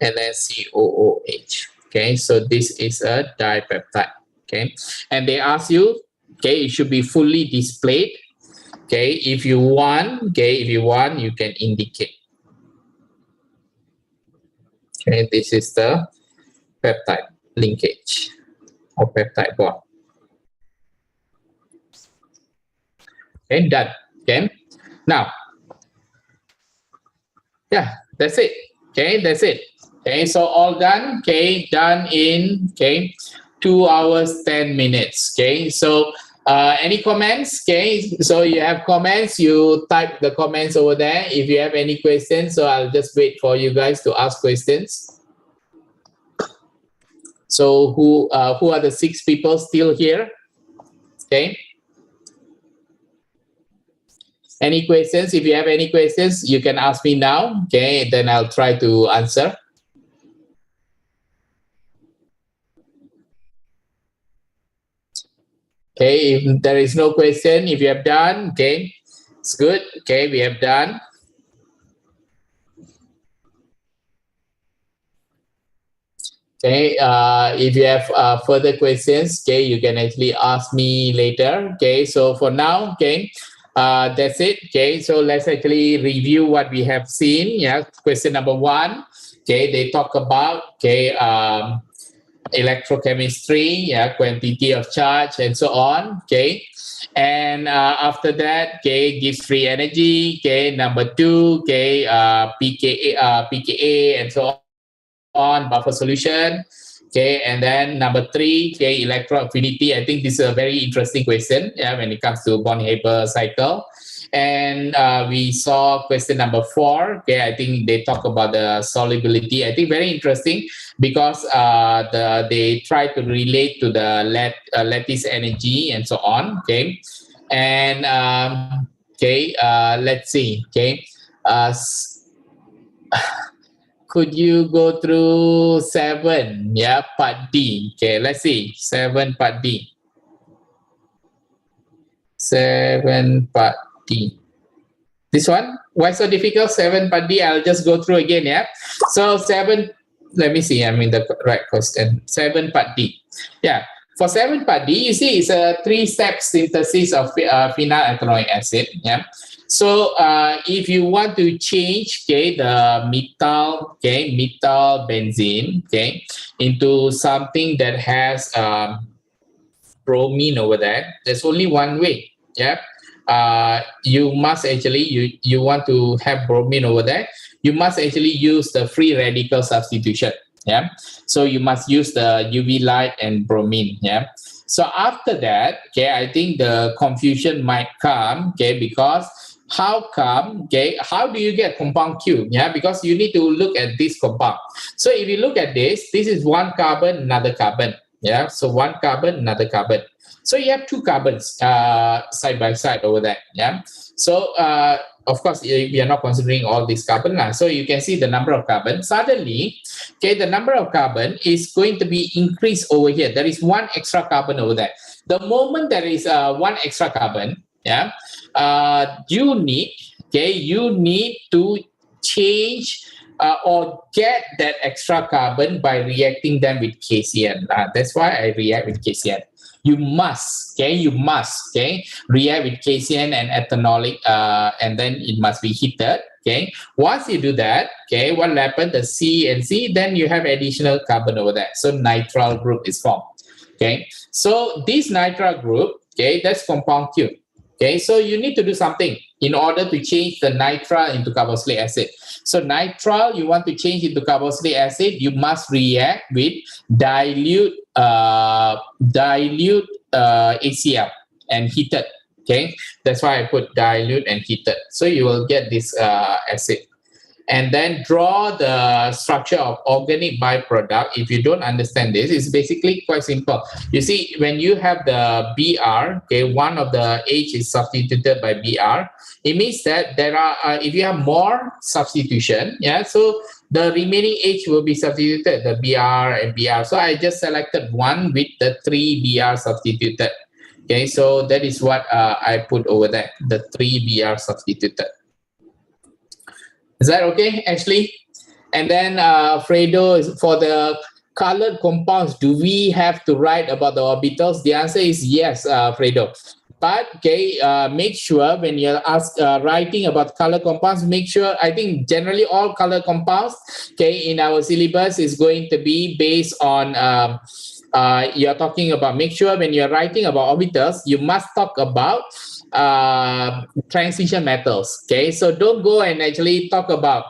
[SPEAKER 1] and then COOH. Okay, so this is a dipeptide. Okay, and they ask you, okay, it should be fully displayed. Okay, if you want, okay, if you want, you can indicate. Okay, this is the peptide linkage or peptide bond. Okay, done. Okay, now, yeah, that's it. Okay, that's it. Okay, so all done. Okay, done in 2 hours 10 minutes. Okay, so any comments? Okay, so you have comments, you type the comments over there. If you have any questions, so I'll just wait for you guys to ask questions. So who are the 6 people still here? Okay. Any questions? If you have any questions, you can ask me now. Okay, then I'll try to answer. Okay, if there is no question, if you have done, okay, it's good. Okay, we have done. Okay, if you have further questions, okay, you can actually ask me later. Okay, so for now, okay, that's it. Okay, so let's actually review what we have seen. Yeah, question number 1. Okay, they talk about electrochemistry, yeah, quantity of charge, and so on. Okay, and after that, okay, gives free energy. Okay, number 2, okay, pKa, and so on, buffer solution. Okay, and then number 3, okay, electron affinity. I think this is a very interesting question, yeah, when it comes to Born-Haber cycle. And we saw question number 4. Okay, I think they talk about the solubility. I think very interesting because they try to relate to the lattice energy and so on. Okay, and let's see. Okay, could you go through 7? Yeah, part D. Okay, let's see. 7 part D. 7 part D. This one? Why so difficult? 7 part D. I'll just go through again. Yeah. So 7. Let me see. I'm in the right question. 7 part D. Yeah. For 7 part D, you see it's a 3-step synthesis of phenyl ethanoic acid. Yeah. So if you want to change, okay, the methyl benzene, okay, into something that has bromine over there, there's only one way. Yeah. You must actually, you want to have bromine over there, you must actually use the free radical substitution. Yeah. So you must use the UV light and bromine. Yeah. So after that, okay, I think the confusion might come, okay, because how come, okay, how do you get compound Q? Yeah, because you need to look at this compound. So if you look at this is one carbon, another carbon. Yeah, so one carbon, another carbon. So you have 2 carbons side by side over there. Yeah, so of course we are not considering all these carbon now. So you can see the number of carbon. Suddenly, okay, the number of carbon is going to be increased over here. There is 1 extra carbon over there. The moment there is 1 extra carbon, yeah, you need to change or get that extra carbon by reacting them with KCN. That's why I react with KCN. You must react with KCN and ethanolic, and then it must be heated. Okay, once you do that, okay, what will happen? The C and C, then you have additional carbon over there. So nitrile group is formed. Okay, so this nitrile group, okay, that's compound Q. Okay, so you need to do something in order to change the nitrile into carboxylic acid. So nitrile, you want to change into carboxylic acid, you must react with dilute HCl and heated. Okay, that's why I put dilute and heated. So you will get this acid. And then draw the structure of organic byproduct. If you don't understand this, it's basically quite simple. You see, when you have the Br, okay, one of the H is substituted by Br. It means that there are, if you have more substitution, yeah, so the remaining H will be substituted, the Br and Br. So I just selected one with the 3 Br substituted. Okay, so that is what I put over there, the 3 Br substituted. Is that okay, Ashley? And then Fredo, is for the colored compounds, do we have to write about the orbitals? The answer is yes, Fredo. But okay, make sure when you're writing about color compounds, make sure, I think generally all color compounds, okay, in our syllabus is going to be based on, you're talking about, make sure when you're writing about orbitals, you must talk about transition metals. Okay, so don't go and actually talk about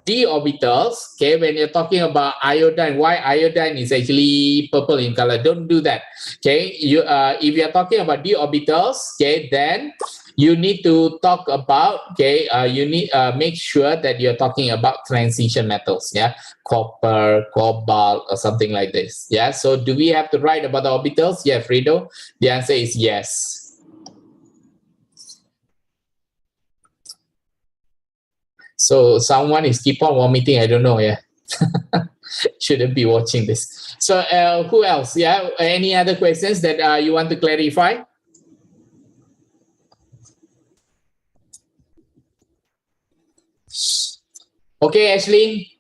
[SPEAKER 1] d orbitals. Okay, when you're talking about iodine, why iodine is actually purple in color, don't do that. Okay, you if you're talking about d orbitals, okay, then you need to talk about, okay, you need make sure that you're talking about transition metals. Yeah, copper, cobalt, or something like this. Yeah, so do we have to write about the orbitals? Yeah, Fredo, the answer is yes. So someone is keep on vomiting. I don't know. Yeah, shouldn't be watching this. So who else? Yeah, any other questions that you want to clarify? Okay, Ashley.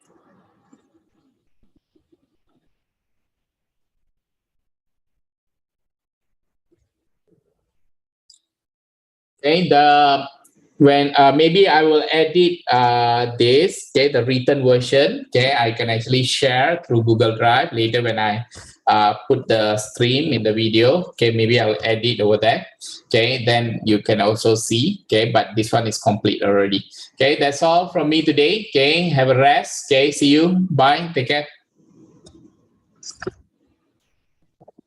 [SPEAKER 1] Okay, when maybe I will edit this, okay, the written version, okay, I can actually share through Google Drive later when I put the stream in the video, okay, maybe I'll edit over there, okay, then you can also see, okay, but this one is complete already. Okay, that's all from me today. Okay, have a rest. Okay, see you. Bye. Take care.